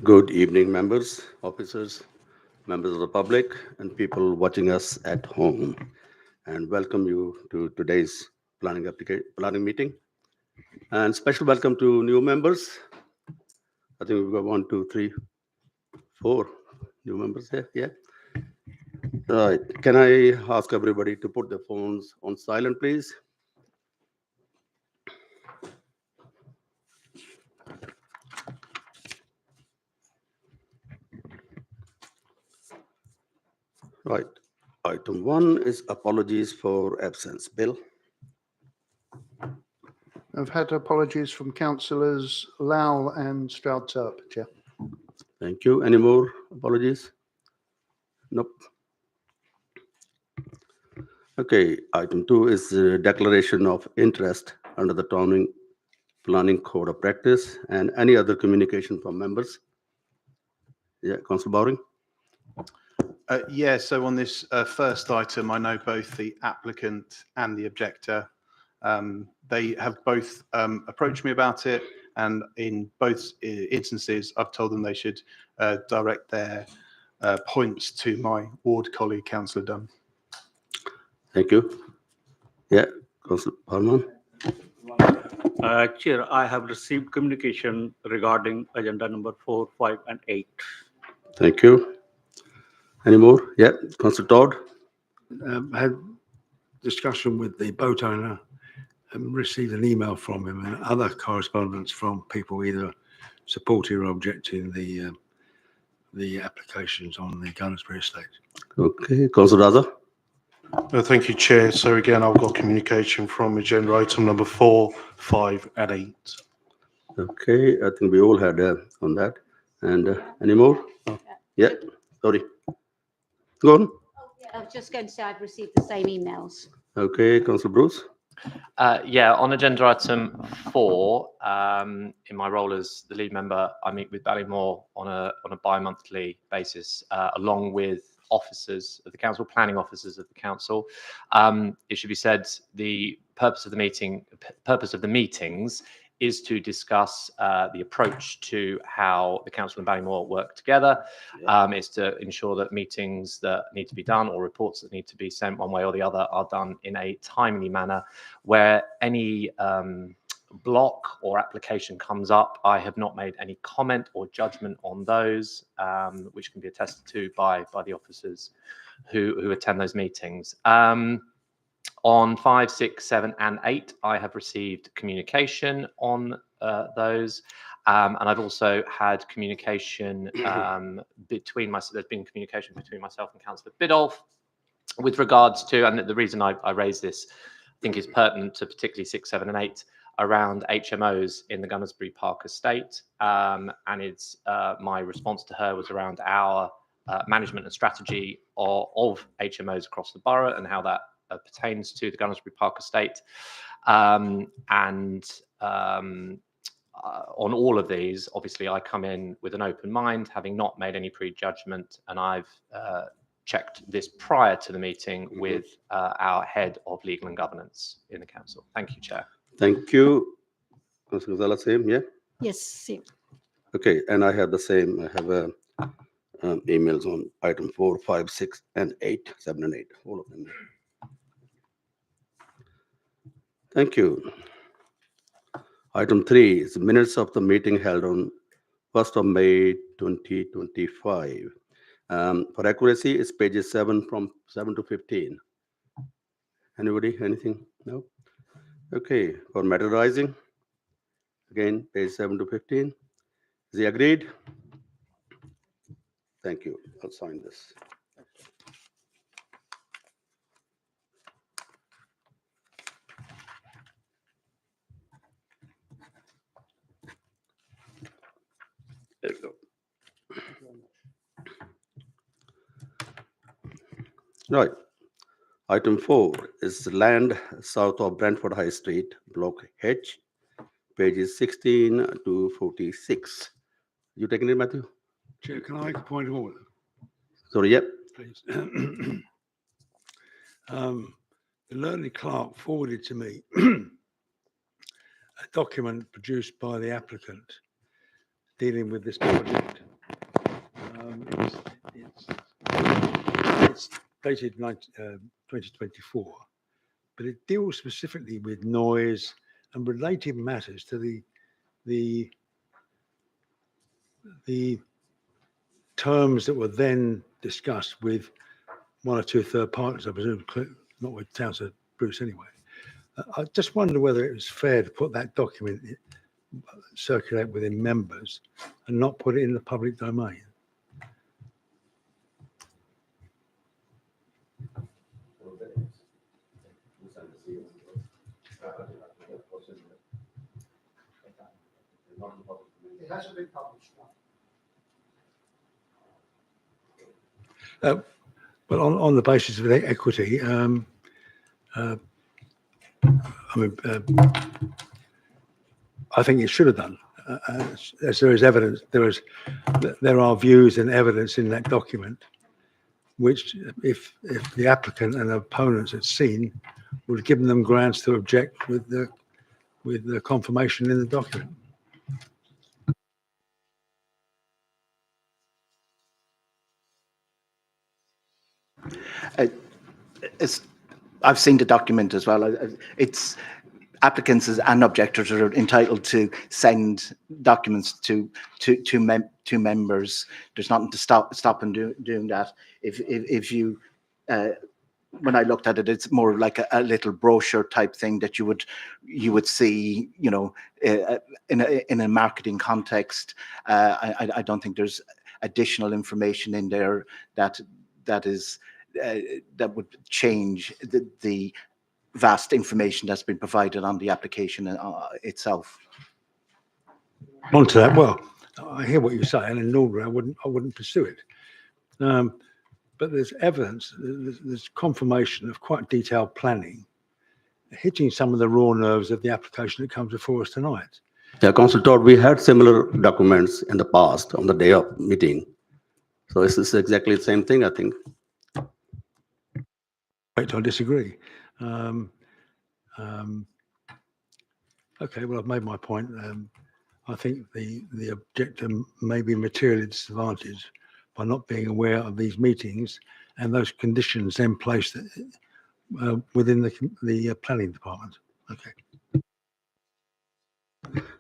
Good evening, members, officers, members of the public, and people watching us at home. And welcome you to today's planning meeting. And special welcome to new members. I think we've got 1, 2, 3, 4 new members here. Yeah. Right. Can I ask everybody to put their phones on silent, please? Right. Item 1 is apologies for absence. Bill? I've had apologies from councillors Lowell and Stroud Turp, Chair. Thank you. Any more apologies? Nope. Okay, item 2 is the declaration of interest under the Town Planning Code of Practice and any other communication from members. Yeah, Councillor Bowring? So on this first item, I know both the applicant and the objector. They have both approached me about it, and in both instances, I've told them they should direct their points to my ward colleague, Councillor Dunn. Thank you. Yeah, Councillor Parman? Chair, I have received communication regarding agenda number 4, 5, and 8. Thank you. Any more? Yeah, Councillor Todd? Had discussion with the boat owner and received an email from him and other correspondence from people either supporting or objecting the applications on the Gunnersbury estate. Okay, Councillor Raza? Thank you, Chair. So again, I've got communication from agenda item number 4, 5, and 8. Okay, I think we all had on that. And any more? Oh, yeah, sorry. Go on. I was just going to say I've received the same emails. Okay, Councillor Bruce? On agenda item 4, in my role as the lead member, I meet with Ballymore on a bi-monthly basis, along with officers of the council, planning officers of the council. It should be said, the purpose of the meetings is to discuss the approach to how the council and Ballymore work together. Is to ensure that meetings that need to be done or reports that need to be sent one way or the other are done in a timely manner. Where any block or application comes up, I have not made any comment or judgment on those, which can be attested to by the officers who attend those meetings. On 5, 6, 7, and 8, I have received communication on those. And I've also had communication there's been communication between myself and Councillor Biddulph with regards to, and the reason I raise this, I think is pertinent to particularly 6, 7, and 8, around HMOs in the Gunnersbury Park estate. And it's my response to her was around our management and strategy of HMOs across the borough and how that pertains to the Gunnersbury Park estate. On all of these, obviously, I come in with an open mind, having not made any prejudgment, and I've checked this prior to the meeting with our head of legal and governance in the council. Thank you, Chair. Thank you. Councillor Gonzalez, same, yeah? Yes, same. Okay, and I have the same. I have emails on item 4, 5, 6, and 8, 7, and 8, all of them. Thank you. Item 3 is minutes of the meeting held on 1st of May 2025. For accuracy, it's pages 7 to 15. Anybody, anything? No? Okay, for materializing, again, page 7 to 15. Is he agreed? Thank you. I'll sign this. There we go. Right. Item 4 is land south of Brentford High Street, Block H, pages 16 to 46. You taking it, Matthew? Chair, can I make a point of order, Sorry, yep. please? The learned clerk forwarded to me a document produced by the applicant dealing with this project It's dated 2024, but it deals specifically with noise and related matters to the terms that were then discussed with one or two third parties, I presume, not with Councillor Bruce anyway. I just wonder whether it was fair to put that document, circulate within members and not put it in the public domain. It hasn't been published. But on the basis of the equity, I think it should have done. As there is evidence, there are views and evidence in that document, which if the applicant and opponents had seen, would have given them grounds to object with the confirmation in the document. I've seen the document as well. It's applicants and objectors are entitled to send documents to members. There's nothing to stop them doing that. If you when I looked at it, it's more like a little brochure type thing that you would see, you know, in a marketing context. I don't think there's additional information in there that would change the vast information that's been provided on the application itself. Onto that, well, I hear what you're saying, and normally I wouldn't pursue it. But there's evidence, there's confirmation of quite detailed planning, hitting some of the raw nerves of the application that comes before us tonight. Yeah, Councillor Todd, we had similar documents in the past on the day of meeting. So is this exactly the same thing, I think? I disagree. Okay, well, I've made my point. I think the objector may be materially disadvantaged by not being aware of these meetings and those conditions then placed within the planning department. Okay.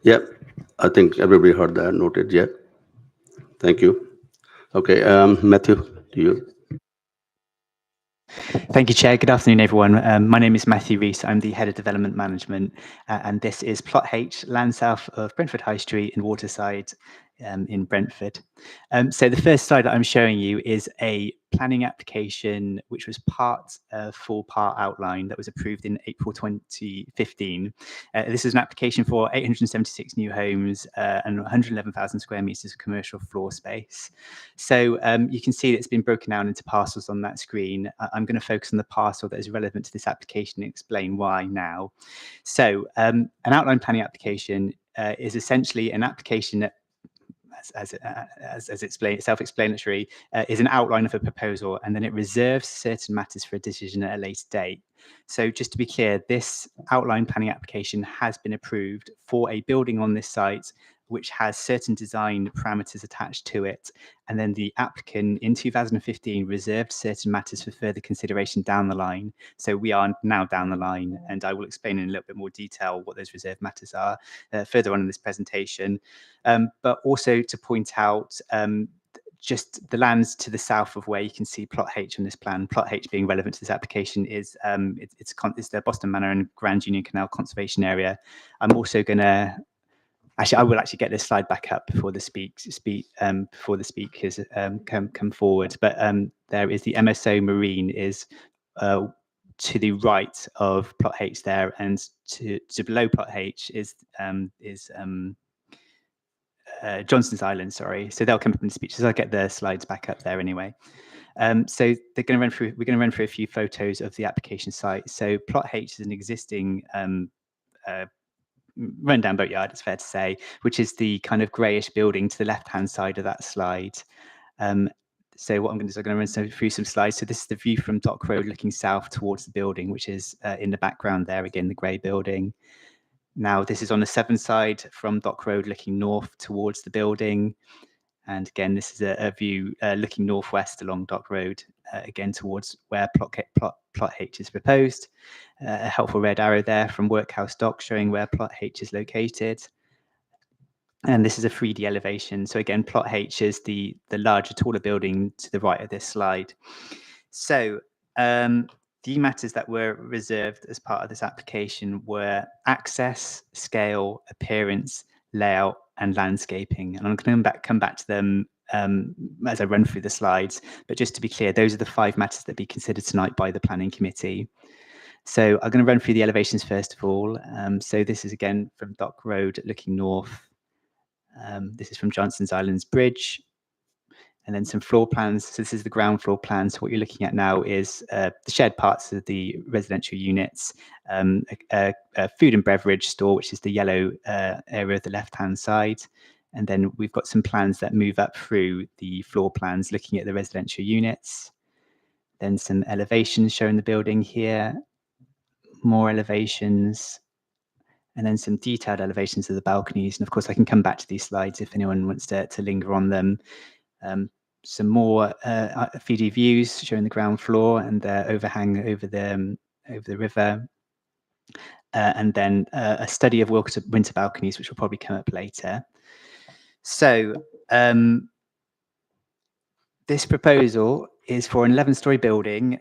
Yeah, I think everybody heard that, noted. Yeah. Thank you. Okay, Matthew, to you. Thank you, Chair. Good afternoon, everyone. My name is Matthew Rees. I'm the Head of Development Management, and this is Plot H, land south of Brentford High Street in Waterside in Brentford. So the first slide that I'm showing you is a planning application, which was part full part outline that was approved in April 2015. This is an application for 876 new homes and 111,000 square meters of commercial floor space. So you can see that it's been broken down into parcels on that screen. I'm going to focus on the parcel that is relevant to this application and explain why now. So an outline planning application is essentially an application that, as it's self-explanatory, is an outline of a proposal, and then it reserves certain matters for a decision at a later date. So just to be clear, this outline planning application has been approved for a building on this site, which has certain design parameters attached to it. And then the applicant in 2015 reserved certain matters for further consideration down the line. So we are now down the line, and I will explain in a little bit more detail what those reserved matters are further on in this presentation. But also to point out, just the lands to the south of where you can see Plot H on this plan, Plot H being relevant to this application, is it's the Boston Manor and Grand Union Canal Conservation Area. I'm also going to, I will actually get this slide back up before the speakers come forward. But there is the MSO Marine is to the right of Plot H there, and to below Plot H is Johnston's Island, sorry. So they'll come up in the speeches. I'll get the slides back up there anyway. So we're going to run through a few photos of the application site. So Plot H is an existing rundown boatyard, it's fair to say, which is the kind of greyish building to the left-hand side of that slide. So what I'm going to do is I'm going to run through some slides. So this is the view from Dock Road looking south towards the building, which is in the background there, again, the grey building. Now, this is on the Severn side from Dock Road looking north towards the building. And again, this is a view looking northwest along Dock Road, again towards where plot H is proposed. A helpful red arrow there from Workhouse Dock showing where plot H is located. And this is a 3D elevation. So again, plot H is the larger, taller building to the right of this slide. So the matters that were reserved as part of this application were access, scale, appearance, layout, and landscaping. And I'm going to come back to them as I run through the slides. But just to be clear, those are the 5 matters that be considered tonight by the Planning Committee. So I'm going to run through the elevations first of all. So this is again from Dock Road looking north. This is from Johnson's Islands Bridge. And then some floor plans. So this is the ground floor plan. So what you're looking at now is the shared parts of the residential units, a food and beverage store, which is the yellow area of the left-hand side. And then we've got some plans that move up through the floor plans, looking at the residential units. Then some elevations showing the building here, more elevations, and then some detailed elevations of the balconies. And of course, I can come back to these slides if anyone wants to linger on them. Some more 3D views showing the ground floor and the overhang over the river. And then a study of winter balconies, which will probably come up later. So this proposal is for an 11-story building,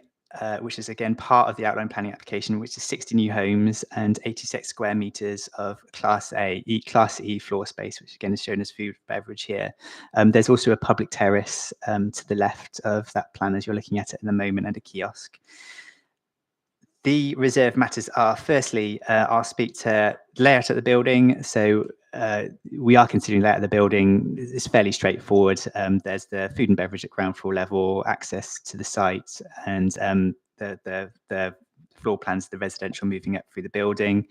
which is again part of the outline planning application, which is 60 new homes and 86 square meters of Class E floor space, which again is shown as food and beverage here. There's also a public terrace to the left of that plan as you're looking at it in the moment, and a kiosk. The reserve matters are, firstly, I'll speak to layout of the building. So we are considering layout of the building. It's fairly straightforward. There's the food and beverage at ground floor level, access to the site, and the floor plans of the residential moving up through the building.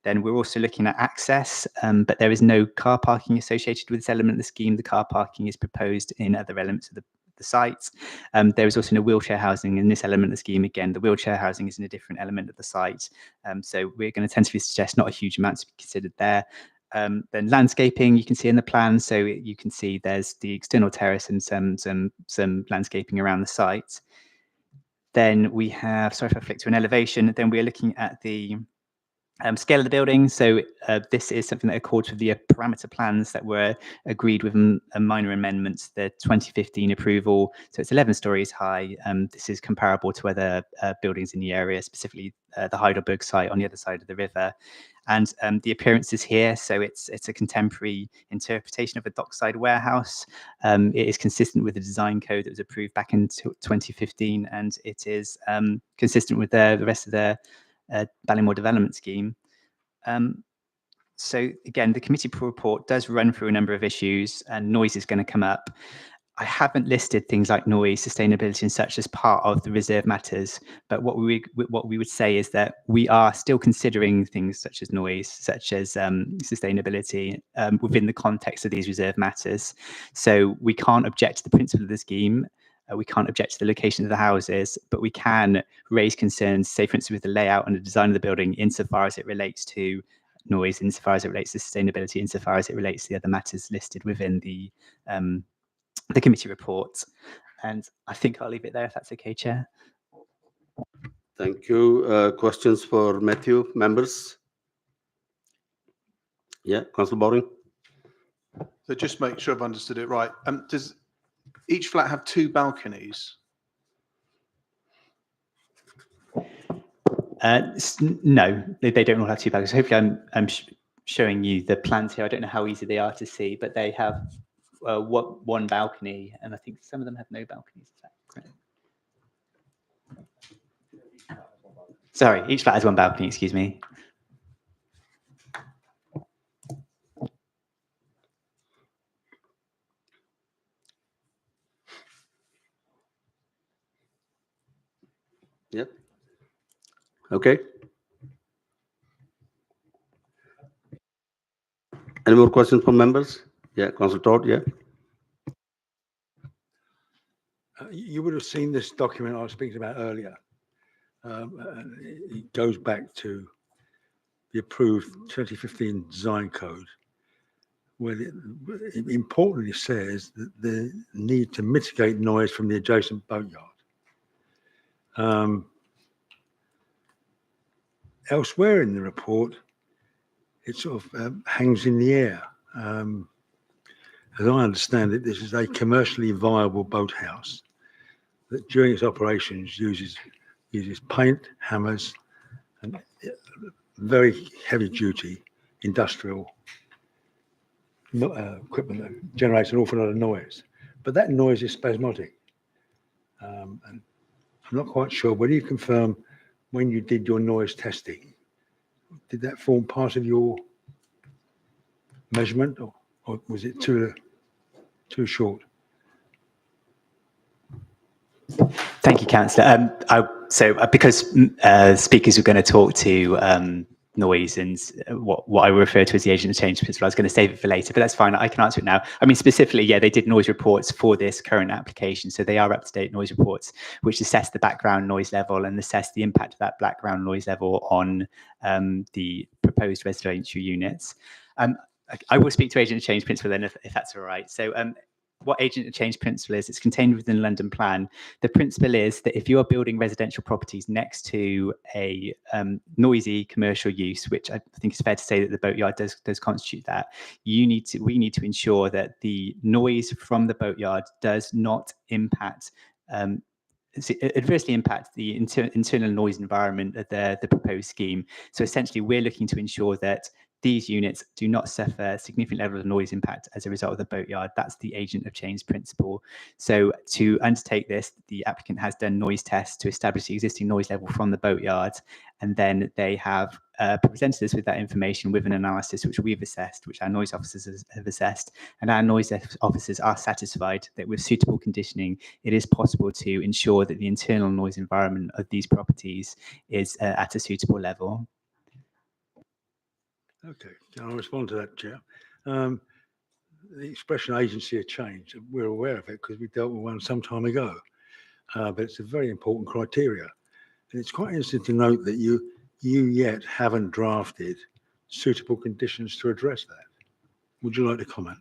Then we're also looking at access, but there is no car parking associated with this element of the scheme. The car parking is proposed in other elements of the site. There is also no wheelchair housing in this element of the scheme. Again, the wheelchair housing is in a different element of the site. So we're going to tentatively suggest not a huge amount to be considered there. Then landscaping, you can see in the plan. So you can see there's the external terrace and some landscaping around the site. Then we have, sorry if I flick to an elevation, then we're looking at the scale of the building. So this is something that accords with the parameter plans that were agreed with a minor amendments, the 2015 approval. So it's 11 stories high. This is comparable to other buildings in the area, specifically the Heidelberg site on the other side of the river. And the appearance is here. So it's a contemporary interpretation of a dockside warehouse. It is consistent with the design code that was approved back in 2015, and it is consistent with the rest of the Ballymore development scheme. So again, the committee report does run through a number of issues, and noise is going to come up. I haven't listed things like noise, sustainability and such as part of the reserve matters, but what we would say is that we are still considering things such as noise, such as sustainability within the context of these reserve matters. So we can't object to the principle of the scheme. We can't object to the location of the houses, but we can raise concerns, say, for instance, with the layout and the design of the building, insofar as it relates to noise, insofar as it relates to sustainability, insofar as it relates to the other matters listed within the committee report. And I think I'll leave it there if that's okay, Chair. Thank you. Questions for Matthew, members? Yeah, Councillor Bowring. So just make sure I've understood it right. Does each flat have 2 balconies? No, they don't all have 2 balconies. Hopefully I'm showing you the plans here. I don't know how easy they are to see, but they have one balcony, and I think some of them have no balconies. Is that correct? Sorry, each flat has 1 balcony, excuse me. Yep. Okay. Any more questions from members? Yeah, Councillor Todd, yeah. You would have seen this document I was speaking about earlier. It goes back to the approved 2015 design code, well, it importantly says that the need to mitigate noise from the adjacent boatyard. Elsewhere in the report, it sort of hangs in the air. As I understand it, this is a commercially viable boathouse that during its operations uses paint, hammers, and very heavy duty industrial equipment that generates an awful lot of noise. But that noise is spasmodic. And I'm not quite sure. Whether you confirm when you did your noise testing, did that form part of your measurement, or was it too short? Thank you, Councillor. Because speakers were going to talk to noise and what I refer to as the agent of change principle, I was going to save it for later, but that's fine. I can answer it now. I mean, specifically, yeah, they did noise reports for this current application. So they are up-to-date noise reports, which assess the background noise level and assess the impact of that background noise level on the proposed residential units. I will speak to agent of change principle then, if that's all right. So what agent of change principle is, it's contained within the London Plan. The principle is that if you are building residential properties next to a noisy commercial use, which I think is fair to say that the boatyard does constitute that, we need to ensure that the noise from the boatyard does not impact adversely impact the internal noise environment of the proposed scheme. So essentially, we're looking to ensure that these units do not suffer a significant level of noise impact as a result of the boatyard. That's the agent of change principle. So to undertake this, the applicant has done noise tests to establish the existing noise level from the boatyard, and then they have presented us with that information with an analysis which we've assessed, which our noise officers have assessed, and our noise officers are satisfied that with suitable conditioning, it is possible to ensure that the internal noise environment of these properties is at a suitable level. Okay, can I respond to that, Chair? The expression agency of change, we're aware of it because we dealt with one some time ago, but it's a very important criteria. And it's quite interesting to note that you yet haven't drafted suitable conditions to address that. Would you like to comment?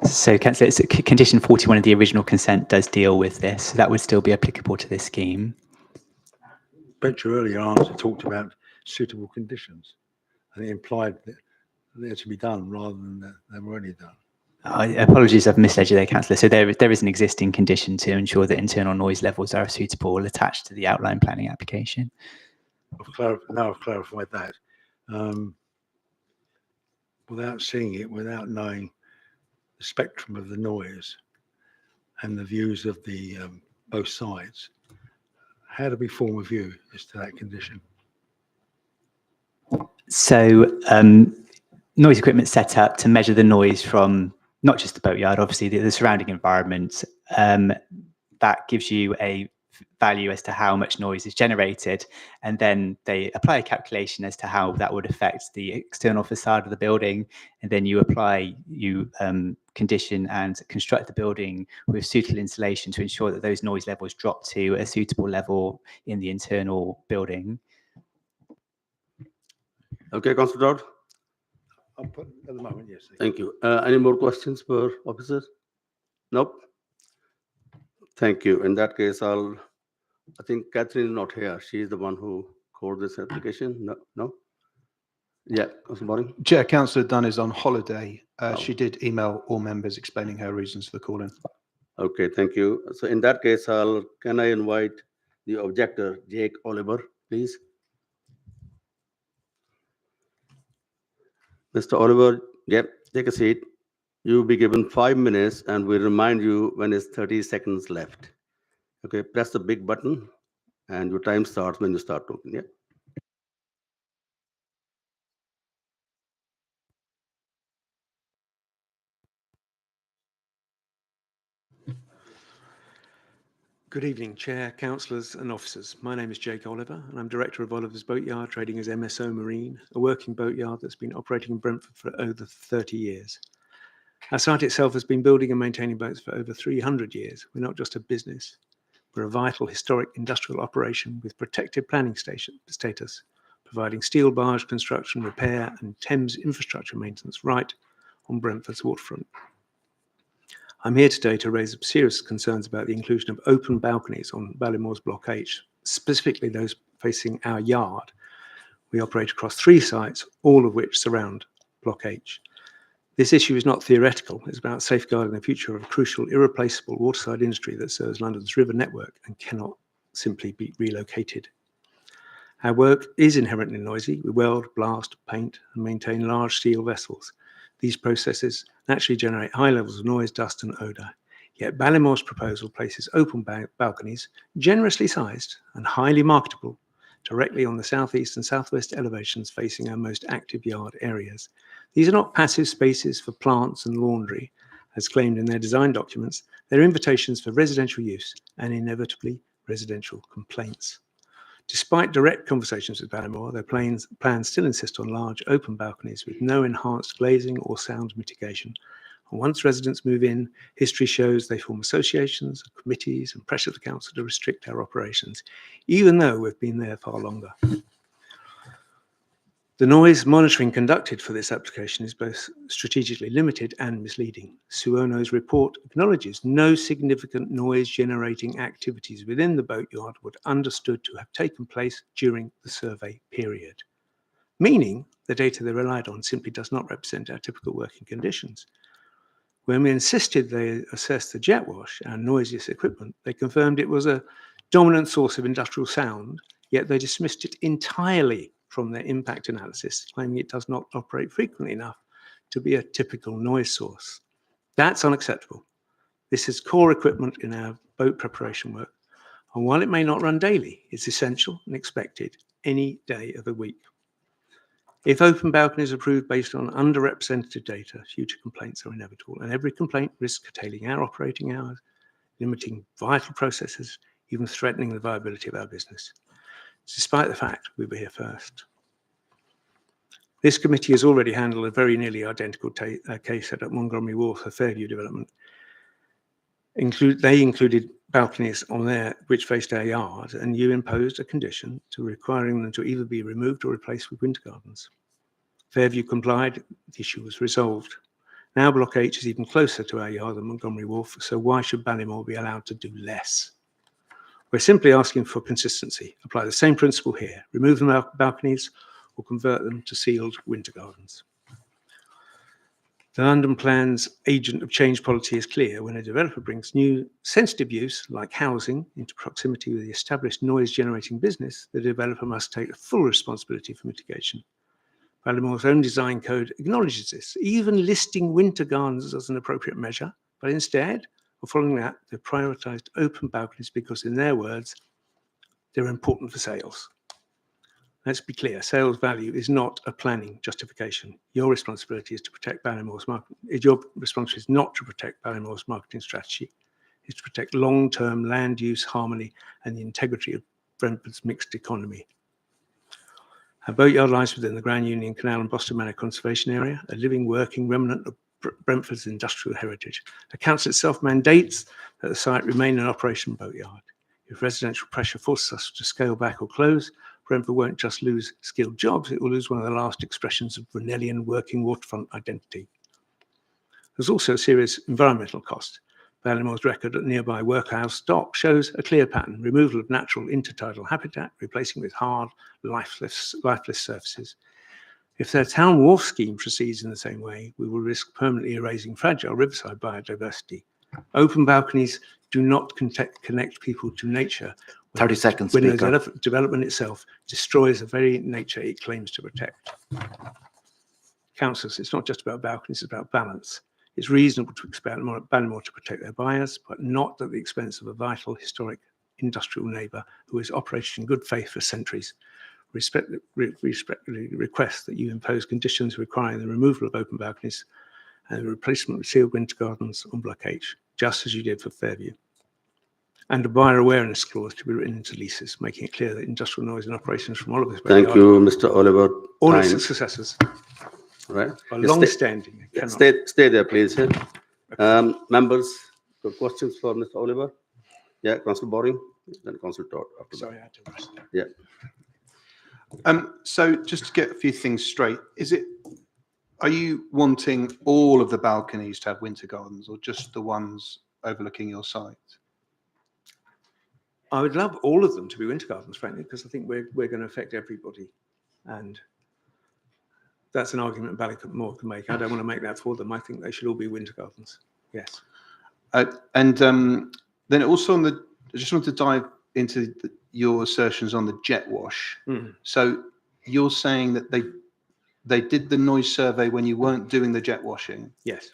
So, Councillor, condition 41 of the original consent does deal with this. So that would still be applicable to this scheme. But your earlier answer talked about suitable conditions, and it implied that they're to be done rather than that they were already done. Apologies, I've misled you there, Councillor. So there is an existing condition to ensure that internal noise levels are suitable attached to the outline planning application. Now I've clarified that. Without seeing it, without knowing the spectrum of the noise and the views of the both sides, how do we form a view as to that condition? So noise equipment set up to measure the noise from not just the boatyard, obviously the surrounding environment. That gives you a value as to how much noise is generated, and then they apply a calculation as to how that would affect the external facade of the building, and then you condition and construct the building with suitable insulation to ensure that those noise levels drop to a suitable level in the internal building. Okay, Councillor Dodd? I'll put at the moment, yes. Thank you. Any more questions for officers? Nope. Thank you. In that case, I think Catherine is not here. She is the one who called this application. No? Yeah, Councillor Boring. Chair, Councillor Dunn is on holiday. Oh. She did email all members explaining her reasons for the call-in. Okay, thank you. So in that case, can I invite the objector, Jake Oliver, please? Mr. Oliver, yep, take a seat. You'll be given 5 minutes, and we'll remind you when it's 30 seconds left. Okay, press the big button, and your time starts when you start talking, yeah? Good evening, Chair, Councillors and Officers. My name is Jake Oliver, and I'm Director of Oliver's Boatyard, trading as MSO Marine, a working boatyard that's been operating in Brentford for over 30 years. Our site itself has been building and maintaining boats for over 300 years. We're not just a business. We're a vital historic industrial operation with protected planning status, providing steel barge construction, repair and Thames infrastructure maintenance right on Brentford's waterfront. I'm here today to raise serious concerns about the inclusion of open balconies on Ballymore's Block H, specifically those facing our yard. We operate across 3 sites, all of which surround Block H. This issue is not theoretical. It's about safeguarding the future of a crucial, irreplaceable waterside industry that serves London's river network and cannot simply be relocated. Our work is inherently noisy. We weld, blast, paint, and maintain large steel vessels. These processes naturally generate high levels of noise, dust, and odour. Yet Ballymore's proposal places open balconies, generously sized and highly marketable, directly on the southeast and southwest elevations facing our most active yard areas. These are not passive spaces for plants and laundry, as claimed in their design documents. They're invitations for residential use and inevitably residential complaints. Despite direct conversations with Ballymore, their plans still insist on large open balconies with no enhanced glazing or sound mitigation. And once residents move in, history shows they form associations, committees, and pressure the council to restrict our operations, even though we've been there far longer. The noise monitoring conducted for this application is both strategically limited and misleading. Suono's report acknowledges no significant noise-generating activities within the boatyard were understood to have taken place during the survey period, meaning the data they relied on simply does not represent our typical working conditions. When we insisted they assess the jet wash, our noisiest equipment, they confirmed it was a dominant source of industrial sound, yet they dismissed it entirely from their impact analysis, claiming it does not operate frequently enough to be a typical noise source. That's unacceptable. This is core equipment in our boat preparation work, and while it may not run daily, it's essential and expected any day of the week. If open balconies are approved based on underrepresented data, future complaints are inevitable, and every complaint risks curtailing our operating hours, limiting vital processes, even threatening the viability of our business, despite the fact we were here first. This committee has already handled a very nearly identical case at Montgomery Wharf for Fairview development. They included balconies on there which faced our yard, and you imposed a condition to requiring them to either be removed or replaced with winter gardens. Fairview complied, the issue was resolved. Now Block H is even closer to our yard than Montgomery Wharf, so why should Ballymore be allowed to do less? We're simply asking for consistency. Apply the same principle here. Remove the balconies or convert them to sealed winter gardens. The London Plan's agent of change policy is clear. When a developer brings new sensitive use, like housing, into proximity with the established noise-generating business, the developer must take full responsibility for mitigation. Ballymore's own design code acknowledges this, even listing winter gardens as an appropriate measure, but instead, following that, they've prioritised open balconies because, in their words, they're important for sales. Let's be clear, sales value is not a planning justification. Your responsibility is to protect Ballymore's market. Your responsibility is not to protect Ballymore's marketing strategy. It's to protect long-term land use harmony and the integrity of Brentford's mixed economy. Our boatyard lies within the Grand Union Canal and Boston Manor Conservation Area, a living, working remnant of Brentford's industrial heritage. The council itself mandates that the site remain an operation boatyard. If residential pressure forces us to scale back or close, Brentford won't just lose skilled jobs, it will lose one of the last expressions of Brunellian working waterfront identity. There's also a serious environmental cost. Ballymore's record at nearby workhouse dock shows a clear pattern: removal of natural intertidal habitat, replacing with hard, lifeless surfaces. If their town wharf scheme proceeds in the same way, we will risk permanently erasing fragile riverside biodiversity. Open balconies do not connect people to nature. 30 seconds, when Speaker. the development itself destroys the very nature it claims to protect. Councillors, it's not just about balconies, it's about balance. It's reasonable to expect Ballymore to protect their buyers, but not at the expense of a vital, historic industrial neighbour who has operated in good faith for centuries. Respectfully request that you impose conditions requiring the removal of open balconies and the replacement of sealed winter gardens on Block H, just as you did for Fairview. And a buyer awareness clause to be written into leases, making it clear that industrial noise and operations from all of this. Thank you, Mr. Oliver. All Time. its successors Right. are Yeah, long-standing. Stay there, please. Members, got questions for Mr. Oliver? Yeah, Councillor Boring, then Councillor Todd. After Sorry, I had to rush. Yeah. So just to get a few things straight, are you wanting all of the balconies to have winter gardens or just the ones overlooking your site? I would love all of them to be winter gardens, frankly, because I think we're going to affect everybody. And that's an argument Ballymore can make. I don't want to make that for them. I think they should all be winter gardens. Yes. Then also I just want to dive into your assertions on the jet wash. So you're saying that they did the noise survey when you weren't doing the jet washing? Yes.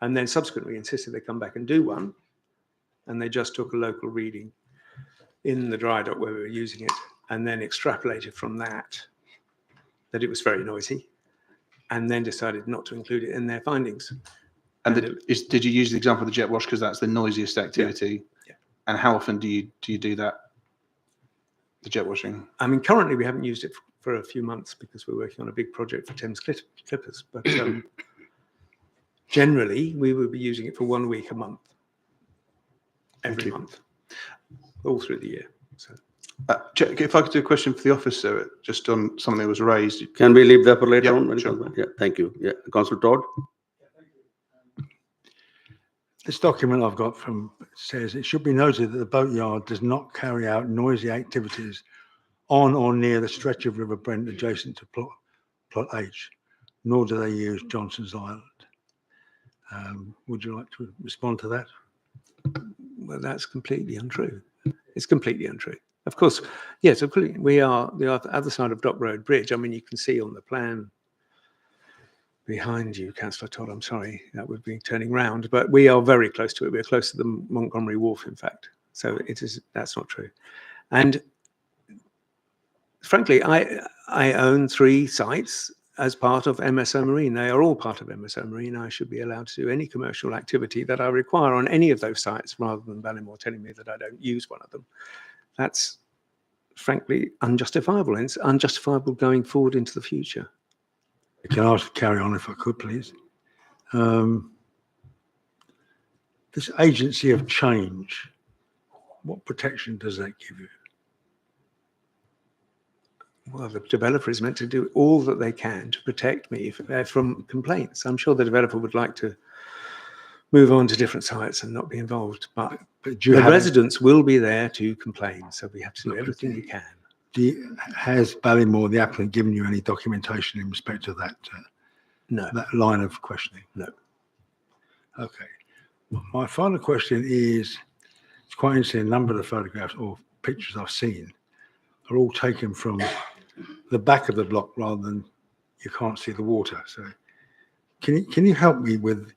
And then subsequently insisted they come back and do one. And they just took a local reading in the dry dock where we were using it, and then extrapolated from that it was very noisy, and then decided not to include it in their findings. And did you use the example of the jet wash because that's the noisiest activity? Yeah. And how often do you do that, the jet washing? I mean, currently we haven't used it for a few months because we're working on a big project for Thames Clippers, but generally we would be using it for 1 week a month, every month, all through the year. So, Jack, if I could do a question for the officer, just on something that was raised. Can we leave that for later on? When sure. it comes back? Yeah, thank you. Yeah, Councillor Todd. This document I've got from says it should be noted that the boatyard does not carry out noisy activities on or near the stretch of River Brent adjacent to plot H, nor do they use Johnson's Island. Would you like to respond to that? well, that's completely untrue. It's completely untrue. Of course, yes, of course, we are the other side of Dock Road Bridge. I mean, you can see on the plan behind you, Councillor Todd, I'm sorry, that would be turning round, but we are very close to it. We're close to the Montgomery Wharf, in fact. So that's not true. And frankly, I own 3 sites as part of MSO Marine. They are all part of MSO Marine. I should be allowed to do any commercial activity that I require on any of those sites rather than Ballymore telling me that I don't use one of them. That's frankly unjustifiable, and it's unjustifiable going forward into the future. Can I carry on if I could, please? This agency of change, what protection does that give you? Well, the developer is meant to do all that they can to protect me from complaints. I'm sure the developer would like to move on to different sites and not be involved, but the residents will be there to complain. So we have to do everything we can. Has Ballymore, the applicant, given you any documentation in respect to that? No. That line of questioning? No. Okay. My final question is, it's quite interesting, a number of the photographs or pictures I've seen are all taken from the back of the block rather than you can't see the water. So can you help me with,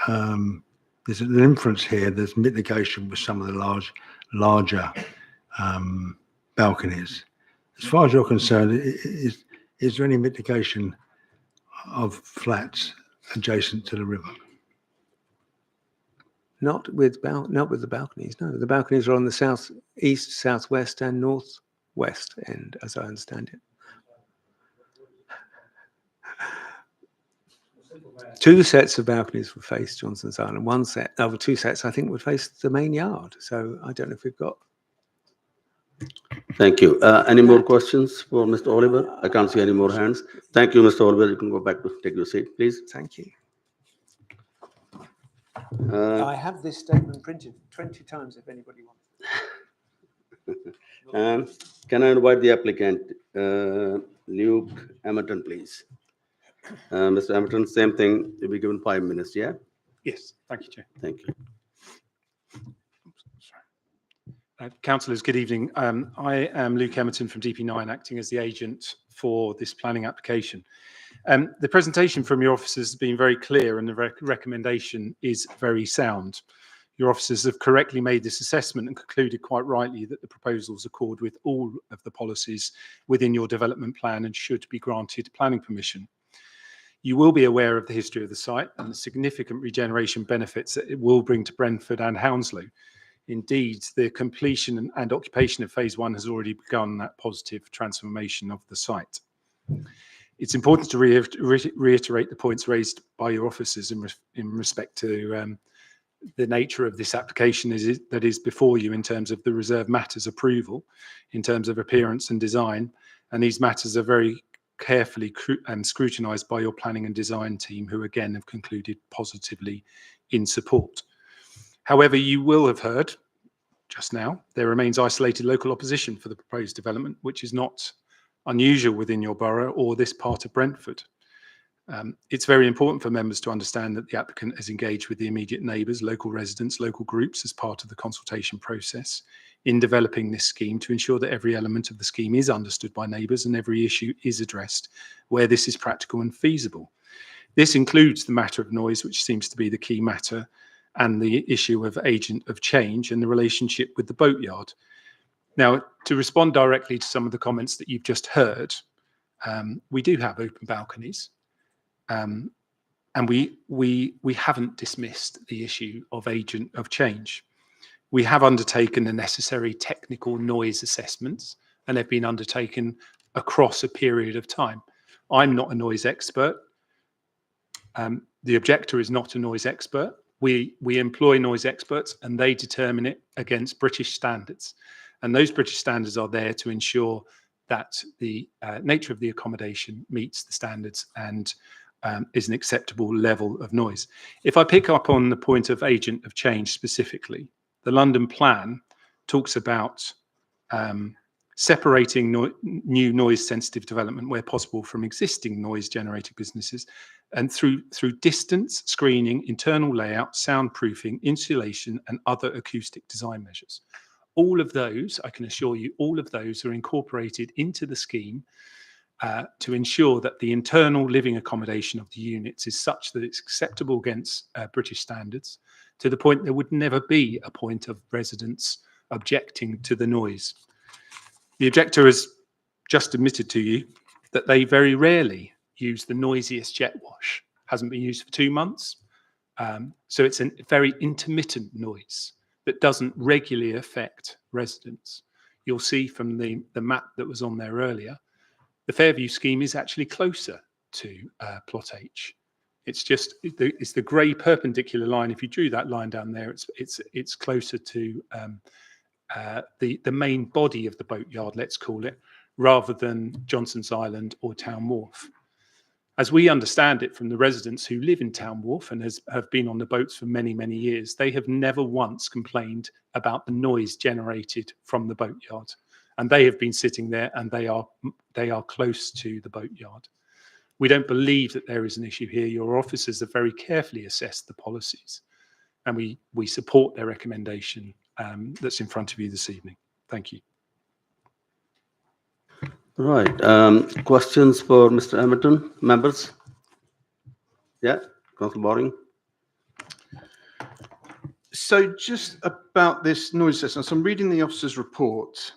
there's an inference here, there's mitigation with some of the larger balconies. As far as you're concerned, is there any mitigation of flats adjacent to the river? Not with the balconies. No, the balconies are on the southeast, southwest, and northwest end, as I understand it. 2 sets of balconies would face Johnson's Island. 1 set, over 2 sets, I think, would face the main yard. So I don't know if we've got. Thank you. Any more questions for Mr. Oliver? I can't see any more hands. Thank you, Mr. Oliver. You can go back to take your seat, please. Thank you. I have this statement printed 20 times if anybody wants. And can I invite the applicant, Luke Emerton, please? Mr. Emerton, same thing. You'll be given 5 minutes, yeah? Yes, thank you, Chair. Thank you. Councillors, good evening. I am Luke Emerton from DP9, acting as the agent for this planning application. The presentation from your officers has been very clear and the recommendation is very sound. Your officers have correctly made this assessment and concluded quite rightly that the proposals accord with all of the policies within your development plan and should be granted planning permission. You will be aware of the history of the site and the significant regeneration benefits that it will bring to Brentford and Hounslow. Indeed, the completion and occupation of phase 1 has already begun that positive transformation of the site. It's important to reiterate the points raised by your officers in respect to the nature of this application that is before you in terms of the reserve matters approval, in terms of appearance and design. And these matters are very carefully scrutinised by your planning and design team, who again have concluded positively in support. However, you will have heard just now, there remains isolated local opposition for the proposed development, which is not unusual within your borough or this part of Brentford. It's very important for members to understand that the applicant has engaged with the immediate neighbours, local residents, local groups as part of the consultation process in developing this scheme to ensure that every element of the scheme is understood by neighbours and every issue is addressed where this is practical and feasible. This includes the matter of noise, which seems to be the key matter, and the issue of agent of change and the relationship with the boatyard. Now, to respond directly to some of the comments that you've just heard, we do have open balconies. And we haven't dismissed the issue of agent of change. We have undertaken the necessary technical noise assessments, and they've been undertaken across a period of time. I'm not a noise expert. The objector is not a noise expert. We employ noise experts, and they determine it against British standards. And those British standards are there to ensure that the nature of the accommodation meets the standards and is an acceptable level of noise. If I pick up on the point of agent of change specifically, the London Plan talks about separating new noise-sensitive development where possible from existing noise-generating businesses, and through distance, screening, internal layout, soundproofing, insulation, and other acoustic design measures. All of those, I can assure you, all of those are incorporated into the scheme to ensure that the internal living accommodation of the units is such that it's acceptable against British standards, to the point there would never be a point of residents objecting to the noise. The objector has just admitted to you that they very rarely use the noisiest jet wash. Hasn't been used for 2 months. So it's a very intermittent noise that doesn't regularly affect residents. You'll see from the map that was on there earlier, the Fairview scheme is actually closer to Plot H. It's the grey perpendicular line. If you drew that line down there, it's closer to the main body of the boatyard, let's call it, rather than Johnson's Island or Town Wharf. As we understand it from the residents who live in Town Wharf and have been on the boats for many, many years, they have never once complained about the noise generated from the boatyard. And they have been sitting there, and they are close to the boatyard. We don't believe that there is an issue here. Your officers have very carefully assessed the policies, and we support their recommendation that's in front of you this evening. Thank you. Right. Questions for Mr. Hamilton, members? Yeah, Councillor Boring. So just about this noise assessment, so I'm reading the officer's report.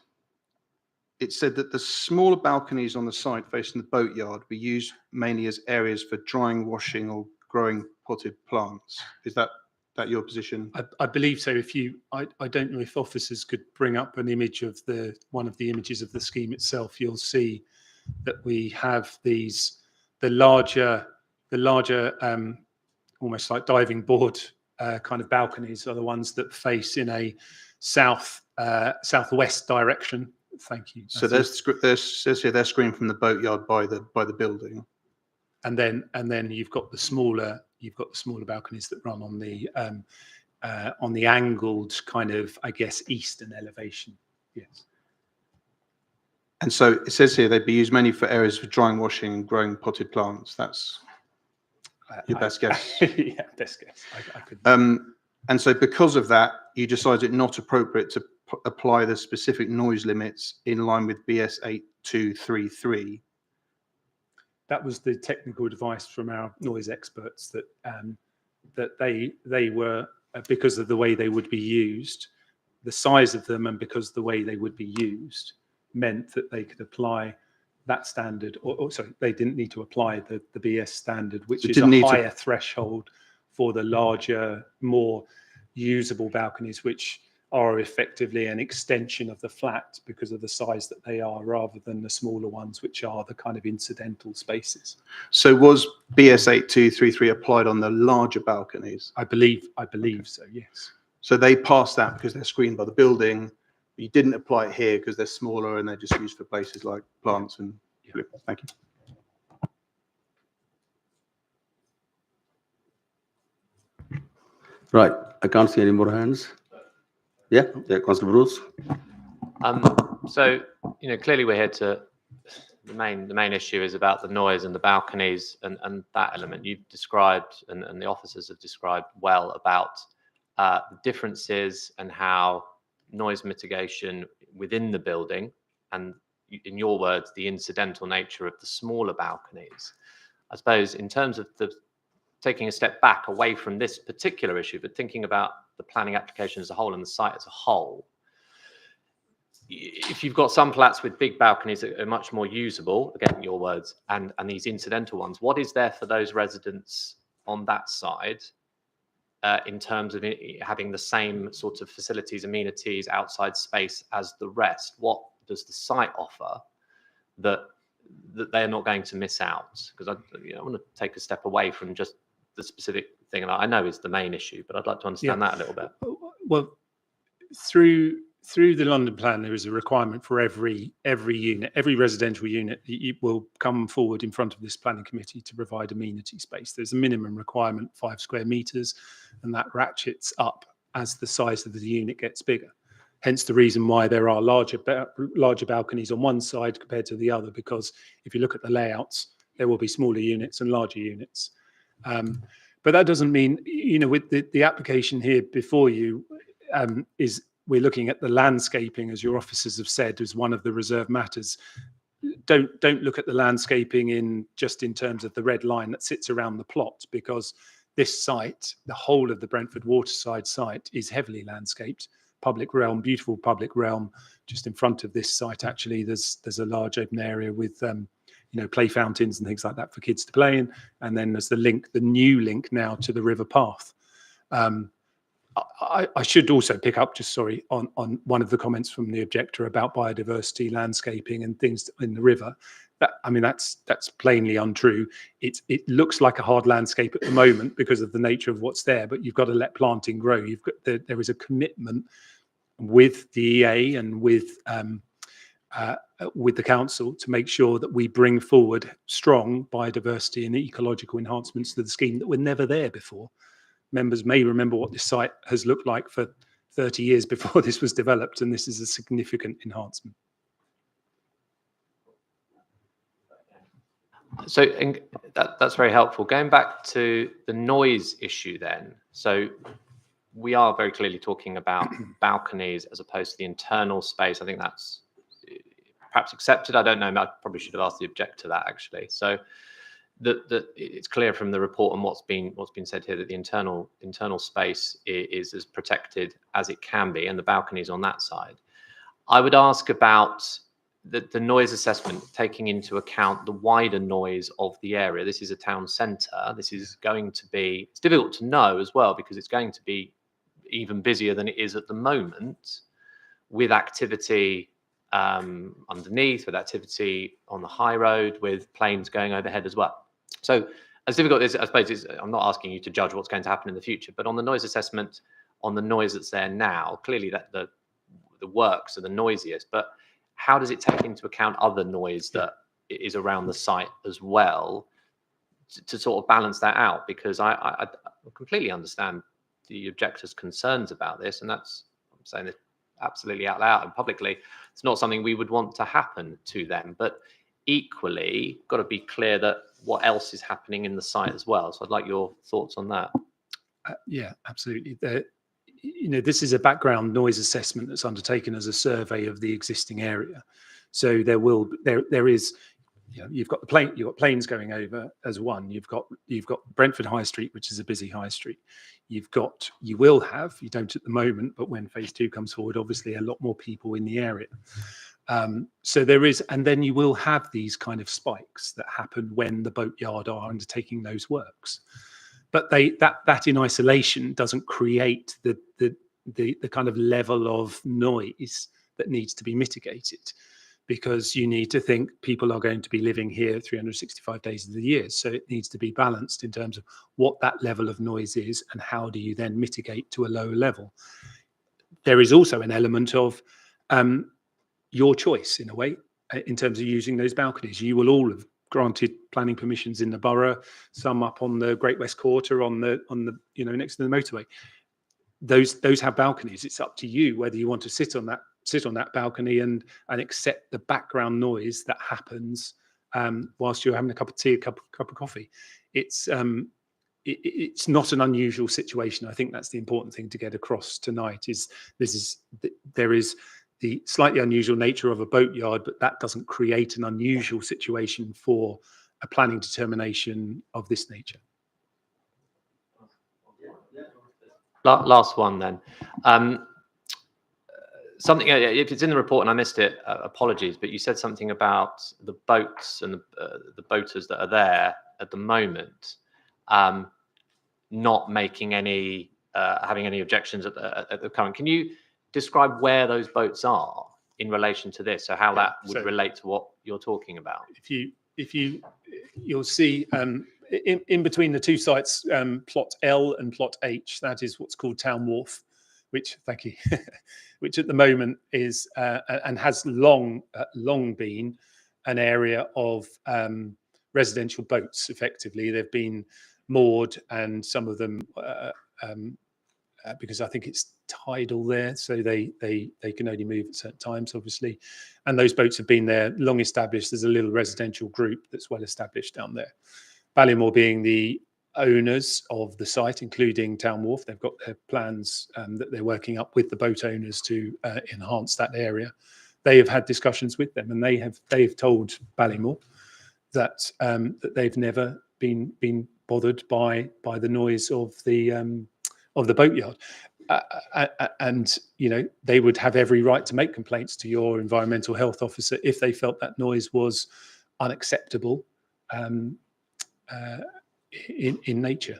It said that the smaller balconies on the site facing the boatyard were used mainly as areas for drying, washing, or growing potted plants. Is that your position? I believe so. I don't know if officers could bring up an image of one of the images of the scheme itself. You'll see that we have the larger almost like diving board kind of balconies are the ones that face in a southwest direction. Thank you. So says here they're screened from the boatyard by the building, and then you've got the smaller balconies that run on the angled kind of, I guess, eastern elevation. Yes. And so it says here they'd be used mainly for areas for drying, washing, and growing potted plants. That's your best guess. Yeah, best guess. I could. And so because of that, you decided it not appropriate to apply the specific noise limits in line with BS 8233. That was the technical advice from our noise experts that they were, because of the way they would be used, the size of them, and because the way they would be used meant that they could apply that standard, or sorry, they didn't need to apply the BS standard, which is a higher threshold for the larger, more usable balconies, which are effectively an extension of the flat because of the size that they are, rather than the smaller ones, which are the kind of incidental spaces. So was BS 8233 applied on the larger balconies? I believe so, yes. So they passed that because they're screened by the building. But you didn't apply it here because they're smaller and they're just used for places like plants and. Yeah. Thank you. Right, I can't see any more hands. Yeah, Councillor Bruce. So, clearly we're here to, the main issue is about the noise and the balconies and that element you've described and the officers have described well about the differences and how noise mitigation within the building and, in your words, the incidental nature of the smaller balconies. I suppose in terms of taking a step back away from this particular issue, but thinking about the planning application as a whole and the site as a whole, if you've got some flats with big balconies that are much more usable, again, your words, and these incidental ones, what is there for those residents on that side in terms of having the same sort of facilities, amenities, outside space as the rest? What does the site offer that they're not going to miss out? Because I want to take a step away from just the specific thing, and I know is the main issue, but I'd like to understand that a little bit. Well, through the London plan, there is a requirement for every unit, every residential unit will come forward in front of this planning committee to provide amenity space. There's a minimum requirement, 5 square meters, and that ratchets up as the size of the unit gets bigger. Hence the reason why there are larger balconies on one side compared to the other, because if you look at the layouts, there will be smaller units and larger units. But that doesn't mean, with the application here before you, we're looking at the landscaping, as your officers have said, as one of the reserve matters. Don't look at the landscaping in terms of the red line that sits around the plot, because this site, the whole of the Brentford Waterside site, is heavily landscaped. Public realm, beautiful public realm. Just in front of this site, actually, there's a large open area with play fountains and things like that for kids to play in. And then there's the new link now to the river path. I should also pick up, on one of the comments from the objector about biodiversity, landscaping and things in the river. That's plainly untrue. It looks like a hard landscape at the moment because of the nature of what's there, but you've got to let planting grow. There is a commitment with the EA and with the council to make sure that we bring forward strong biodiversity and ecological enhancements to the scheme that were never there before. Members may remember what this site has looked like for 30 years before this was developed, and this is a significant enhancement. So that's very helpful. Going back to the noise issue then, so we are very clearly talking about balconies as opposed to the internal space. I think that's perhaps accepted. I don't know. I probably should have asked the objector that, actually. So it's clear from the report and what's been said here that the internal space is as protected as it can be, and the balconies on that side. I would ask about the noise assessment, taking into account the wider noise of the area. This is a town centre. This is going to be, it's difficult to know as well, because it's going to be even busier than it is at the moment, with activity underneath, with activity on the high road, with planes going overhead as well. So as difficult as, I suppose, I'm not asking you to judge what's going to happen in the future, but on the noise assessment, on the noise that's there now, clearly that the works are the noisiest, but how does it take into account other noise that is around the site as well to sort of balance that out? Because I completely understand the objector's concerns about this, and that's, I'm saying it absolutely out loud and publicly, it's not something we would want to happen to them, but equally got to be clear that what else is happening in the site as well. So I'd like your thoughts on that. Yeah, absolutely. This is a background noise assessment that's undertaken as a survey of the existing area. So there is, you've got planes going over as one. You've got Brentford High Street, which is a busy high street. You don't at the moment, but when phase 2 comes forward, obviously a lot more people in the area. So there is, and then you will have these kind of spikes that happen when the boatyard are undertaking those works. But that in isolation doesn't create the the kind of level of noise that needs to be mitigated, because you need to think people are going to be living here 365 days of the year. So it needs to be balanced in terms of what that level of noise is and how do you then mitigate to a lower level. There is also an element of your choice in a way, in terms of using those balconies. You will all have granted planning permissions in the borough, some up on the Great West Quarter, on the next to the motorway. Those have balconies. It's up to you whether you want to sit on that balcony and accept the background noise that happens whilst you're having a cup of tea, a cup of coffee. It's not an unusual situation. I think that's the important thing to get across tonight. There is the slightly unusual nature of a boatyard, but that doesn't create an unusual situation for a planning determination of this nature. Last one then. Something, if it's in the report and I missed it, apologies, but you said something about the boats and the boaters that are there at the moment not making any, having any objections at the current. Can you describe where those boats are in relation to this? So how that would relate to what you're talking about? You'll see in between the two sites, plot L and plot H, that is what's called Town Wharf, which, thank you, which at the moment is and has long been an area of residential boats. Effectively, they've been moored, and some of them, because I think it's tidal there, so they can only move at certain times, obviously. And those boats have been there long established. There's a little residential group that's well established down there. Ballymore being the owners of the site, including Town Wharf, they've got their plans that they're working up with the boat owners to enhance that area. They have had discussions with them, and they have told Ballymore that they've never been bothered by the noise of the boatyard. And they would have every right to make complaints to your environmental health officer if they felt that noise was unacceptable in nature.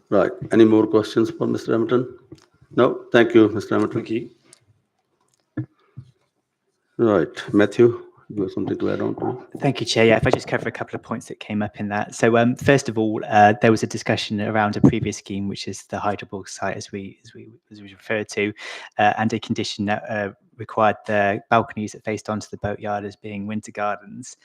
Right. Any more questions for Mr. Hamilton? No. Thank you, Mr. Hamilton. Thank you. Right. Matthew, you have something to add on to? Thank you, Chair. Yeah, if I just cover a couple of points that came up in that. So first of all, there was a discussion around a previous scheme, which is the Hyderborg site, as we referred to, and a condition that required the balconies that faced onto the boatyard as being winter gardens.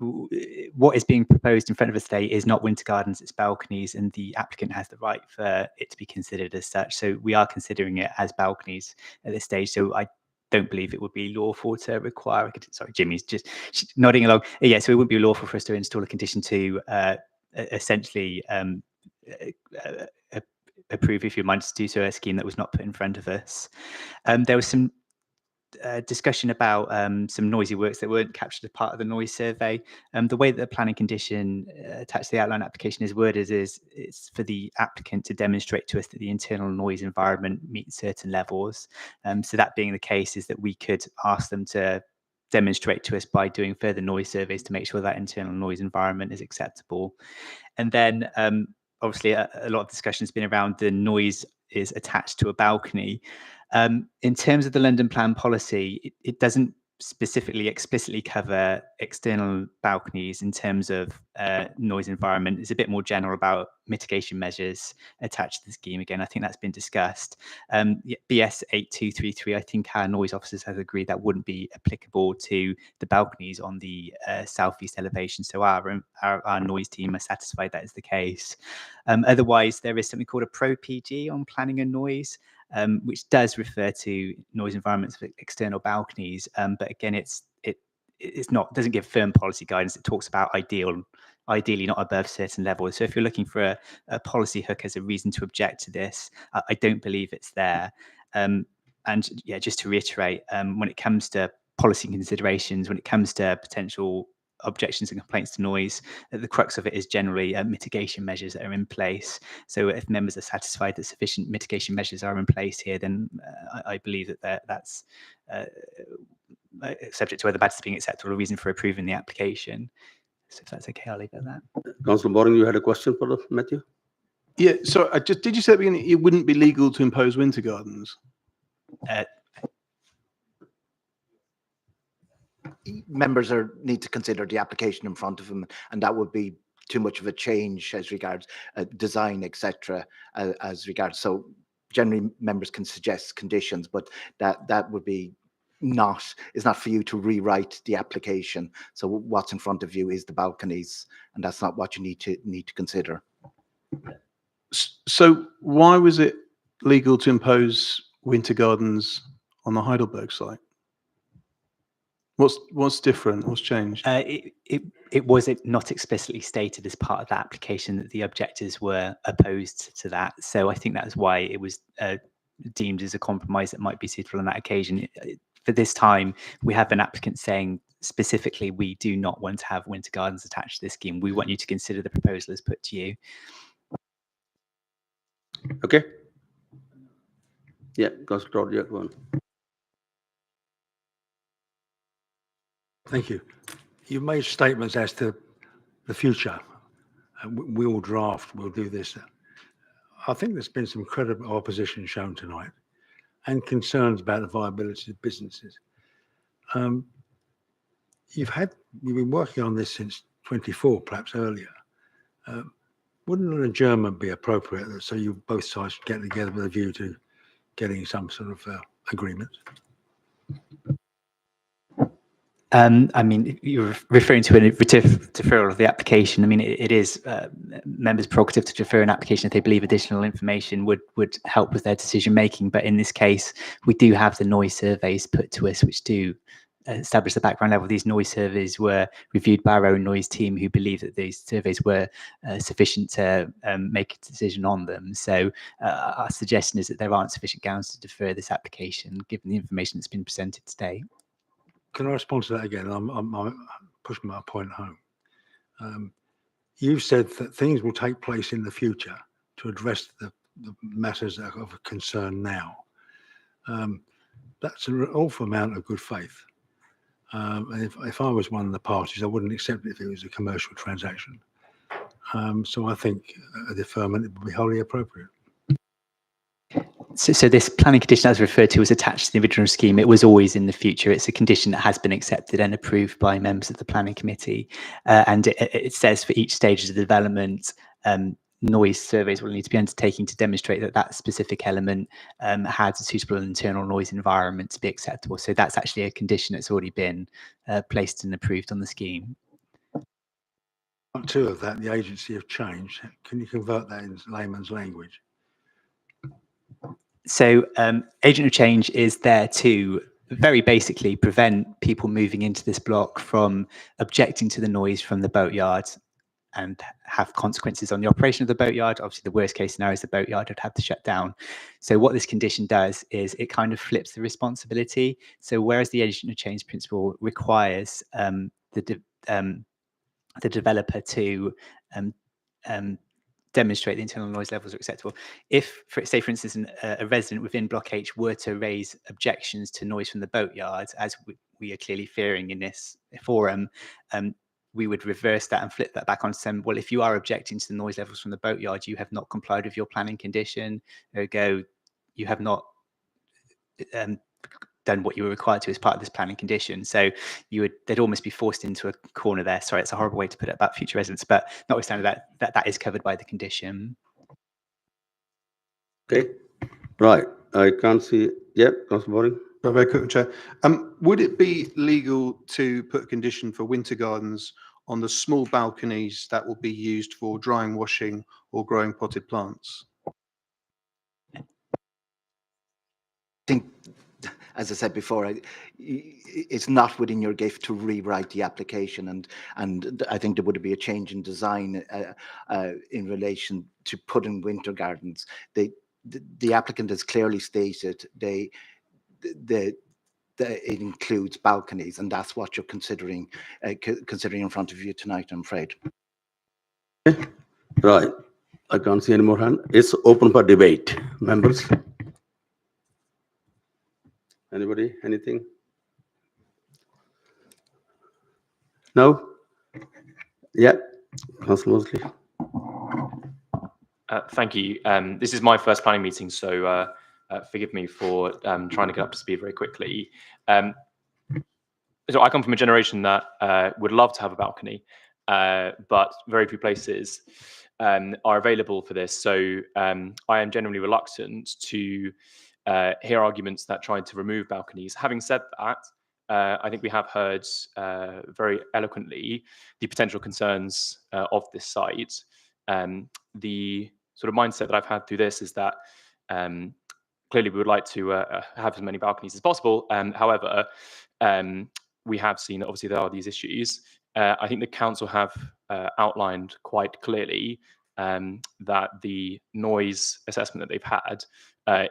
What is being proposed in front of us today is not winter gardens, it's balconies, and the applicant has the right for it to be considered as such. So we are considering it as balconies at this stage. So I don't believe it would be lawful to require, sorry, Jimmy's just nodding along. Yeah, so it would be lawful for us to install a condition to essentially approve, if you mind to do so, a scheme that was not put in front of us. There was some discussion about some noisy works that weren't captured as part of the noise survey. The way that the planning condition attached to the outline application is worded is it's for the applicant to demonstrate to us that the internal noise environment meets certain levels. So that being the case is that we could ask them to demonstrate to us by doing further noise surveys to make sure that internal noise environment is acceptable. And then obviously a lot of discussion has been around the noise is attached to a balcony. In terms of the London Plan policy, it doesn't specifically explicitly cover external balconies in terms of noise environment. It's a bit more general about mitigation measures attached to the scheme. Again, I think that's been discussed. BS 8233, I think our noise officers have agreed that wouldn't be applicable to the balconies on the southeast elevation. So our noise team are satisfied that is the case. Otherwise, there is something called a Pro PG on planning and noise, which does refer to noise environments for external balconies, but again, doesn't give firm policy guidance. It talks about ideally not above certain levels. So if you're looking for a policy hook as a reason to object to this, I don't believe it's there. And yeah, just to reiterate, when it comes to policy considerations, when it comes to potential objections and complaints to noise, the crux of it is generally mitigation measures that are in place. So if members are satisfied that sufficient mitigation measures are in place here, then I believe that that's subject to whether that's being acceptable, a reason for approving the application. So if that's okay, I'll leave it at that. Councillor Boring, you had a question for Matthew? Yeah, so did you say at the beginning it wouldn't be legal to impose winter gardens? Members need to consider the application in front of them, and that would be too much of a change as regards design, etc. As regards. So generally, members can suggest conditions, but that would be is not for you to rewrite the application. So what's in front of you is the balconies, and that's not what you need to consider. So why was it legal to impose winter gardens on the Heidelberg site? What's different? What's changed? It was not explicitly stated as part of the application that the objectors were opposed to that. So I think that's why it was deemed as a compromise that might be suitable on that occasion. For this time, we have an applicant saying specifically, we do not want to have winter gardens attached to this scheme. We want you to consider the proposal as put to you. Okay. Yeah, Councillor Todd, yeah, go on. Thank you. You made statements as to the future. We will draft, we'll do this. I think there's been some credible opposition shown tonight and concerns about the viability of businesses. You've been working on this since 24, perhaps earlier. Wouldn't an adjournment be appropriate so you both sides get together with a view to getting some sort of agreement? I mean, you're referring to a deferral of the application. I mean, it is members' prerogative to defer an application if they believe additional information would help with their decision making. But in this case, we do have the noise surveys put to us, which do establish the background level. These noise surveys were reviewed by our own noise team, who believe that these surveys were sufficient to make a decision on them. So our suggestion is that there aren't sufficient grounds to defer this application, given the information that's been presented today. Can I respond to that again? I'm pushing my point home. You've said that things will take place in the future to address the matters that are of concern now. That's an awful amount of good faith. And if I was one of the parties, I wouldn't accept it if it was a commercial transaction. So I think a deferment would be wholly appropriate. So this planning condition, as referred to, was attached to the original scheme. It was always in the future. It's a condition that has been accepted and approved by members of the planning committee. And it says for each stage of the development, noise surveys will need to be undertaken to demonstrate that that specific element has a suitable internal noise environment to be acceptable. So that's actually a condition that's already been placed and approved on the scheme. Part two of that, the agency of change. Can you convert that into layman's language? So agent of change is there to very basically prevent people moving into this block from objecting to the noise from the boatyard and have consequences on the operation of the boatyard. Obviously, the worst case scenario is the boatyard would have to shut down. So what this condition does is it kind of flips the responsibility. So whereas the agent of change principle requires the developer to demonstrate the internal noise levels are acceptable. If, say, for instance, a resident within Block H were to raise objections to noise from the boatyard, as we are clearly fearing in this forum, we would reverse that and flip that back on saying, well, if you are objecting to the noise levels from the boatyard, you have not complied with your planning condition. Ergo, you have not done what you were required to as part of this planning condition. So they'd almost be forced into a corner there. Sorry, it's a horrible way to put it about future residents, but notwithstanding that is covered by the condition. Okay, right. I can't see. Yep, Councillor Boring. Very quick, Chair. Would it be legal to put a condition for winter gardens on the small balconies that will be used for drying, washing, or growing potted plants? I think, as I said before, it's not within your gift to rewrite the application, and I think there would be a change in design in relation to putting winter gardens. The applicant has clearly stated it includes balconies, and that's what you're considering in front of you tonight, I'm afraid. Right. I can't see any more hand. It's open for debate. Members? Anybody? Anything? No? Yeah. Councillor Mosley. Thank you. This is my first planning meeting, so forgive me for trying to get up to speed very quickly. So I come from a generation that would love to have a balcony, but very few places are available for this. So I am generally reluctant to hear arguments that try to remove balconies. Having said that, I think we have heard very eloquently the potential concerns of this site. The sort of mindset that I've had through this is that clearly we would like to have as many balconies as possible. However, we have seen that obviously there are these issues. I think the council have outlined quite clearly that the noise assessment that they've had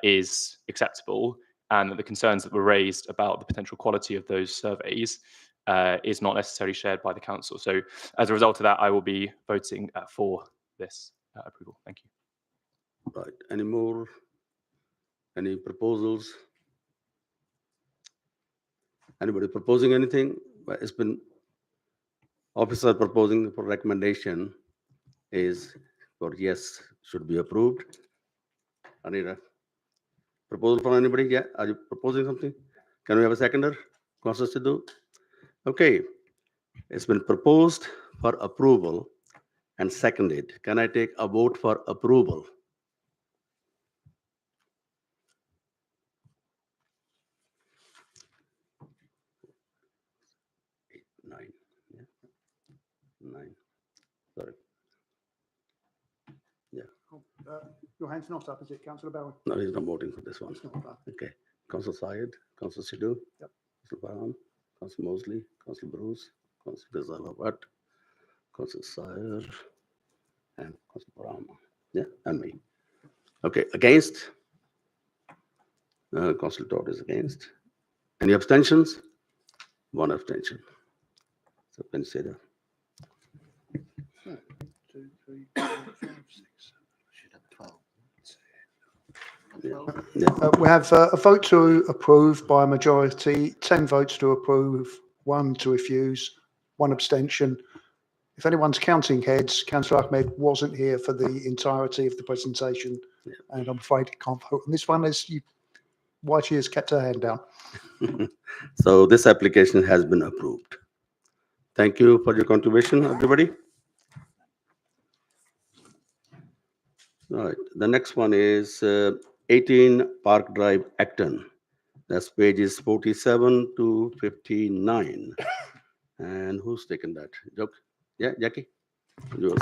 is acceptable, and that the concerns that were raised about the potential quality of those surveys is not necessarily shared by the council. So as a result of that, I will be voting for this approval. Thank you. Right. Any proposals? Anybody proposing anything? Well, it's been officer proposing for recommendation is for yes, should be approved. I need a proposal from anybody. Yeah, are you proposing something? Can we have a seconder? Councillor Sidhu? Okay, it's been proposed for approval and seconded. Can I take a vote for approval? Nine. Yeah. 9. Sorry. Yeah. Your hand's not up, is it, Councillor Bowen? No, he's not voting for this one. It's not up. Okay. Councillor Syed, Councillor Sidhu, Yep. Councillor Brown, Councillor Mosley, Councillor Bruce, Councillor Rizal, Councillor Syed, and Councillor Brown. Yeah, and me. Okay, against? Councillor Todd is against. Any abstentions? One abstention. So consider. 2, 3, 4, 5, 6, 7. Yeah. We have a vote to approve by a majority, 10 votes to approve, 1 to refuse, 1 abstention. If anyone's counting heads, Councillor Ahmed wasn't here for the entirety of the presentation, and I'm afraid he can't vote on this one as Whitey has kept her hand down. So this application has been approved. Thank you for your contribution, everybody. All right, the next one is 18 Park Drive, Acton. That's pages 47 to 59. And who's taken that? Yeah, Jackie? Yours.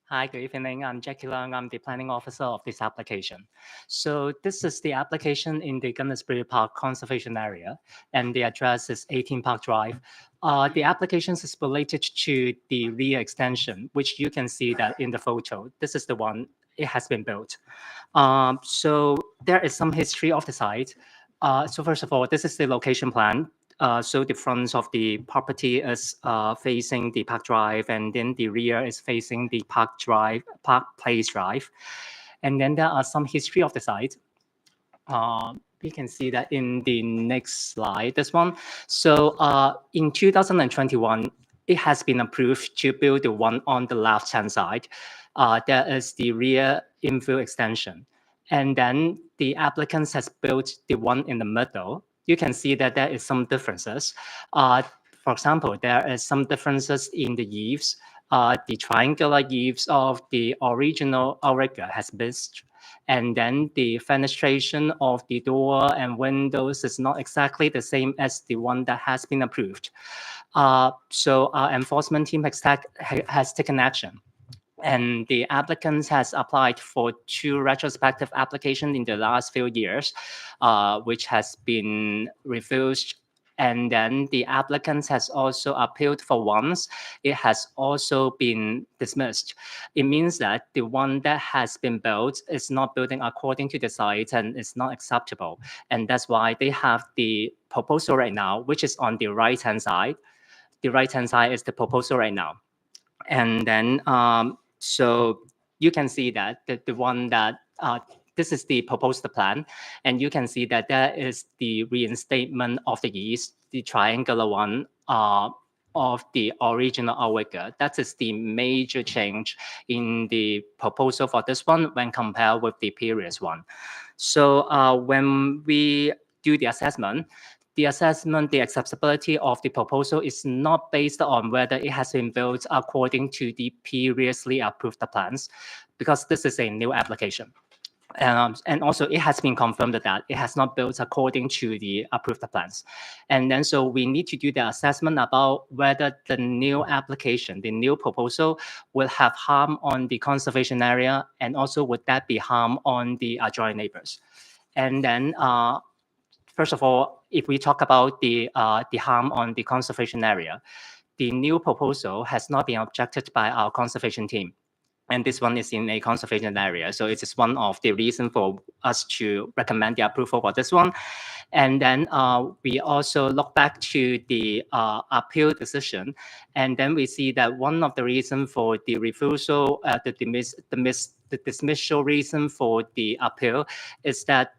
Hi, good evening. I'm Jackie Leung. I'm the planning officer of this application. So this is the application in the Gunnersbury Park Conservation Area, and the address is 18 Park Drive. The application is related to the rear extension, which you can see that in the photo. This is the one, it has been built. So there is some history of the site. So first of all, this is the location plan. So the front of the property is facing the Park Drive, and then the rear is facing the Park Place Drive. And then there are some history of the site. We can see that in the next slide, this one. So in 2021, it has been approved to build the one on the left-hand side. There is the rear infill extension. And then the applicants has built the one in the middle. You can see that there is some differences. For example, there is some differences in the eaves. The triangular eaves of the original outrigger has missed. And then the fenestration of the door and windows is not exactly the same as the one that has been approved. So our enforcement team has taken action. And the applicants has applied for 2 retrospective applications in the last few years, which has been refused. And then the applicants has also appealed for once. It has also been dismissed. It means that the one that has been built is not building according to the site and is not acceptable. And that's why they have the proposal right now, which is on the right-hand side. The right-hand side is the proposal right now. And then, so you can see that the one that, this is the proposed plan, and you can see that there is the reinstatement of the east, the triangular one, of the original outrigger. That is the major change in the proposal for this one when compared with the previous one. So when we do the assessment, the acceptability of the proposal is not based on whether it has been built according to the previously approved plans, because this is a new application. And also it has been confirmed that it has not built according to the approved plans. And then so we need to do the assessment about whether the new application, the new proposal will have harm on the conservation area, and also would that be harm on the adjoining neighbors. And then first of all, if we talk about the harm on the conservation area, the new proposal has not been objected by our conservation team. And this one is in a conservation area. So it is one of the reasons for us to recommend the approval for this one. And then we also look back to the appeal decision. And then we see that one of the reasons for the refusal, the dismissal reason for the appeal is that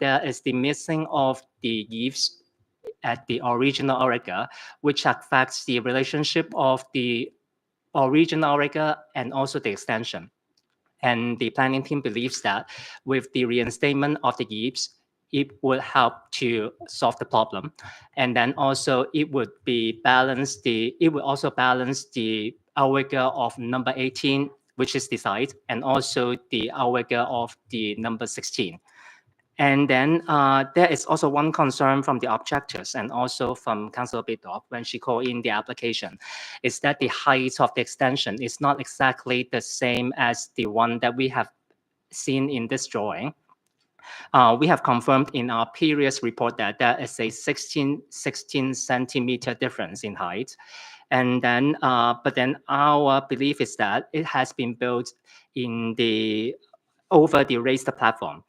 there is the missing of the eaves at the original outrigger, which affects the relationship of the original outrigger and also the extension. And the planning team believes that with the reinstatement of the eaves, it would help to solve the problem. And then also it would also balance the outrigger of number 18, which is the site, and also the outrigger of the number 16. And then there is also one concern from the objectors and also from Councillor Biddock when she called in the application, is that the height of the extension is not exactly the same as the one that we have seen in this drawing. We have confirmed in our previous report that there is a 16 centimeter difference in height. And then, but then our belief is that it has been built over the raised platform.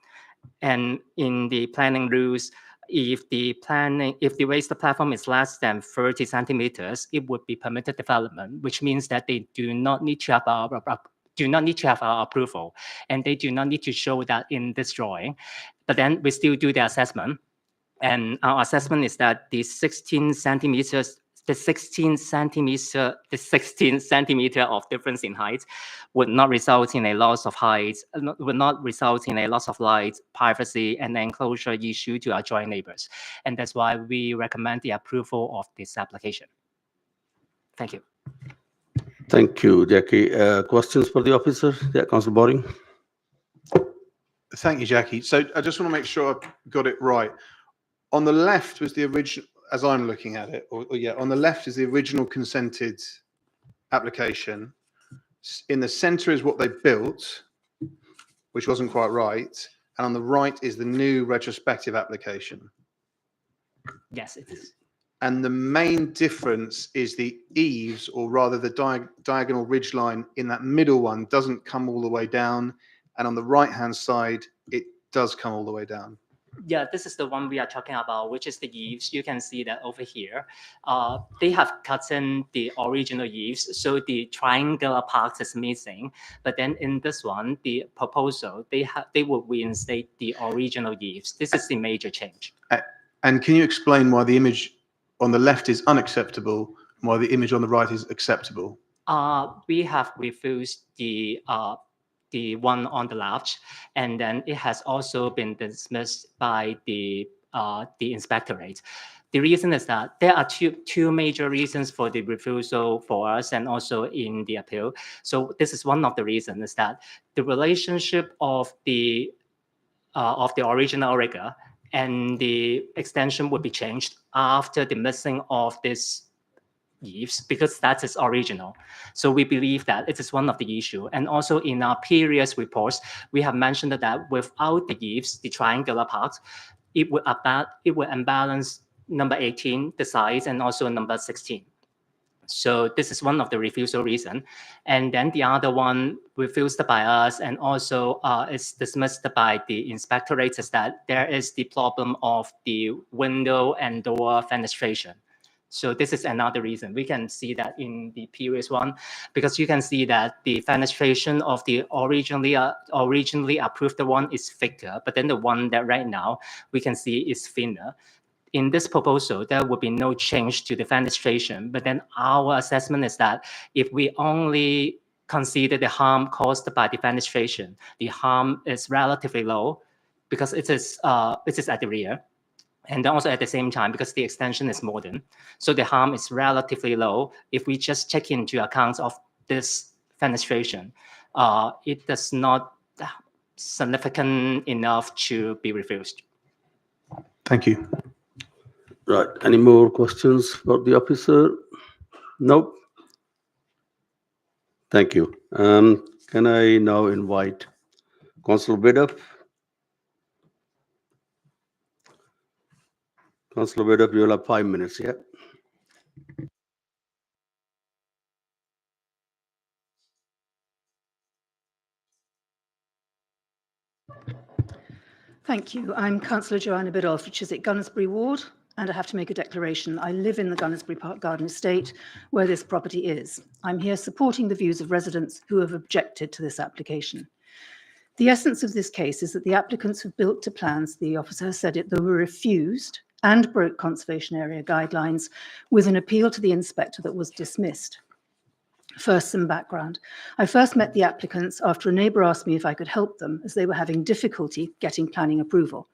And in the planning rules, if the raised platform is less than 30 centimeters, it would be permitted development, which means that they do not need to have our approval, and they do not need to show that in this drawing. But then we still do the assessment, and our assessment is that the 16 centimeter of difference in height would not result in a loss of height, would not result in a loss of light, privacy, and enclosure issue to adjoining neighbors. And that's why we recommend the approval of this application. Thank you. Thank you, Jackie. Questions for the officer? Yeah, Councillor Boring. Thank you, Jackie. So I just want to make sure I got it right. On the left was the original, as I'm looking at it, on the left is the original consented application. In the center is what they built, which wasn't quite right. And on the right is the new retrospective application. Yes, it is. And the main difference is the eaves, or rather the diagonal ridge line in that middle one doesn't come all the way down. And on the right-hand side, it does come all the way down. Yeah, this is the one we are talking about, which is the eaves. You can see that over here. They have cut in the original eaves, so the triangular part is missing. But then in this one, the proposal, they will reinstate the original eaves. This is the major change. And can you explain why the image on the left is unacceptable and why the image on the right is acceptable? We have refused the one on the left, and then it has also been dismissed by the inspectorate. The reason is that there are two major reasons for the refusal for us and also in the appeal. So this is one of the reasons, is that the relationship of the original outrigger and the extension would be changed after the missing of this eaves, because that is original. So we believe that it is one of the issue. And also in our previous reports, we have mentioned that without the eaves, the triangular part, it would imbalance number 18, the size, and also number 16. So this is one of the refusal reason. And then the other one refused by us and also is dismissed by the inspectorate, is that there is the problem of the window and door fenestration. So this is another reason. We can see that in the previous one, because you can see that the fenestration of the originally approved one is thicker, but then the one that right now we can see is thinner. in this proposal, there will be no change to the fenestration. But then our assessment is that if we only consider the harm caused by the fenestration, the harm is relatively low because it is at the rear. And then also at the same time, because the extension is modern, so the harm is relatively low. If we just take into account of this fenestration, it does not significant enough to be refused. Thank you. Right. Any more questions for the officer? Nope. Thank you. Can I now invite Councillor Biddulph? Councillor Biddulph, you will have 5 minutes, yeah? Thank you. I'm Councillor Joanna Biddulph, which is at Gunnersbury Ward, and I have to make a declaration. I live in the Gunnersbury Park Garden Estate, where this property is. I'm here supporting the views of residents who have objected to this application. The essence of this case is that the applicants have built to plans, the officer has said it, that were refused and broke conservation area guidelines with an appeal to the inspector that was dismissed. First, some background. I first met the applicants after a neighbour asked me if I could help them as they were having difficulty getting planning approval.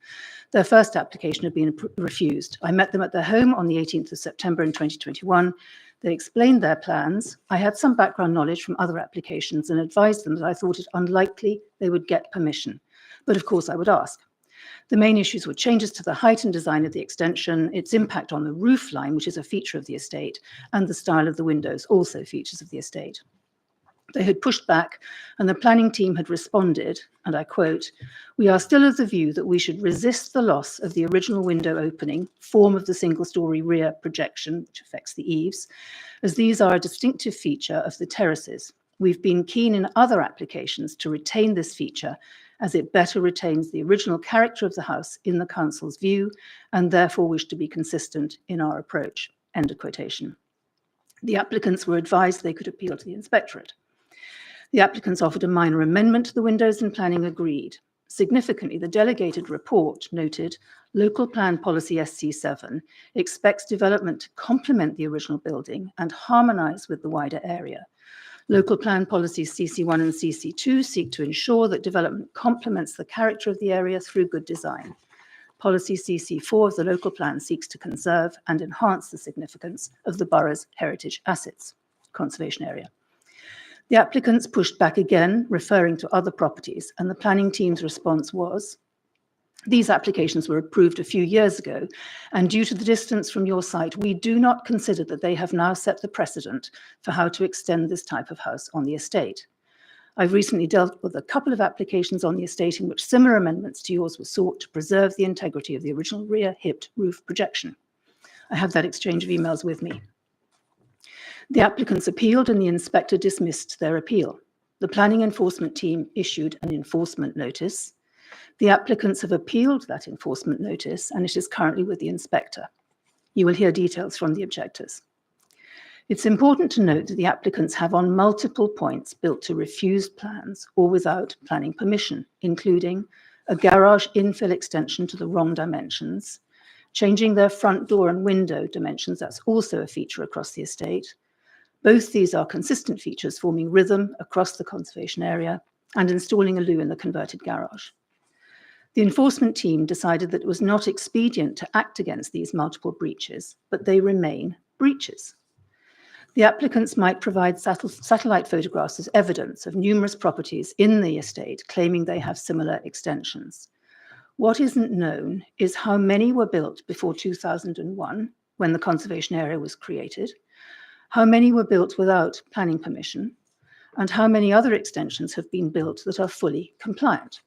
Their first application had been refused. I met them at their home on the 18th of September in 2021. They explained their plans. I had some background knowledge from other applications and advised them that I thought it unlikely they would get permission. But of course I would ask. The main issues were changes to the height and design of the extension, its impact on the roof line, which is a feature of the estate, and the style of the windows, also features of the estate. They had pushed back, and the planning team had responded, and I quote, "We are still of the view that we should resist the loss of the original window opening, form of the single-storey rear projection, which affects the eaves, as these are a distinctive feature of the terraces. We've been keen in other applications to retain this feature as it better retains the original character of the house in the council's view, and therefore wish to be consistent in our approach." End of quotation. The applicants were advised they could appeal to the inspectorate. The applicants offered a minor amendment to the windows and planning agreed. Significantly, the delegated report noted Local Plan Policy SC7 expects development to complement the original building and harmonise with the wider area. Local Plan Policies CC1 and CC2 seek to ensure that development complements the character of the area through good design. Policy CC4 of the local plan seeks to conserve and enhance the significance of the borough's heritage assets, conservation area. The applicants pushed back again, referring to other properties, and the planning team's response was, "These applications were approved a few years ago, and due to the distance from your site, we do not consider that they have now set the precedent for how to extend this type of house on the estate. I've recently dealt with a couple of applications on the estate in which similar amendments to yours were sought to preserve the integrity of the original rear hipped roof projection." I have that exchange of emails with me. The applicants appealed and the inspector dismissed their appeal. The planning enforcement team issued an enforcement notice. The applicants have appealed that enforcement notice and it is currently with the inspector. You will hear details from the objectors. It's important to note that the applicants have on multiple points built to refused plans or without planning permission, including a garage infill extension to the wrong dimensions, changing their front door and window dimensions, that's also a feature across the estate. Both these are consistent features forming rhythm across the conservation area, and installing a loo in the converted garage. The enforcement team decided that it was not expedient to act against these multiple breaches, but they remain breaches. The applicants might provide satellite photographs as evidence of numerous properties in the estate claiming they have similar extensions. What isn't known is how many were built before 2001, when the conservation area was created, how many were built without planning permission, and how many other extensions have been built that are fully compliant.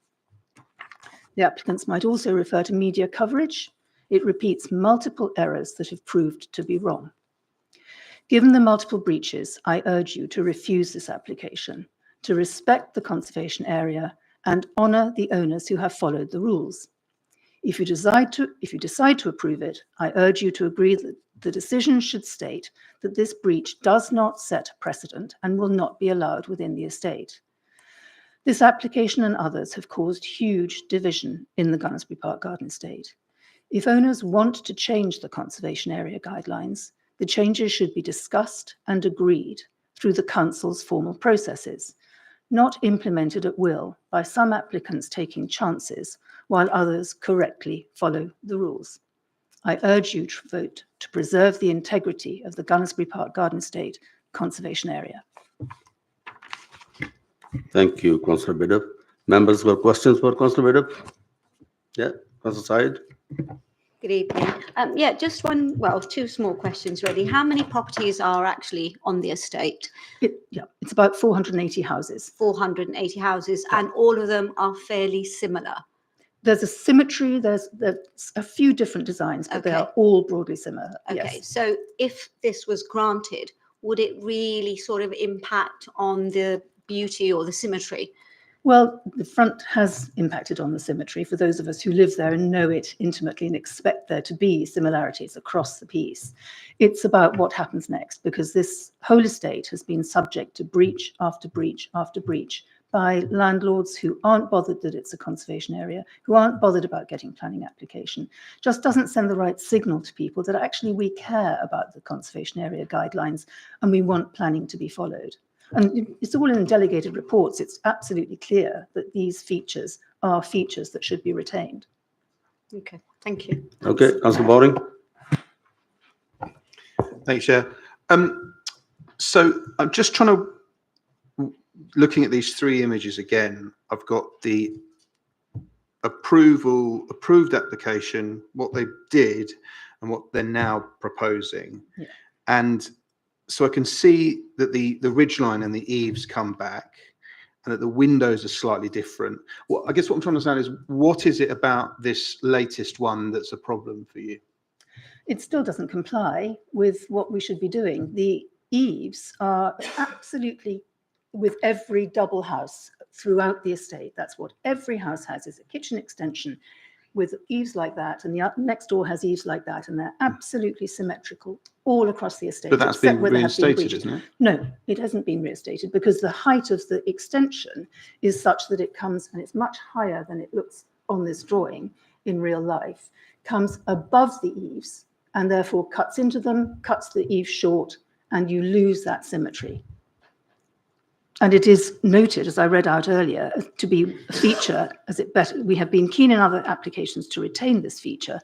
The applicants might also refer to media coverage. It repeats multiple errors that have proved to be wrong. Given the multiple breaches, I urge you to refuse this application, to respect the conservation area and honour the owners who have followed the rules. If you decide to approve it, I urge you to agree that the decision should state that this breach does not set precedent and will not be allowed within the estate. This application and others have caused huge division in the Gunnersbury Park Garden Estate. If owners want to change the conservation area guidelines, the changes should be discussed and agreed through the council's formal processes, not implemented at will by some applicants taking chances while others correctly follow the rules. I urge you to vote to preserve the integrity of the Gunnersbury Park Garden Estate conservation area. Thank you, Councillor Bidder. Members got questions for Councillor Bidder? Yeah, Councillor Syed? Good evening. Yeah, just one, well, two small questions really. How many properties are actually on the estate? It's about 480 houses. 480 houses, and all of them are fairly similar. There's a symmetry, there's a few different designs, but they are all broadly similar. Okay, Yes. so if this was granted, would it really sort of impact on the beauty or the symmetry? Well, the front has impacted on the symmetry for those of us who live there and know it intimately and expect there to be similarities across the piece. It's about what happens next, because this whole estate has been subject to breach after breach after breach by landlords who aren't bothered that it's a conservation area, who aren't bothered about getting planning application. Just doesn't send the right signal to people that actually we care about the conservation area guidelines and we want planning to be followed. And it's all in delegated reports. It's absolutely clear that these features are features that should be retained. Okay, thank you. Okay, Councillor Bowring? Thanks, Chair. So I'm just trying to, looking at these three images again, I've got the approved application, what they did and what they're now proposing. Yeah. And so I can see that the ridgeline and the eaves come back and that the windows are slightly different. Well, I guess what I'm trying to understand is, what is it about this latest one that's a problem for you? It still doesn't comply with what we should be doing. The eaves are absolutely with every double house throughout the estate. That's what every house has, is a kitchen extension with eaves like that, and the next door has eaves like that, and they're absolutely symmetrical all across the estate. But that's except been where there have been reinstated, breaches. isn't it? No, it hasn't been reinstated because the height of the extension is such that it comes, and it's much higher than it looks on this drawing in real life, comes above the eaves and therefore cuts into them, cuts the eaves short, and you lose that symmetry. And it is noted, as I read out earlier, to be a feature, as it better, we have been keen in other applications to retain this feature,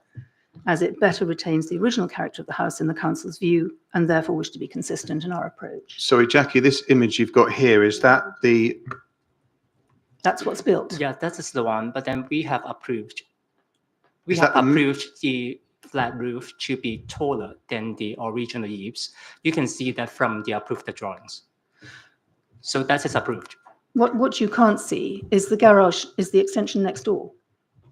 as it better retains the original character of the house in the council's view, and therefore wish to be consistent in our approach. Sorry, Jackie, this image you've got here, is that the... That's what's built. Yeah, that is the one, but then we have approved. We Is have that the- approved the flat roof to be taller than the original eaves. You can see that from the approved drawings. So that is approved. What you can't see is the garage, is the extension next door.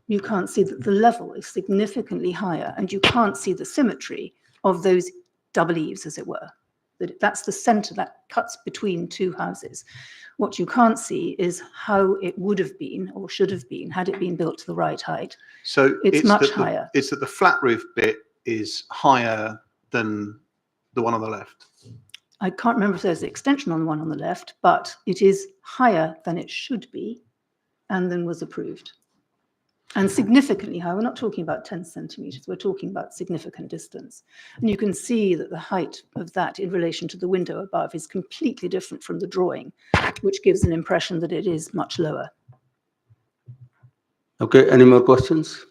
You can't see that the level is significantly higher, and you can't see the symmetry of those double eaves, as it were. That's the center that cuts between two houses. What you can't see is how it would have been or should have been had it been built to the right height. So It's much that higher. It's that the flat roof bit is higher than the one on the left. I can't remember if there's an extension on the one on the left, but it is higher than it should be and then was approved. And significantly higher. We're not talking about 10 centimetres, we're talking about significant distance. And you can see that the height of that in relation to the window above is completely different from the drawing, which gives an impression that it is much lower. Okay, any more questions?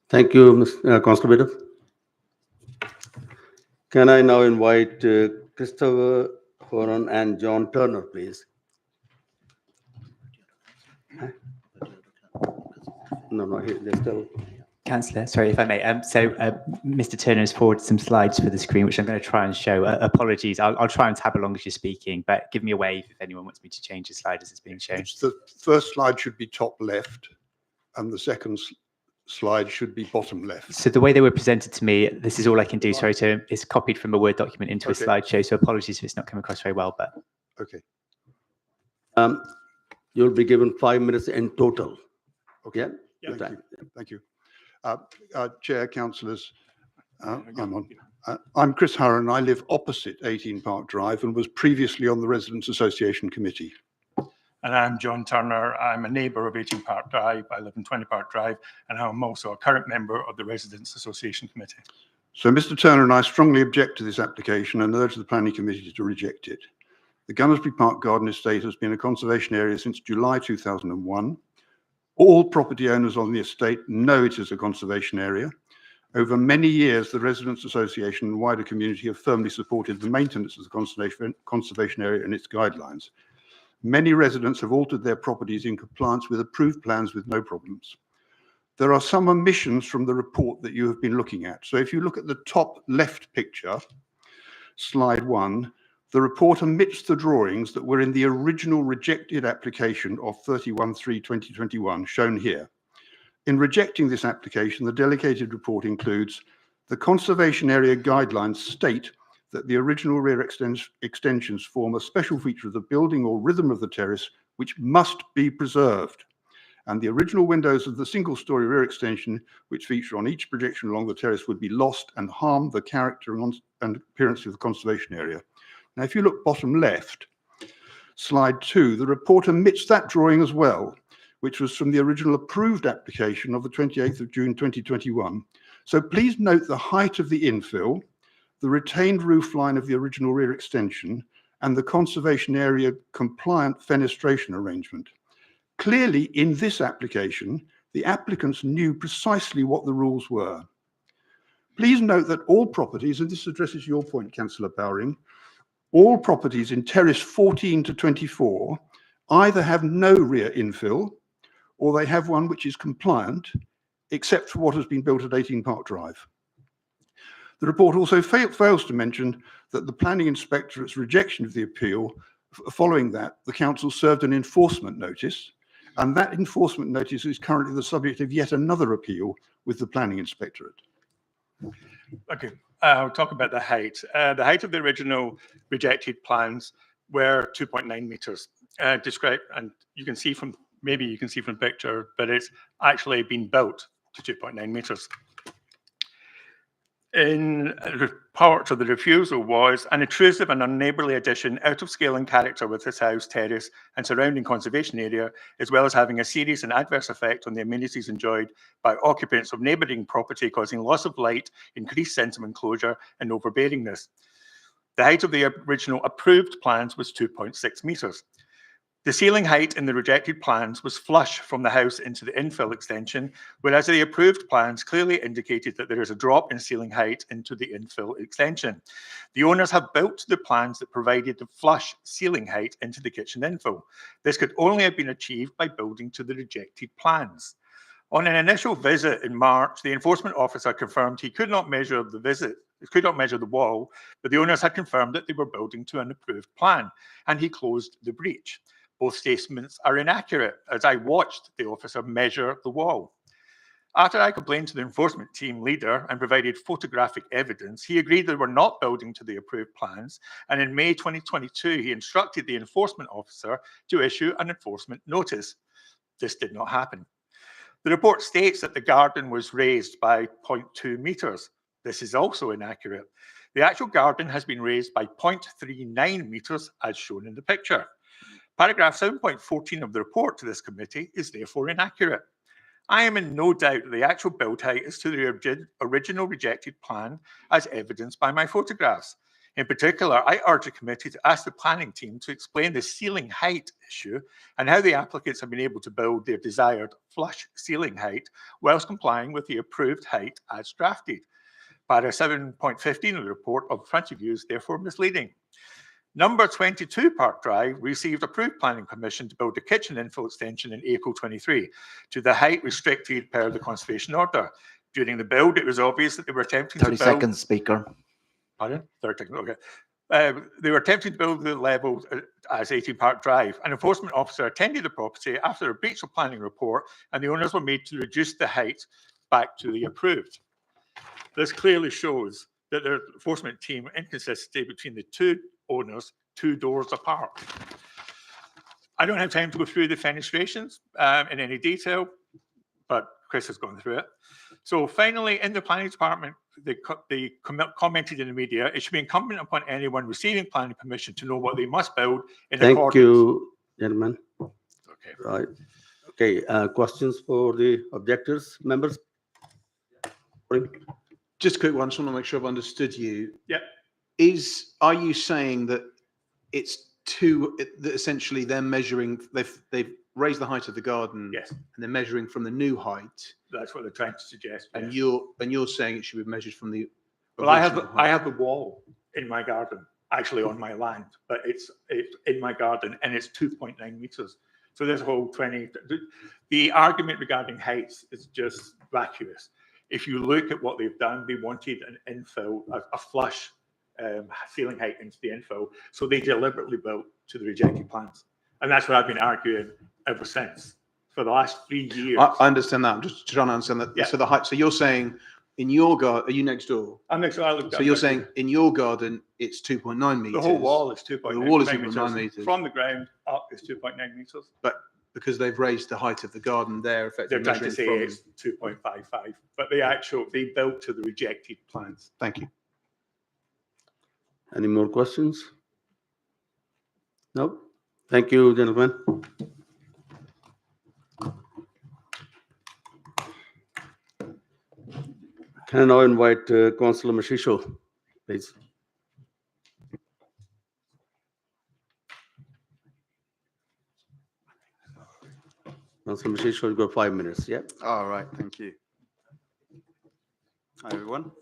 Thank you, Councillor Bidder. Can I now invite Christopher Horan and John Turner, please? No, they're still. Councillor, sorry if I may. Mr. Turner has forwarded some slides for the screen, which I'm going to try and show. Apologies, I'll try and tab along as you're speaking, but give me a wave if anyone wants me to change the slide as it's being shown. The first slide should be top left, and the second slide should be bottom left. So the way they were presented to me, this is all I can do. Sorry, so it's copied from a Word document into a slideshow. So apologies if it's not coming across very well, but. Okay. You'll be given 5 minutes in total. Okay. Yeah. Thank you. Chair, councillors, I'm Chris Hurren. I live opposite 18 Park Drive and was previously on the Residents Association Committee. And I'm John Turner. I'm a neighbour of 18 Park Drive. I live in 20 Park Drive, and I'm also a current member of the Residents Association Committee. So Mr. Turner and I strongly object to this application and urge the Planning Committee to reject it. The Gunnersbury Park Garden Estate has been a conservation area since July 2001. All property owners on the estate know it is a conservation area. Over many years, the Residents Association and wider community have firmly supported the maintenance of the conservation area and its guidelines. Many residents have altered their properties in compliance with approved plans with no problems. There are some omissions from the report that you have been looking at. So if you look at the top left picture, slide 1, the report omits the drawings that were in the original rejected application of 31/3/2021, shown here. In rejecting this application, the delegated report includes the conservation area guidelines state that the original rear extensions form a special feature of the building or rhythm of the terrace, which must be preserved. And the original windows of the single-storey rear extension, which feature on each projection along the terrace, would be lost and harm the character and appearance of the conservation area. Now, if you look bottom left, slide 2, the report omits that drawing as well, which was from the original approved application of the 28th of June 2021. So please note the height of the infill, the retained roof line of the original rear extension, and the conservation area compliant fenestration arrangement. Clearly, in this application, the applicants knew precisely what the rules were. Please note that all properties, and this addresses your point, Councillor Bowring, all properties in terrace 14 to 24 either have no rear infill or they have one which is compliant, except for what has been built at 18 Park Drive. The report also fails to mention that the planning inspectorate's rejection of the appeal, following that, the council served an enforcement notice, and that enforcement notice is currently the subject of yet another appeal with the planning inspectorate. Okay, I'll talk about the height. The height of the original rejected plans were 2.9 metres. Described, and you can see from, maybe you can see from the picture, but it's actually been built to 2.9 metres. In part of the refusal was an intrusive and unneighbourly addition out of scale and character with this house, terrace and surrounding conservation area, as well as having a serious and adverse effect on the amenities enjoyed by occupants of neighbouring property, causing loss of light, increased sense of enclosure and overbearingness. The height of the original approved plans was 2.6 metres. The ceiling height in the rejected plans was flush from the house into the infill extension, whereas the approved plans clearly indicated that there is a drop in ceiling height into the infill extension. The owners have built the plans that provided the flush ceiling height into the kitchen infill. This could only have been achieved by building to the rejected plans. On an initial visit in March, the enforcement officer confirmed he could not measure the wall, but the owners had confirmed that they were building to an approved plan, and he closed the breach. Both statements are inaccurate, as I watched the officer measure the wall. After I complained to the enforcement team leader and provided photographic evidence, he agreed they were not building to the approved plans, and in May 2022, he instructed the enforcement officer to issue an enforcement notice. This did not happen. The report states that the garden was raised by 0.2 metres. This is also inaccurate. The actual garden has been raised by 0.39 metres, as shown in the picture. Paragraph 7.14 of the report to this committee is therefore inaccurate. I am in no doubt that the actual build height is to the original rejected plan, as evidenced by my photographs. In particular, I urge the committee to ask the planning team to explain the ceiling height issue and how the applicants have been able to build their desired flush ceiling height whilst complying with the approved height as drafted. Paragraph 7.15 of the report in front of you is therefore misleading. Number 22 Park Drive received approved planning permission to build a kitchen infill extension in April 23 to the height restricted per the conservation order. During the build, it was obvious that they were attempting to build... 30 seconds, Speaker. Pardon? 30 seconds, okay. They were attempting to build the level as 18 Park Drive. An enforcement officer attended the property after a breach of planning report, and the owners were made to reduce the height back to the approved. This clearly shows that the enforcement team inconsistency between the two owners 2 doors apart. I don't have time to go through the fenestrations in any detail, but Chris has gone through it. So finally, in the planning department, they commented in the media, it should be incumbent upon anyone receiving planning permission to know what they must build in accordance. Thank you, gentlemen. Right. Okay, questions for the objectors, members? Just a quick one. Just want to make sure I've understood you. Yeah. Are you saying that that essentially they're measuring, they've raised the height of the garden? Yes. And they're measuring from the new height? That's what they're trying to suggest. And yes. you're saying it should be measured from the Well, I original height? have the wall in my garden, actually on my land, but it's in my garden and it's 2.9 meters. So this whole 20, the argument regarding heights is just vacuous. If you look at what they've done, they wanted an infill, a flush ceiling height into the infill. So they deliberately built to the rejected plans. And that's what I've been arguing ever since for the last 3 years. I understand that. I'm just trying to understand that. Yeah. So the height, so you're saying in your garden, are you next door? I'm next door. I looked So up you're right saying here. in your garden, it's 2.9 meters? The whole wall is 2.9 The wall is meters. 2.9 meters. From the ground up is 2.9 meters. But because they've raised the height of the garden, they're effectively They're trying to say measuring it's 2.55, but they built to the rejected plans. Thank you. Any more questions? No? Thank you, gentlemen. Can I now invite Councillor Mashisho, please? Councillor Mashisho, you've got 5 minutes, yeah? All right, thank you. Hi, everyone.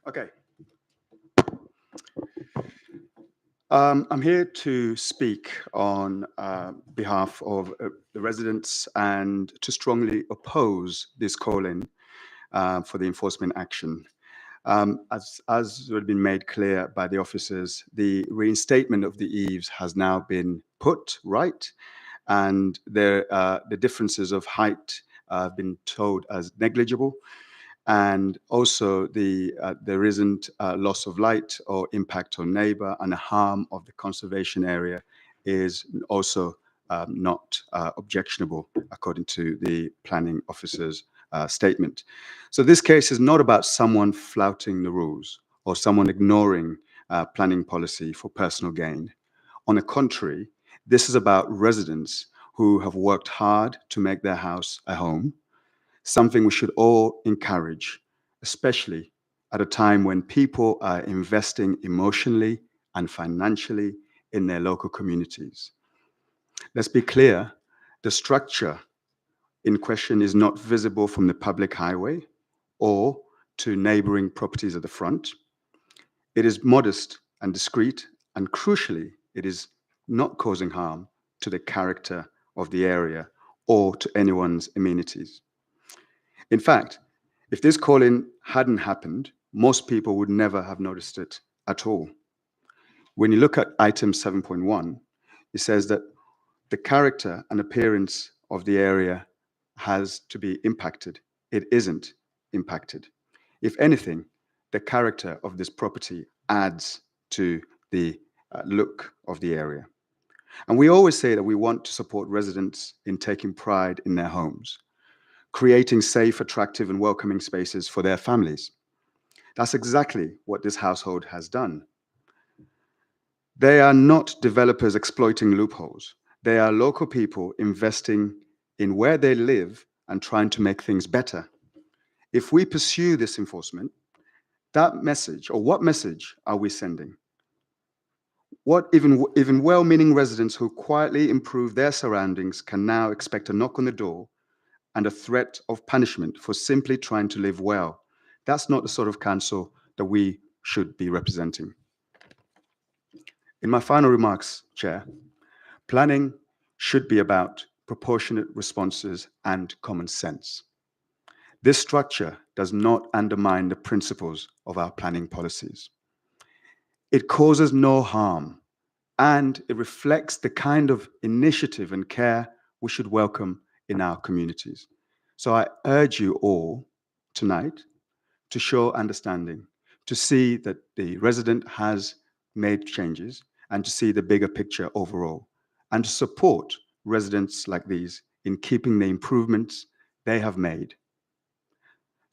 Okay. I'm here to speak on behalf of the residents and to strongly oppose this call-in for the enforcement action. As has been made clear by the officers, the reinstatement of the eaves has now been put right, and the differences of height have been told as negligible. And also there isn't loss of light or impact on neighbor, and the harm of the conservation area is also not objectionable according to the planning officer's statement. So this case is not about someone flouting the rules or someone ignoring planning policy for personal gain. On the contrary, this is about residents who have worked hard to make their house a home, something we should all encourage, especially at a time when people are investing emotionally and financially in their local communities. Let's be clear, the structure in question is not visible from the public highway or to neighboring properties at the front. It is modest and discreet, and crucially, it is not causing harm to the character of the area or to anyone's amenities. In fact, if this call-in hadn't happened, most people would never have noticed it at all. When you look at item 7.1, it says that the character and appearance of the area has to be impacted. It isn't impacted. If anything, the character of this property adds to the look of the area. And we always say that we want to support residents in taking pride in their homes, creating safe, attractive, and welcoming spaces for their families. That's exactly what this household has done. They are not developers exploiting loopholes. They are local people investing in where they live and trying to make things better. If we pursue this enforcement, that message, or what message are we sending? What even well-meaning residents who quietly improve their surroundings can now expect a knock on the door and a threat of punishment for simply trying to live well. That's not the sort of council that we should be representing. In my final remarks, Chair, planning should be about proportionate responses and common sense. This structure does not undermine the principles of our planning policies. It causes no harm, and it reflects the kind of initiative and care we should welcome in our communities. So I urge you all tonight to show understanding, to see that the resident has made changes and to see the bigger picture overall, and to support residents like these in keeping the improvements they have made.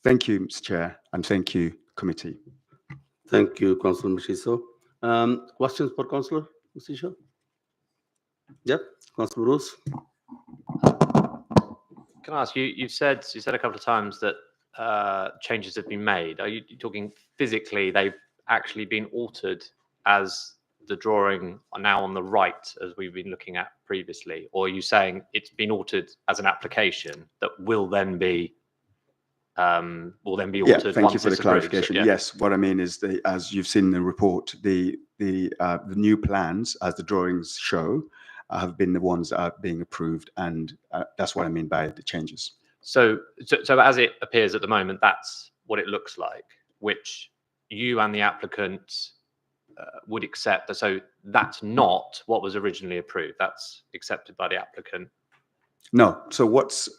Thank you, Mr. Chair, and thank you, committee. Thank you, Councillor Mashisho. Questions for Councillor Mashisho? Yep, Councillor Bruce. Can I ask you? You said a couple of times that changes have been made. Are you talking physically? They've actually been altered as the drawing are now on the right, as we've been looking at previously, or are you saying it's been altered as an application that will then be altered? Yeah, thank you once for the it's approved? clarification. Yeah. Yes, what I mean is as you've seen in the report, the new plans, as the drawings show, have been the ones that are being approved, and that's what I mean by the changes. So as it appears at the moment, that's what it looks like, which you and the applicant would accept. So that's not what was originally approved. That's accepted by the applicant. No, so what's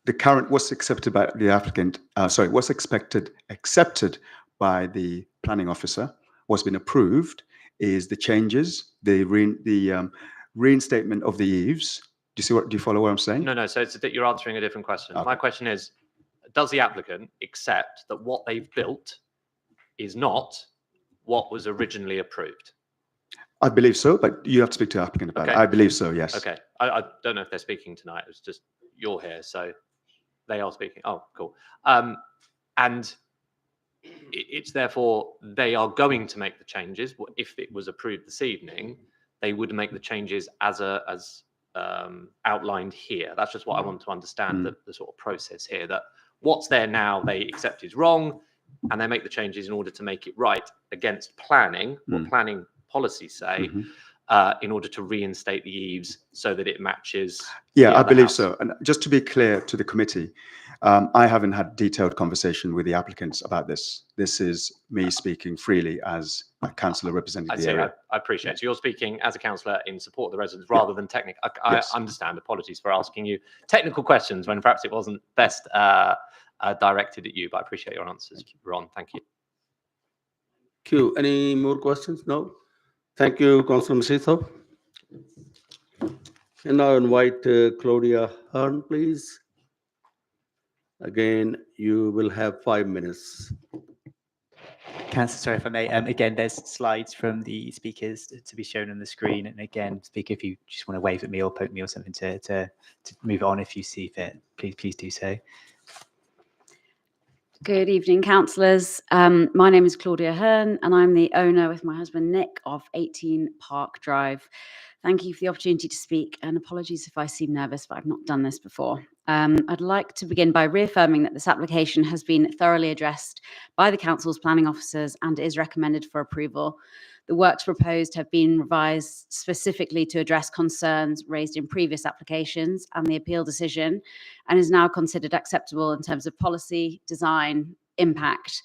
accepted by the applicant, what's accepted by the planning officer, what's been approved is the changes, the reinstatement of the eaves. Do you follow what I'm saying? No. So it's that you're answering a different question. Okay. My question is, does the applicant accept that what they've built is not what was originally approved? I believe so, but you have to speak to the applicant about it. Okay. I believe so, yes. Okay. I don't know if they're speaking tonight. It's just you're here, so they are speaking. Oh, cool. And it's therefore they are going to make the changes. If it was approved this evening, they would make the changes as outlined here. That's just what I want to understand, the sort of process here, that what's there now they accept is wrong, and they make the changes in order to make it right against planning, what planning policies say, in order to reinstate the eaves so that it matches. Yeah, the I other believe house. so. And just to be clear to the committee, I haven't had detailed conversation with the applicants about this. This is me speaking freely as a councillor representing I the see. area. I appreciate it. So you're speaking as a councillor in support of the residents rather than technical. Yes. I understand. Apologies for asking you technical questions when perhaps it wasn't best directed at you, but I appreciate your answers, Ron. Thank you. Thank you. Any more questions? No? Thank you, Councillor Masito. And now invite Claudia Hearn, please. Again, you will have 5 minutes. Councillor, sorry if I may. Again, there's slides from the speakers to be shown on the screen. And again, speaker, if you just want to wave at me or poke me or something to move on if you see fit, please do so. Good evening, councillors. My name is Claudia Hearn, and I'm the owner with my husband Nick of 18 Park Drive. Thank you for the opportunity to speak, and apologies if I seem nervous, but I've not done this before. I'd like to begin by reaffirming that this application has been thoroughly addressed by the council's planning officers and is recommended for approval. The works proposed have been revised specifically to address concerns raised in previous applications and the appeal decision, and is now considered acceptable in terms of policy, design, impact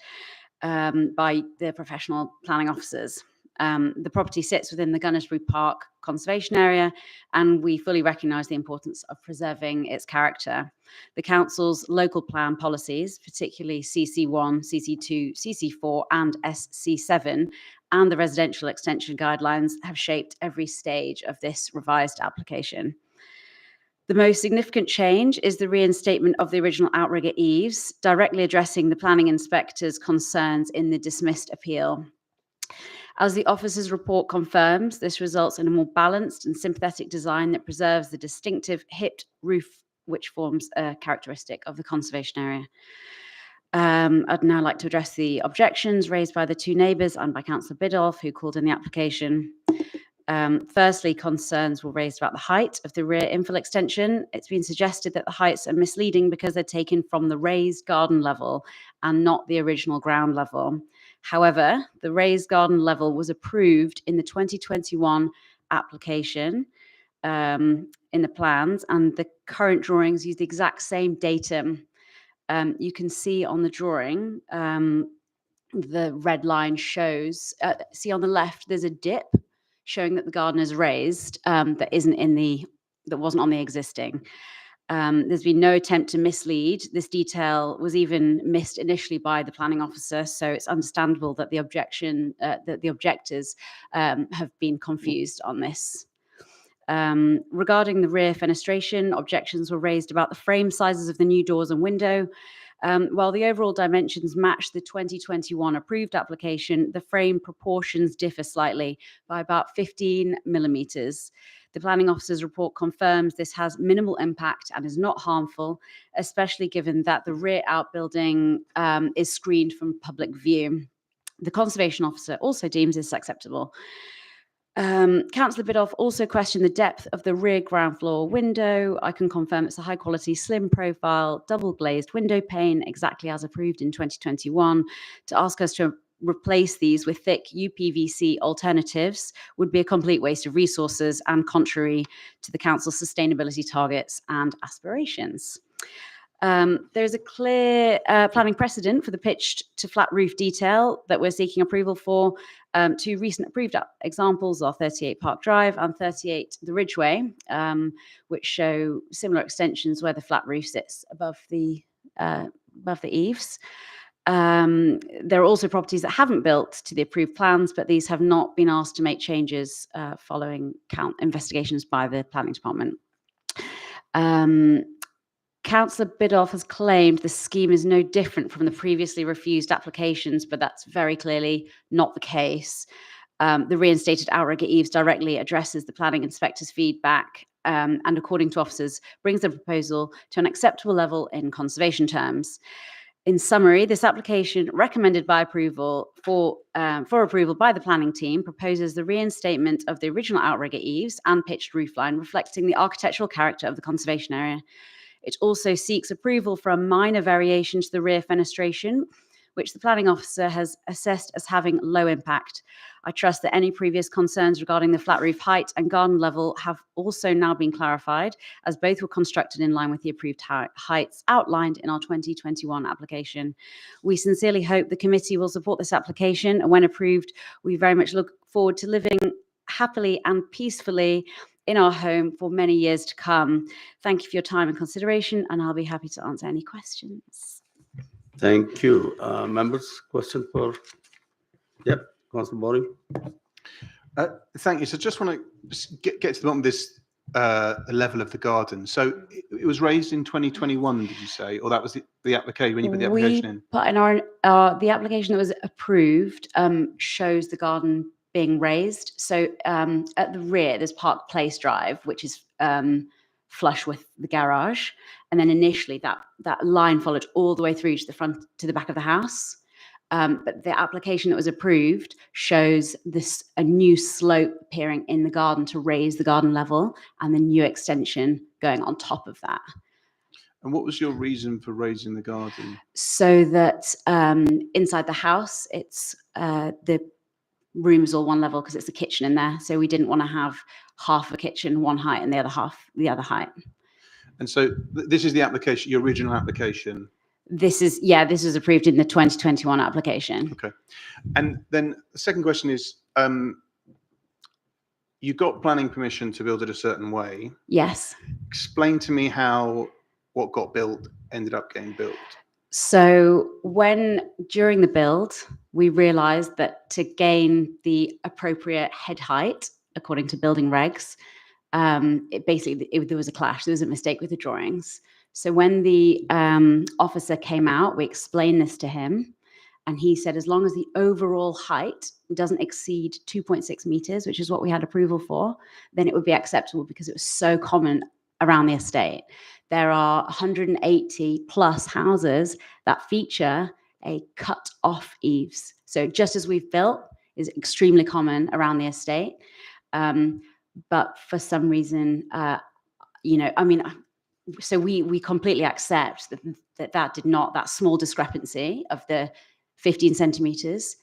by the professional planning officers. The property sits within the Gunnersbury Park conservation area, and we fully recognise the importance of preserving its character. The council's local plan policies, particularly CC1, CC2, CC4 and SC7, and the residential extension guidelines have shaped every stage of this revised application. The most significant change is the reinstatement of the original outrigger eaves, directly addressing the planning inspector's concerns in the dismissed appeal. As the officer's report confirms, this results in a more balanced and sympathetic design that preserves the distinctive hipped roof, which forms a characteristic of the conservation area. I'd now like to address the objections raised by the two neighbours and by Councillor Biddulph, who called in the application. Firstly, concerns were raised about the height of the rear infill extension. It's been suggested that the heights are misleading because they're taken from the raised garden level and not the original ground level. However, the raised garden level was approved in the 2021 application in the plans, and the current drawings use the exact same datum. You can see on the drawing, the red line shows, see on the left, there's a dip showing that the garden is raised that wasn't on the existing. There's been no attempt to mislead. This detail was even missed initially by the planning officer, so it's understandable that the objectors have been confused on this. Regarding the rear fenestration, objections were raised about the frame sizes of the new doors and window. While the overall dimensions match the 2021 approved application, the frame proportions differ slightly by about 15 millimeters. The planning officer's report confirms this has minimal impact and is not harmful, especially given that the rear outbuilding is screened from public view. The conservation officer also deems this acceptable. Councillor Bidoff also questioned the depth of the rear ground floor window. I can confirm it's a high quality, slim profile, double glazed window pane, exactly as approved in 2021. To ask us to replace these with thick UPVC alternatives would be a complete waste of resources and contrary to the council's sustainability targets and aspirations. There's a clear planning precedent for the pitched to flat roof detail that we're seeking approval for. Two recent approved examples are 38 Park Drive and 38 The Ridgeway, which show similar extensions where the flat roof sits above the eaves. There are also properties that haven't built to the approved plans, but these have not been asked to make changes following investigations by the planning department. Councillor Bidoff has claimed the scheme is no different from the previously refused applications, but that's very clearly not the case. The reinstated outrigger eaves directly addresses the planning inspector's feedback and, according to officers, brings the proposal to an acceptable level in conservation terms. In summary, this application recommended by approval for approval by the planning team proposes the reinstatement of the original outrigger eaves and pitched roofline, reflecting the architectural character of the conservation area. It also seeks approval for a minor variation to the rear fenestration, which the planning officer has assessed as having low impact. I trust that any previous concerns regarding the flat roof height and garden level have also now been clarified, as both were constructed in line with the approved heights outlined in our 2021 application. We sincerely hope the committee will support this application, and when approved, we very much look forward to living happily and peacefully in our home for many years to come. Thank you for your time and consideration, and I'll be happy to answer any questions. Thank you. Members, question for, yep, Councillor Boring. Thank you. So just want to get to the bottom of this level of the garden. So it was raised in 2021, did you say? Or that was the application, when you put the application in? Put in the application that was approved shows the garden being raised. So at the rear, there's Park Place Drive, which is flush with the garage. And then initially that line followed all the way through to the front, to the back of the house. But the application that was approved shows a new slope appearing in the garden to raise the garden level, and the new extension going on top of that. And what was your reason for raising the garden? So that inside the house, it's the room is all one level because it's a kitchen in there. So we didn't want to have half a kitchen one height and the other half the other height. And so this is the application, your original application. This is approved in the 2021 application. Okay. And then the second question is, you got planning permission to build it a certain way. Yes. Explain to me how what got built ended up getting built. So during the build, we realized that to gain the appropriate head height, according to building regs, there was a clash. There was a mistake with the drawings. So when the officer came out, we explained this to him, and he said as long as the overall height doesn't exceed 2.6 meters, which is what we had approval for, then it would be acceptable because it was so common around the estate. There are 180 plus houses that feature a cut-off eaves. So just as we've built is extremely common around the estate. But for some reason, so we completely accept that small discrepancy of the 15 centimeters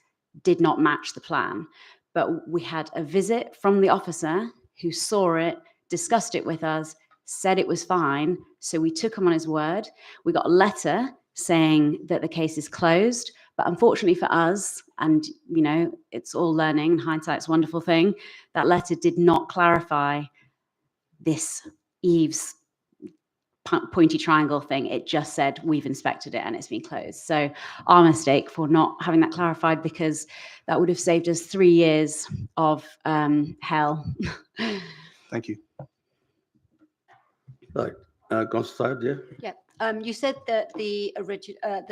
did not match the plan. But we had a visit from the officer who saw it, discussed it with us, said it was fine. So we took him on his word. We got a letter saying that the case is closed. But unfortunately for us, and it's all learning, and hindsight's a wonderful thing, that letter did not clarify this eaves pointy triangle thing. It just said we've inspected it and it's been closed. So our mistake for not having that clarified, because that would have saved us 3 years of hell. Thank you. Right, Councillor Syed, yeah. Yeah. You said that the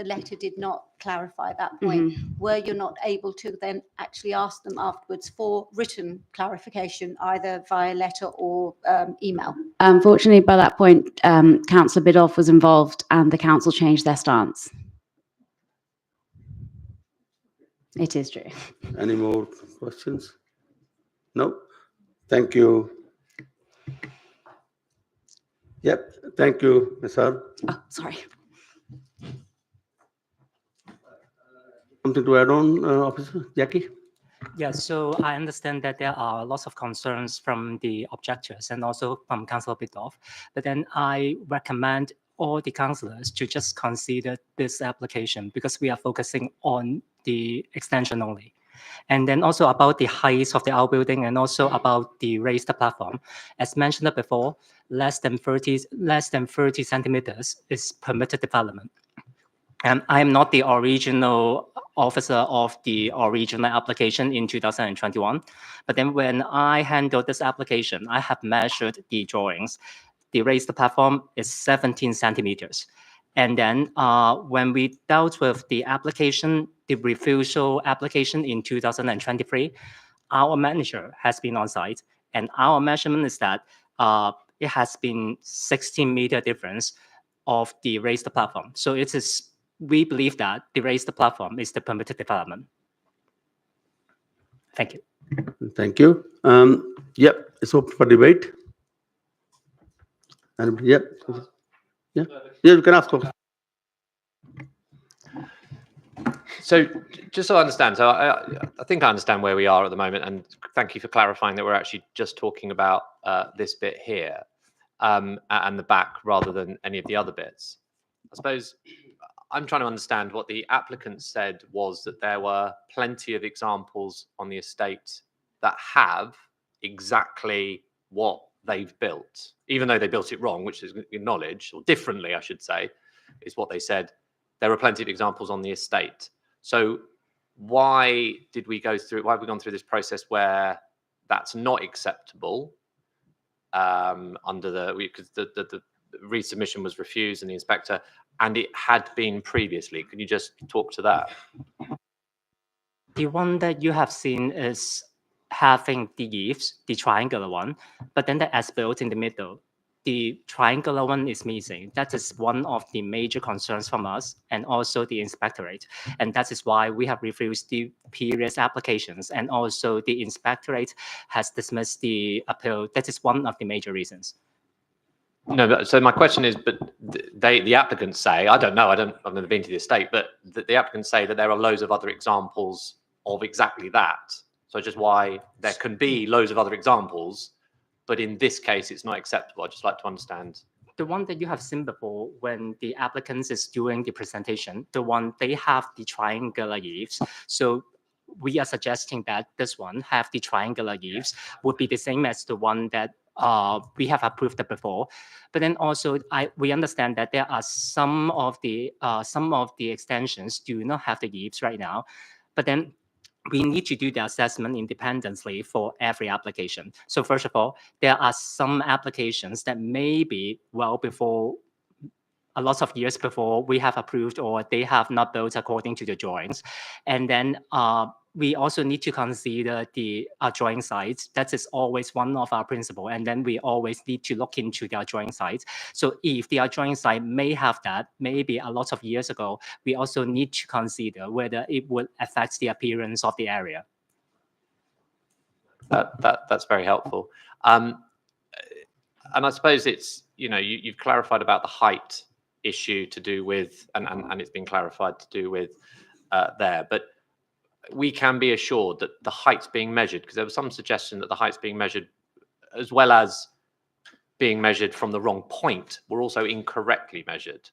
letter did not clarify that point. Were you not able to then actually ask them afterwards for written clarification, either via letter or email? Unfortunately, by that point, Councillor Biddulph was involved and the council changed their stance. It is true. Any more questions? No? Thank you. Yep, thank you, Ms. Hall. Oh, sorry. Something to add on, Officer Jackie? Yeah, so I understand that there are lots of concerns from the objectors and also from Councillor Biddulph, but then I recommend all the councillors to just consider this application because we are focusing on the extension only. And then also about the height of the outbuilding and also about the raised platform. As mentioned before, less than 30 centimeters is permitted development. And I am not the original officer of the original application in 2021. But then when I handled this application, I have measured the drawings. The raised platform is 17 centimeters. And then when we dealt with the application, the refusal application in 2023, our manager has been on site. And our measurement is that it has been 16-meter difference of the raised platform. So it is, we believe that the raised platform is the permitted development. Thank you. Thank you. Yep, it's open for debate. And yep, yeah, you can ask. So just so I understand, so I think I understand where we are at the moment, and thank you for clarifying that we're actually just talking about this bit here and the back rather than any of the other bits. I suppose I'm trying to understand what the applicant said was that there were plenty of examples on the estate that have exactly what they've built, even though they built it wrong, which is acknowledged, or differently, I should say, is what they said. There are plenty of examples on the estate. So why have we gone through this process where that's not acceptable under because the resubmission was refused and the inspector, and it had been previously? Can you just talk to that? The one that you have seen is having the eaves, the triangular one, but then the as-built in the middle. The triangular one is missing. That is one of the major concerns from us and also the inspectorate. And that is why we have refused the previous applications. And also the inspectorate has dismissed the appeal. That is one of the major reasons. No, but so my question is, but the applicants say, I don't know, I've never been to the estate, but the applicants say that there are loads of other examples of exactly that. So just why there can be loads of other examples, but in this case, it's not acceptable. I'd just like to understand. The one that you have seen before when the applicants is doing the presentation, the one they have the triangular eaves. So we are suggesting that this one have the triangular eaves would be the same as the one that we have approved before. But then also we understand that there are some of the extensions do not have the eaves right now. But then we need to do the assessment independently for every application. So first of all, there are some applications that may be well before, a lot of years before we have approved or they have not built according to the drawings. And then we also need to consider the drawing sites. That is always one of our principles. And then we always need to look into their drawing sites. So if their drawing site may have that, maybe a lot of years ago, we also need to consider whether it would affect the appearance of the area. That's very helpful. And I suppose it's, you've clarified about the height issue to do with, and it's been clarified to do with there, but we can be assured that the height's being measured, because there was some suggestion that the height's being measured as well as being measured from the wrong point were also incorrectly measured.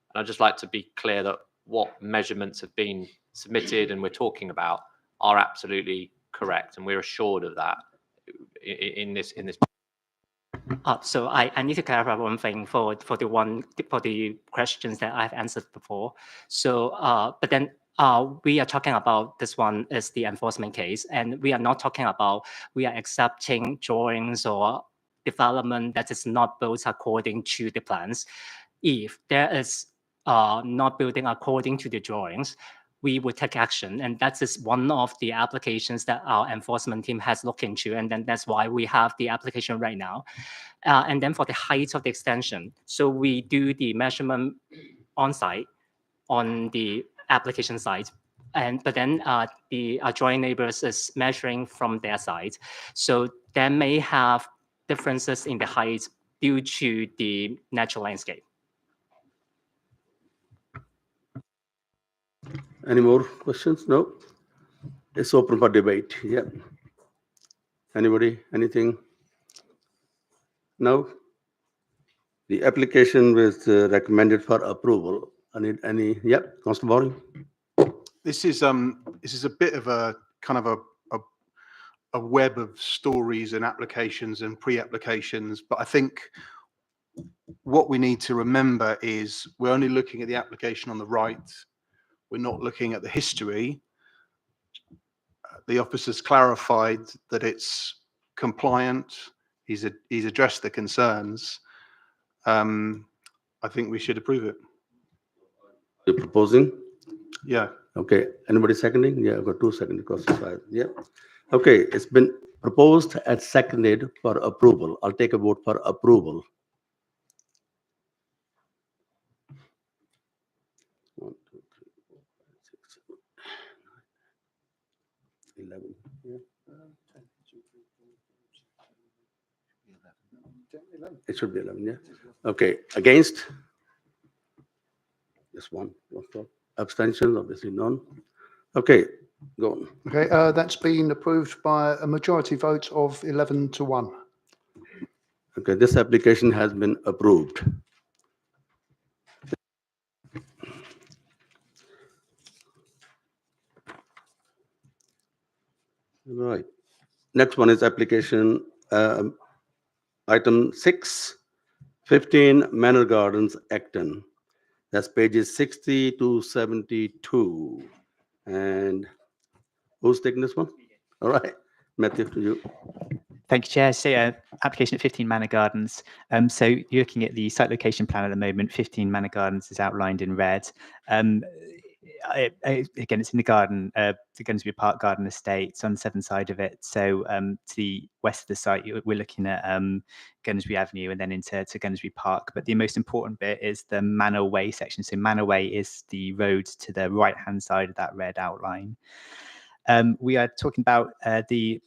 And I'd just like to be clear that what measurements have been submitted and we're talking about are absolutely correct, and we're assured of that in this. So I need to clarify one thing for the questions that I've answered before. So but then we are talking about this one is the enforcement case, and we are not talking about we are accepting drawings or development that is not built according to the plans. if there is not building according to the drawings, we would take action. And that is one of the applications that our enforcement team has looked into. And then that's why we have the application right now. And then for the height of the extension, so we do the measurement on site on the application side. But then the adjoining neighbors is measuring from their side. So they may have differences in the height due to the natural landscape. Any more questions? No? It's open for debate. Yeah. Anybody, anything? No? The application was recommended for approval. Any, yeah, Councillor Bowring? This is a bit of a kind of a web of stories and applications and pre-applications, but I think what we need to remember is we're only looking at the application on the right. We're not looking at the history. The officer's clarified that it's compliant. He's addressed the concerns. I think we should approve it. You're proposing? Yeah. Okay. Anybody seconding? Yeah, I've got 2 seconds because it's 5. Yeah. Okay. It's been proposed and seconded for approval. I'll take a vote for approval. 1, 2, 3, 4, 5, 6, 7, 8, 9, 11. Yeah. It should be 11, yeah. Okay, against? Just one. Abstentions, obviously none. Okay, go on. Okay, that's been approved by a majority vote of 11 to 1. Okay, this application has been approved. Right. Next one is application item 6, 15 Manor Gardens, Acton. That's pages 60 to 72. And who's taking this one? All right, Matthew, to you. Thank you, Chair. So, application at 15 Manor Gardens. So you're looking at the site location plan at the moment. 15 Manor Gardens is outlined in red. Again, it's in the garden, the Gunnersbury Park Garden Estate. It's on the southern side of it. So to the west of the site, we're looking at Gunnersbury Avenue and then into Gunnersbury Park. But the most important bit is the Manor Way section. So Manor Way is the road to the right-hand side of that red outline. We are talking about the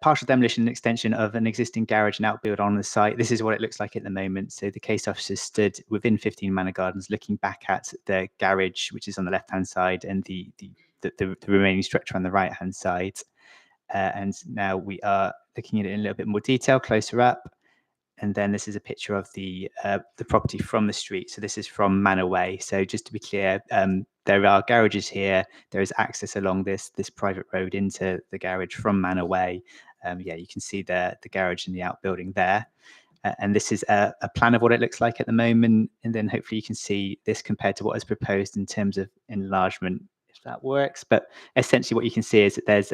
partial demolition and extension of an existing garage and outbuild on the site. This is what it looks like at the moment. So the case officer stood within 15 Manor Gardens looking back at the garage, which is on the left-hand side, and the remaining structure on the right-hand side. And now we are looking at it in a little bit more detail, closer up. And then this is a picture of the property from the street. So this is from Manor Way. So just to be clear, there are garages here. There is access along this private road into the garage from Manor Way. Yeah, you can see the garage and the outbuilding there. And this is a plan of what it looks like at the moment. And then hopefully you can see this compared to what is proposed in terms of enlargement, if that works. But essentially what you can see is that there's,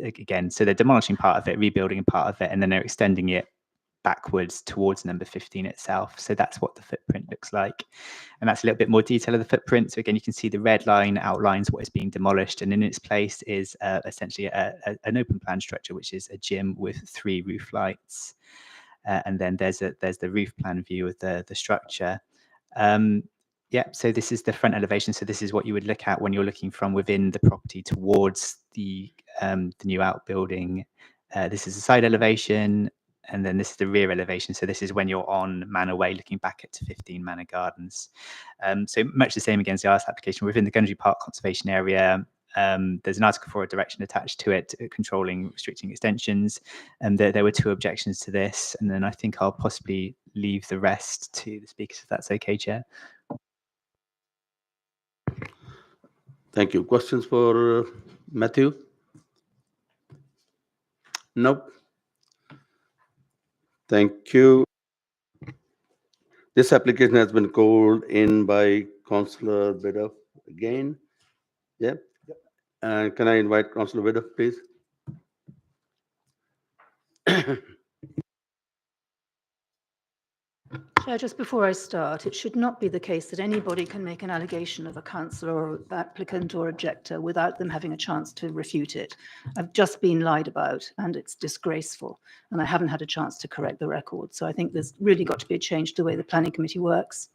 again, so they're demolishing part of it, rebuilding part of it, and then they're extending it backwards towards number 15 itself. So that's what the footprint looks like. And that's a little bit more detail of the footprint. So again, you can see the red line outlines what is being demolished, and in its place is essentially an open plan structure, which is a gym with 3 roof lights. And then there's the roof plan view of the structure. Yeah, so this is the front elevation. So this is what you would look at when you're looking from within the property towards the new outbuilding. This is the side elevation. And then this is the rear elevation. So this is when you're on Manor Way, looking back at 15 Manor Gardens. So much the same against the last application. Within the Gunnersbury Park Conservation Area, there's an Article 4 direction attached to it, controlling restricting extensions. And there were 2 objections to this. And then I think I'll possibly leave the rest to the speakers, if that's okay, Chair. Thank you. Questions for Matthew? Nope. Thank you. This application has been called in by Councillor Biddulph again. Yeah. Can I invite Councillor Biddulph, please? Chair, just before I start, it should not be the case that anybody can make an allegation of a councillor or applicant or objector without them having a chance to refute it. I've just been lied about and it's disgraceful, and I haven't had a chance to correct the record. So I think there's really got to be a change to the way the planning committee works.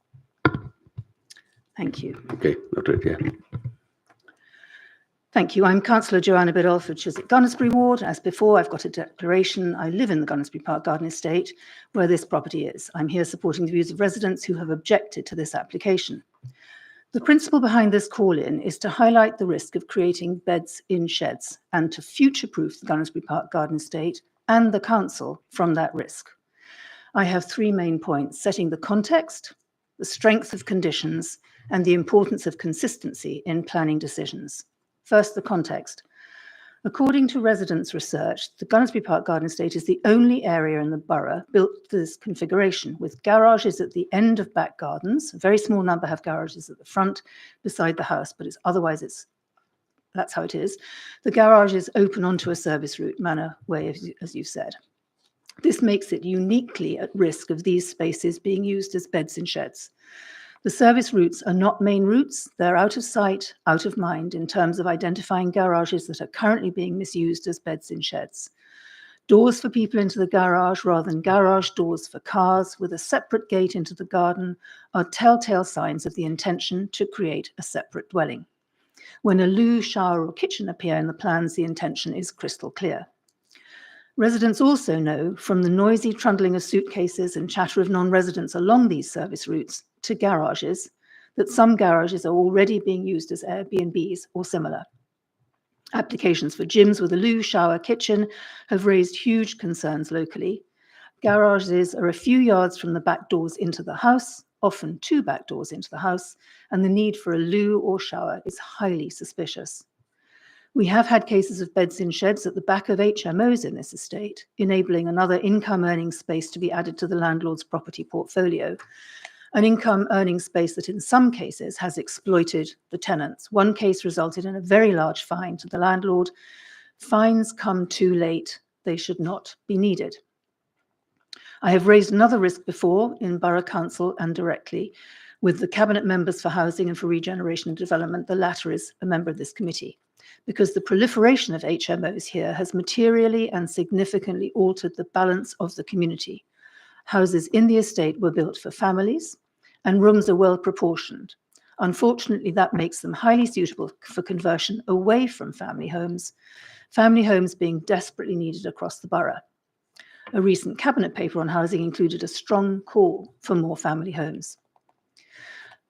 Thank you. Okay, noted, yeah. Thank you. I'm Councillor Joanna Biddulph, which is at Gunnersbury Ward. As before, I've got a declaration. I live in the Gunnersbury Park Garden Estate, where this property is. I'm here supporting the views of residents who have objected to this application. The principle behind this call-in is to highlight the risk of creating beds in sheds and to future-proof the Gunnersbury Park Garden Estate and the council from that risk. I have three main points: setting the context, the strength of conditions, and the importance of consistency in planning decisions. First, the context. According to residents' research, the Gunnersbury Park Garden Estate is the only area in the borough built to this configuration, with garages at the end of back gardens. A very small number have garages at the front beside the house, but that's how it is. The garages open onto a service route manor way, as you said. This makes it uniquely at risk of these spaces being used as beds in sheds. The service routes are not main routes. They're out of sight, out of mind in terms of identifying garages that are currently being misused as beds in sheds. Doors for people into the garage rather than garage doors for cars with a separate gate into the garden are telltale signs of the intention to create a separate dwelling. When a loo, shower or kitchen appear in the plans, the intention is crystal clear. Residents also know from the noisy trundling of suitcases and chatter of non-residents along these service routes to garages that some garages are already being used as Airbnbs or similar. Applications for gyms with a loo, shower, kitchen have raised huge concerns locally. Garages are a few yards from the back doors into the house, often two back doors into the house, and the need for a loo or shower is highly suspicious. We have had cases of beds in sheds at the back of HMOs in this estate, enabling another income-earning space to be added to the landlord's property portfolio, an income-earning space that in some cases has exploited the tenants. One case resulted in a very large fine to the landlord. Fines come too late. They should not be needed. I have raised another risk before in Borough Council and directly with the Cabinet Members for Housing and for Regeneration and Development. The latter is a member of this committee, because the proliferation of HMOs here has materially and significantly altered the balance of the community. Houses in the estate were built for families, and rooms are well proportioned. Unfortunately, that makes them highly suitable for conversion away from family homes being desperately needed across the borough. A recent Cabinet paper on housing included a strong call for more family homes.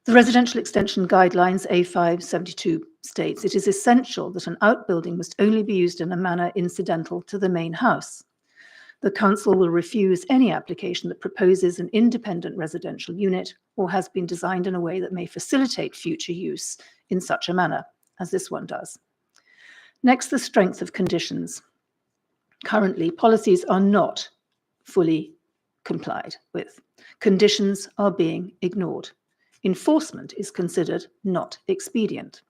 The Residential Extension Guidelines A572 states it is essential that an outbuilding must only be used in a manner incidental to the main house. The council will refuse any application that proposes an independent residential unit or has been designed in a way that may facilitate future use in such a manner, as this one does. Next, the strength of conditions. Currently, policies are not fully complied with. Conditions are being ignored. Enforcement is considered not expedient.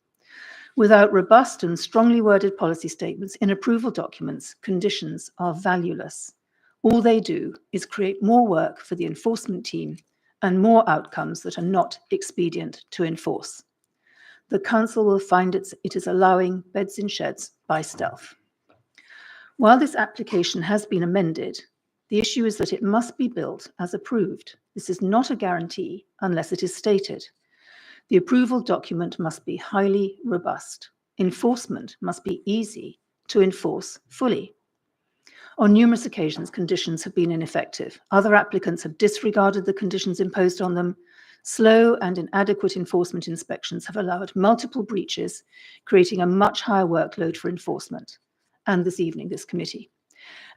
Without robust and strongly worded policy statements in approval documents, conditions are valueless. All they do is create more work for the enforcement team and more outcomes that are not expedient to enforce. The council will find it is allowing beds in sheds by stealth. While this application has been amended, the issue is that it must be built as approved. This is not a guarantee unless it is stated. The approval document must be highly robust. Enforcement must be easy to enforce fully. On numerous occasions, conditions have been ineffective. Other applicants have disregarded the conditions imposed on them. Slow and inadequate enforcement inspections have allowed multiple breaches, creating a much higher workload for enforcement, and this evening, this committee.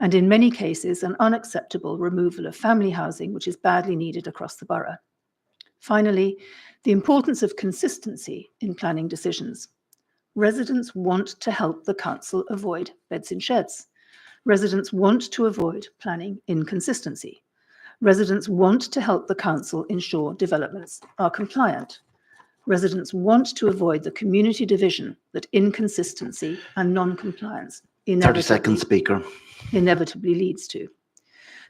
And in many cases, an unacceptable removal of family housing, which is badly needed across the borough. Finally, the importance of consistency in planning decisions. Residents want to help the council avoid beds in sheds. Residents want to avoid planning inconsistency. Residents want to help the council ensure developments are compliant. Residents want to avoid the community division that inconsistency and non-compliance 30 seconds, Speaker. inevitably leads to.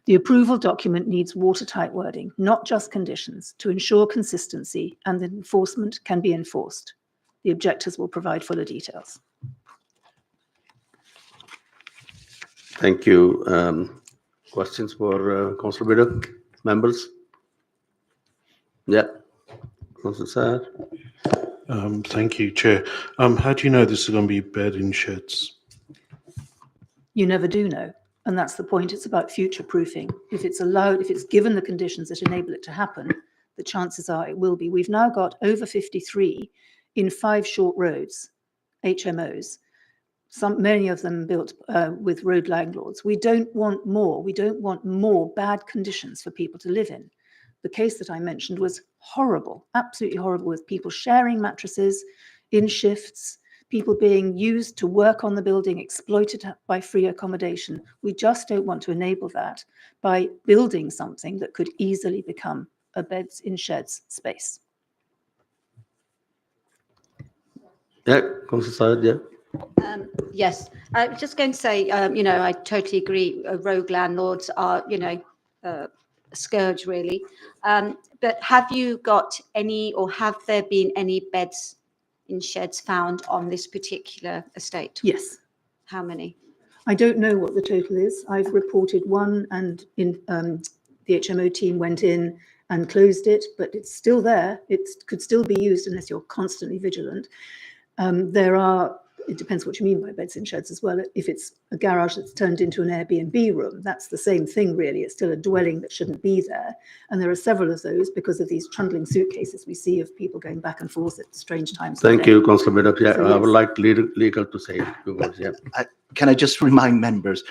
The approval document needs watertight wording, not just conditions, to ensure consistency and that enforcement can be enforced. The objectors will provide fuller details. Thank you. Questions for Councillor Biddle? Members? Yeah. Councillor Saad? Thank you, Chair. How do you know this is going to be bed in sheds? You never do know. And that's the point. It's about future proofing. If it's allowed, if it's given the conditions that enable it to happen, the chances are it will be. We've now got over 53 in 5 short roads, HMOs, many of them built with road landlords. We don't want more. We don't want more bad conditions for people to live in. The case that I mentioned was horrible, absolutely horrible, with people sharing mattresses in shifts, people being used to work on the building, exploited by free accommodation. We just don't want to enable that by building something that could easily become a beds in sheds space. Yeah, Councillor Saad, yeah. Yes, I was just going to say, I totally agree. Rogue landlords are, a scourge really. But have you got any, or have there been any beds in sheds found on this particular estate? Yes. How many? I don't know what the total is. I've reported one, and the HMO team went in and closed it, but it's still there. It could still be used unless you're constantly vigilant. It depends what you mean by beds in sheds as well. If it's a garage that's turned into an Airbnb room, that's the same thing really. It's still a dwelling that shouldn't be there. And there are several of those because of these trundling suitcases we see of people going back and forth at strange times. Thank you, Councillor Biddle. Yeah, So, I would yes. like legal to say a few words. Yeah. Can I just remind members,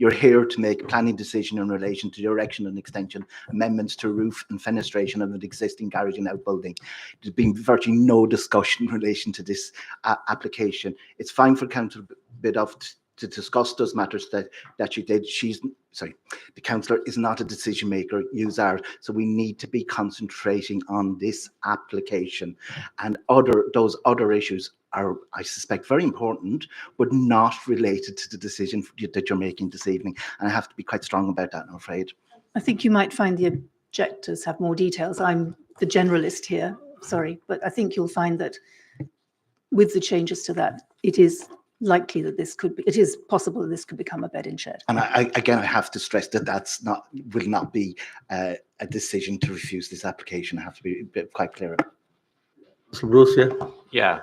you're here to make a planning decision in relation to the erection and extension, amendments to roof and fenestration of an existing garage and outbuilding. There's been virtually no discussion in relation to this application. It's fine for Councillor Biddle to discuss those matters that she did. The councillor is not a decision maker, you are. So we need to be concentrating on this application, and those other issues are, I suspect, very important, but not related to the decision that you're making this evening. And I have to be quite strong about that, I'm afraid. I think you might find the objectors have more details. I'm the generalist here, sorry, but I think you'll find that with the changes to that, it is likely that it is possible that this could become a bed in shed. And I have to stress that will not be a decision to refuse this application. I have to be quite clear. Mr. Bruce, yeah. Yeah.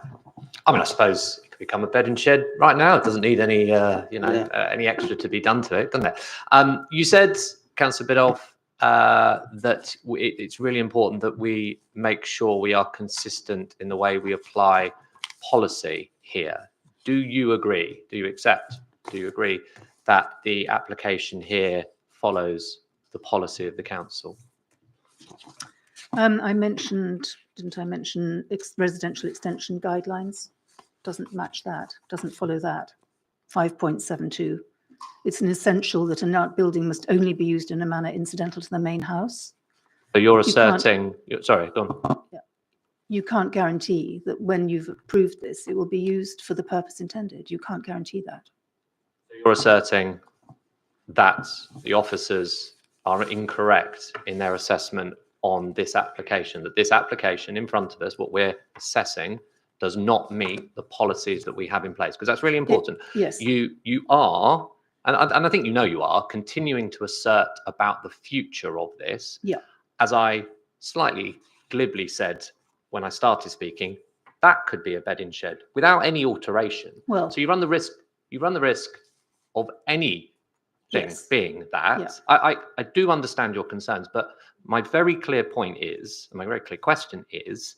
I mean, I suppose it could become a bed and shed right now. It doesn't need any, any extra to be done to it, doesn't it? You said, Councillor Biddulph, that it's really important that we make sure we are consistent in the way we apply policy here. Do you agree? Do you accept? Do you agree that the application here follows the policy of the council? I mentioned, didn't I mention residential extension guidelines? Doesn't match that, doesn't follow that. 5.72. It's an essential that an outbuilding must only be used in a manner incidental to the main house. So you're You can't- asserting, sorry, go on. You can't guarantee that when you've approved this, it will be used for the purpose intended. You can't guarantee that. You're asserting that the officers are incorrect in their assessment on this application, that this application in front of us, what we're assessing, does not meet the policies that we have in place, because that's really important. Yes. You are, and I think you are, continuing to assert about the future of this. Yeah. As I slightly glibly said when I started speaking, that could be a bed in shed without any alteration. Well, so you run the risk of anything Yes. being that. Yeah. I do understand your concerns, but my very clear point is, and my very clear question is,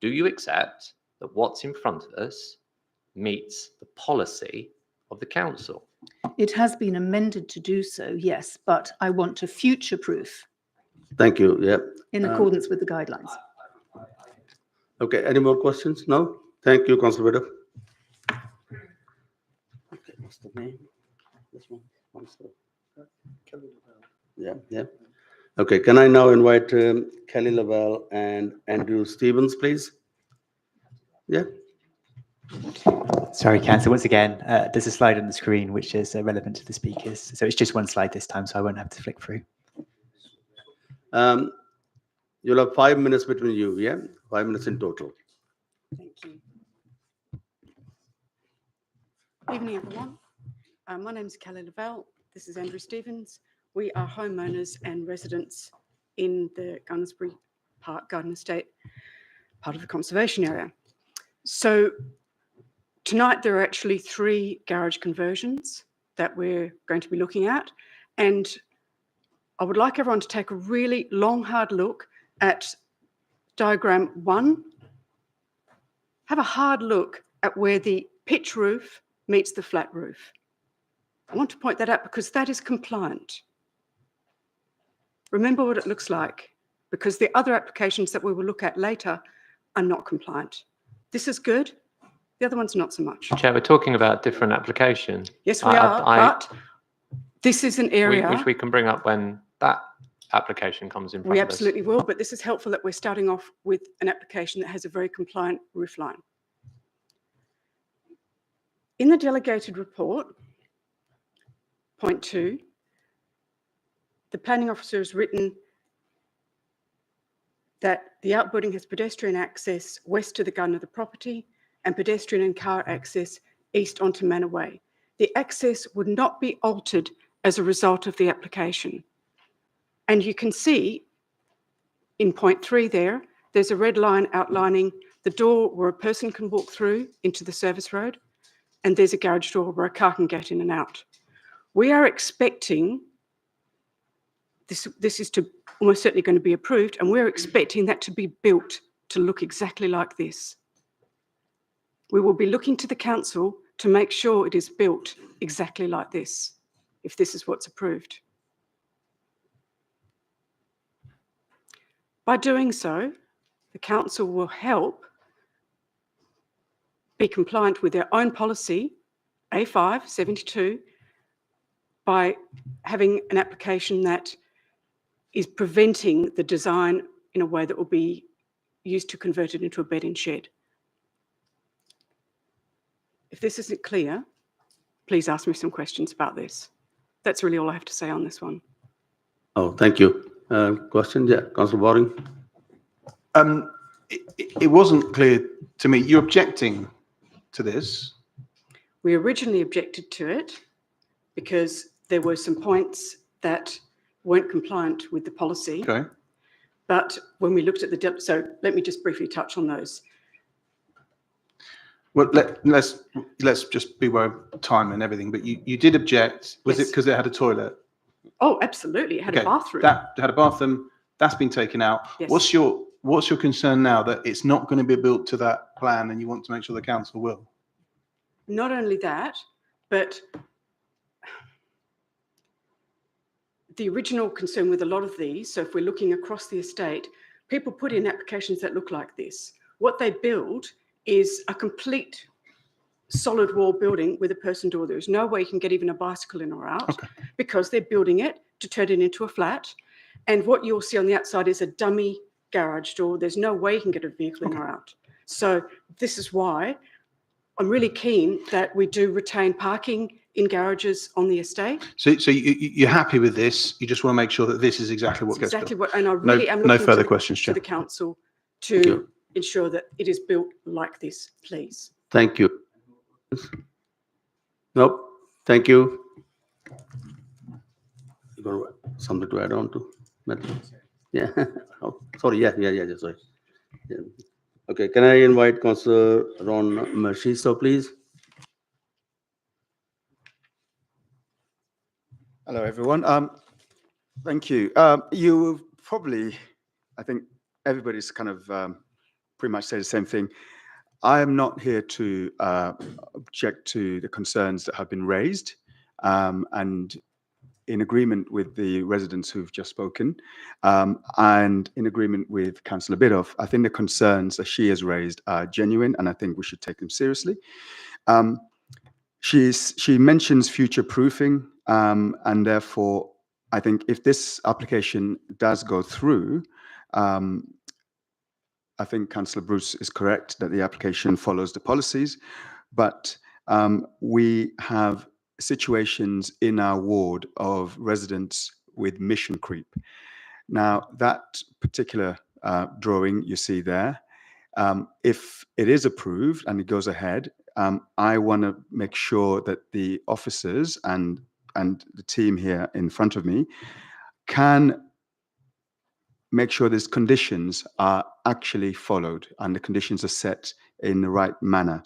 do you accept that what's in front of us meets the policy of the council? it has been amended to do so, yes, but I want to future-proof Thank you. Yeah. in accordance with the guidelines. Okay. Any more questions? No? Thank you, Councillor Biddulph. Okay. What's the name? This one. Yeah. Yeah. Okay. Can I now invite Kelly Lavelle and Andrew Stevens, please? Yeah. Sorry, Councillor, once again, there's a slide on the screen which is relevant to the speakers. So it's just one slide this time, so I won't have to flick through. You'll have 5 minutes between you, yeah? 5 minutes in total. Thank you. Evening, everyone. My name is Kelly Lavelle. This is Andrew Stevens. We are homeowners and residents in the Gunnersbury Park Garden Estate, part of the conservation area. So tonight there are actually 3 garage conversions that we're going to be looking at. And I would like everyone to take a really long, hard look at diagram 1. Have a hard look at where the pitch roof meets the flat roof. I want to point that out because that is compliant. Remember what it looks like, because the other applications that we will look at later are not compliant. This is good. The other one's not so much. Chair, we're talking about different application. Yes, we are, but this is an area which we can bring up when that application comes in front we of us. absolutely will, but this is helpful that we're starting off with an application that has a very compliant roof line. In the delegated report, point 2, the planning officer has written that the outbuilding has pedestrian access west to the garden of the property and pedestrian and car access east onto Manor Way. The access would not be altered as a result of the application. And you can see in point 3 there's a red line outlining the door where a person can walk through into the service road, and there's a garage door where a car can get in and out. We are expecting, this is almost certainly going to be approved, and we're expecting that to be built to look exactly like this. We will be looking to the council to make sure it is built exactly like this, if this is what's approved. By doing so, the council will help be compliant with their own policy, A5/72, by having an application that is preventing the design in a way that will be used to convert it into a bed and shed. If this isn't clear, please ask me some questions about this. That's really all I have to say on this one. Oh, thank you. Question? Yeah, Councillor Waring. It wasn't clear to me. You're objecting to this? We originally objected to it because there were some points that weren't compliant with the policy. Okay. But when we looked at the, so let me just briefly touch on those. Well, let's just be aware of time and everything. But you did object. Was it because it had a toilet? Oh, absolutely. It had a bathroom. That had a bathroom. That's been taken out. Yes. What's your concern now that it's not going to be built to that plan, and you want to make sure the council will? Not only that, but the original concern with a lot of these, so if we're looking across the estate, people put in applications that look like this. What they build is a complete solid wall building with a person door. There's no way you can get even a bicycle in or out because they're building it to turn it into a flat. And what you'll see on the outside is a dummy garage door. There's no way you can get a vehicle in or out. So this is why I'm really keen that we do retain parking in garages on the estate. So you're happy with this? You just want to make sure that this is exactly what gets Exactly built? what, and I really am No looking further to questions, to Chair. the council to ensure that it is built like this, please. Thank you. Nope. Thank you. You got something to add on to that? Yeah. Oh, sorry. Yeah. Sorry. Yeah. Okay. Can I invite Councillor Ron Merciso, please? Hello, everyone. Thank you. You probably, I think everybody's kind of pretty much say the same thing. I am not here to object to the concerns that have been raised, and in agreement with the residents who've just spoken, and in agreement with Councillor Biddulph, I think the concerns that she has raised are genuine, and I think we should take them seriously. She mentions future proofing, and therefore, I think if this application does go through, I think Councillor Bruce is correct that the application follows the policies, but we have situations in our ward of residents with mission creep. Now, that particular drawing you see there, if it is approved and it goes ahead, I want to make sure that the officers and the team here in front of me can make sure these conditions are actually followed and the conditions are set in the right manner.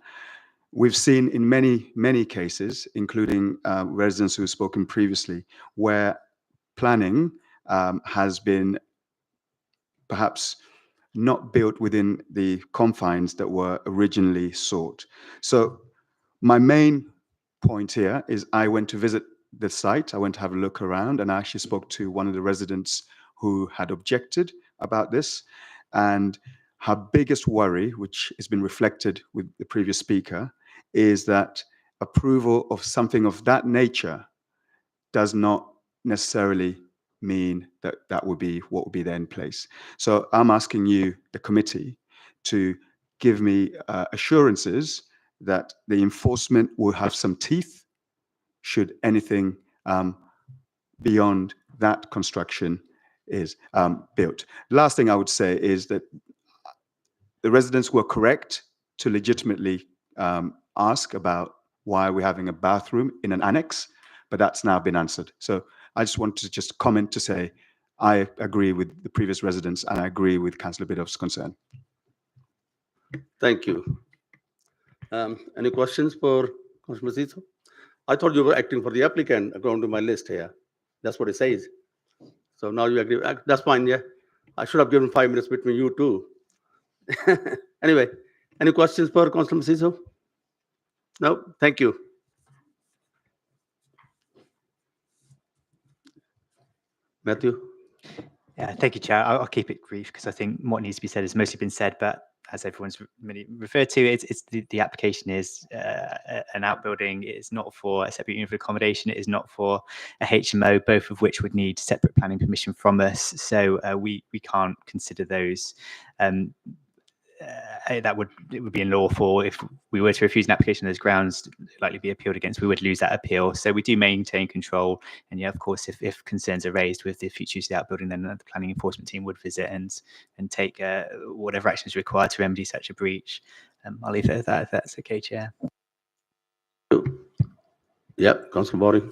We've seen in many cases, including residents who have spoken previously, where planning has been perhaps not built within the confines that were originally sought. So my main point here is I went to visit the site, I went to have a look around, and I actually spoke to one of the residents who had objected about this. And her biggest worry, which has been reflected with the previous speaker, is that approval of something of that nature does not necessarily mean that that would be what would be there in place. So I'm asking you, the committee, to give me assurances that the enforcement will have some teeth should anything beyond that construction is built. Last thing I would say is that the residents were correct to legitimately ask about why we're having a bathroom in an annex, but that's now been answered. So I just want to just comment to say I agree with the previous residents and I agree with Councillor Biddulph's concern. Thank you. Any questions for Councillor Macizo? I thought you were acting for the applicant according to my list here. That's what it says. So now you agree. That's fine, yeah. I should have given 5 minutes between you two. Anyway, any questions for Councillor Macizo? No, thank you. Matthew? Yeah, thank you, Chair. I'll keep it brief because I think what needs to be said has mostly been said, but as everyone's really referred to, it's the application is an outbuilding. It is not for a separate unit of accommodation. It is not for a HMO, both of which would need separate planning permission from us. So we can't consider those. It would be unlawful if we were to refuse an application on those grounds, likely be appealed against. We would lose that appeal. So we do maintain control. And yeah, of course, if concerns are raised with the future use of the outbuilding, then the planning enforcement team would visit and take whatever action is required to remedy such a breach. I'll leave it at that if that's okay, Chair. Yep, Councillor Body.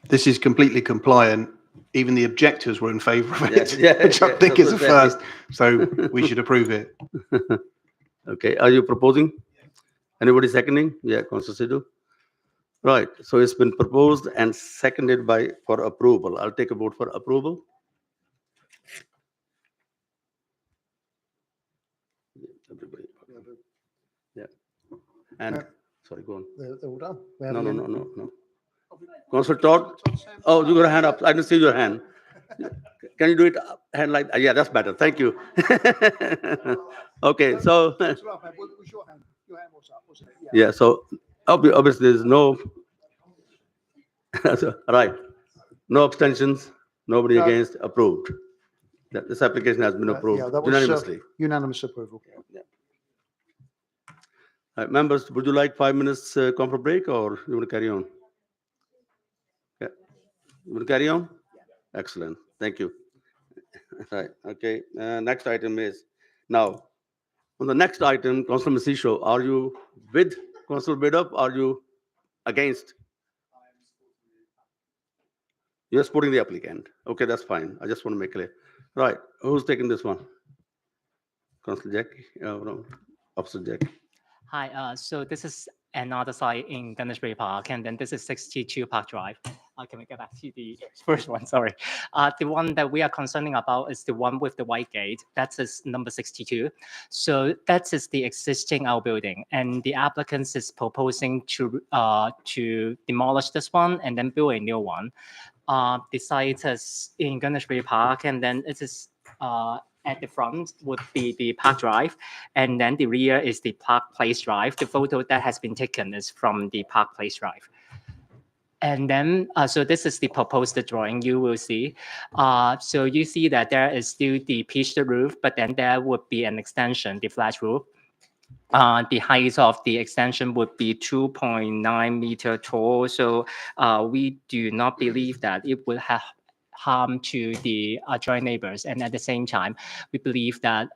This is completely compliant. Even the objectors were in favour of it, which I think is a first. So we should approve it. Okay, are you proposing? Anybody seconding? Yeah, Councillor Sidhu. Right, so it's been proposed and seconded for approval. I'll take a vote for approval. Everybody. Yeah. And sorry, go on. They're all done. No. Councillor Todd? Oh, you got a hand up. I didn't see your hand. Can you do it hand like that? Yeah, that's better. Thank you. Okay, so yeah, so obviously there's no right, no abstentions, nobody against, approved. This application has been approved Yeah, that was unanimously. unanimous approval. Yeah. All right, members, would you like 5 minutes comfort break or you want to carry on? Yeah. You want to carry on? Excellent. Thank you. Right. Okay. Next item is now on the next item, Councillor Macizo, are you with Councillor Biddulph? Are you against? You're supporting the applicant. Okay, that's fine. I just want to make clear. Right. Who's taking this one? Councillor Jackie? No. Officer Jackie. Hi, so this is another site in Gunnersbury Park, and then this is 62 Park Drive. Can we get back to the first one? Sorry. The one that we are concerning about is the one with the white gate. That is number 62. So that is the existing outbuilding, and the applicant is proposing to demolish this one and then build a new one. The site is in Gunnersbury Park, and then it is at the front would be the Park Drive, and then the rear is the Park Place Drive. The photo that has been taken is from the Park Place Drive. And then, so this is the proposed drawing you will see. So you see that there is still the pitched roof, but then there would be an extension, the flat roof. The height of the extension would be 2.9 meter tall. So we do not believe that it will have harm to the adjoining neighbors. And at the same time, we believe that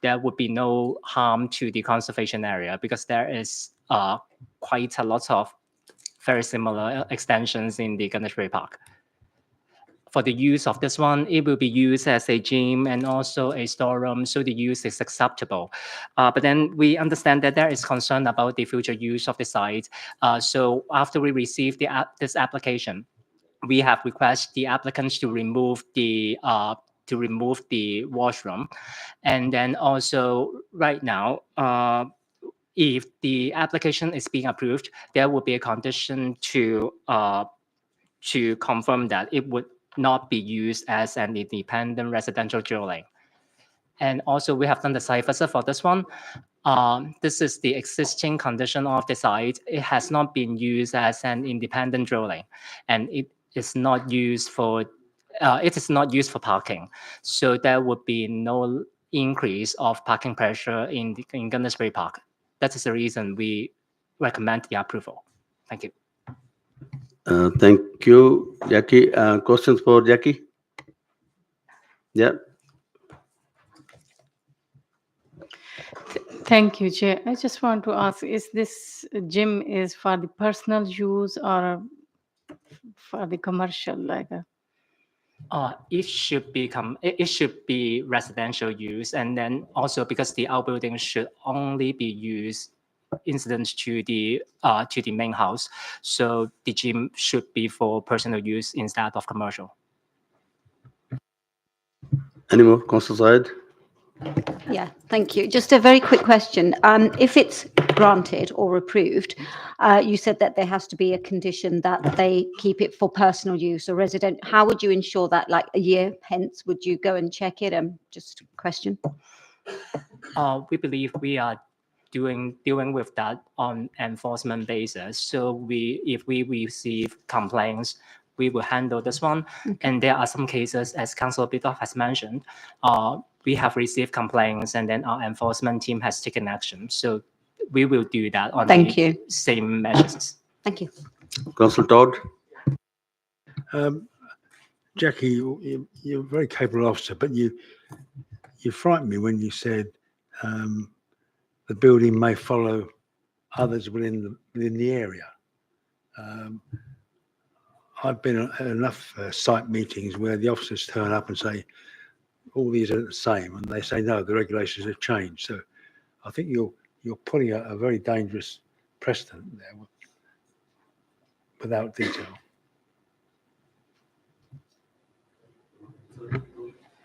there would be no harm to the conservation area because there is quite a lot of very similar extensions in the Gunnersbury Park. For the use of this one, it will be used as a gym and also a storeroom, so the use is acceptable. But then we understand that there is concern about the future use of the site. So after we receive this application, we have requested the applicants to remove the washroom, and then also right now, if the application is being approved, there will be a condition to confirm that it would not be used as an independent residential dwelling. And also we have done the site visit for this one. This is the existing condition of the site. It has not been used as an independent dwelling, and it is not used for parking. So there would be no increase of parking pressure in Gunnersbury Park. That is the reason we recommend the approval. Thank you. Thank you, Jackie. Questions for Jackie? Yeah. Thank you, Chair. I just want to ask, is this gym is for the personal use or for the commercial? It should be residential use, and then also because the outbuilding should only be used incident to the main house, so the gym should be for personal use instead of commercial. Any more, Councillor Syed? Yeah, thank you. Just a very quick question. If it's granted or approved, you said that there has to be a condition that they keep it for personal use or resident. How would you ensure that, like a year hence, would you go and check it? Just a question. We believe we are dealing with that on enforcement basis. So if we receive complaints, we will handle this one. Okay. And there are some cases, as Councillor Biddulph has mentioned, we have received complaints and then our enforcement team has taken action. So we will do that on the same measures. Thank you. Councillor Todd? Jackie, you're a very capable officer, but you frightened me when you said the building may follow others within the area. I've been at enough site meetings where the officers turn up and say, all these are the same, and they say, no, the regulations have changed. So I think you're putting a very dangerous precedent there without detail.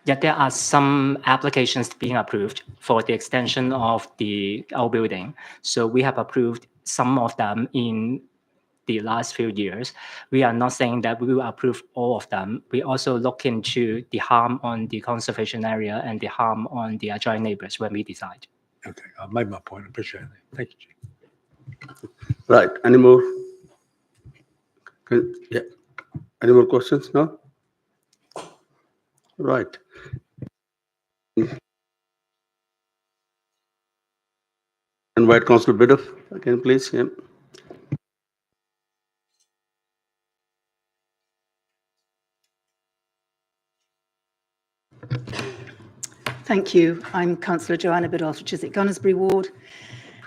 Yeah, there are some applications being approved for the extension of the outbuilding. So we have approved some of them in the last few years. We are not saying that we will approve all of them. We also look into the harm on the conservation area and the harm on the adjoining neighbors when we decide. Okay, I've made my point. I appreciate it. Thank you, Chief. Right. Any more? Yeah. Any more questions? No? Right. Invite Councillor Biddulph again, please. Yeah. Thank you. I'm Councillor Joanna Biddulph, which is at Gunnersbury Ward,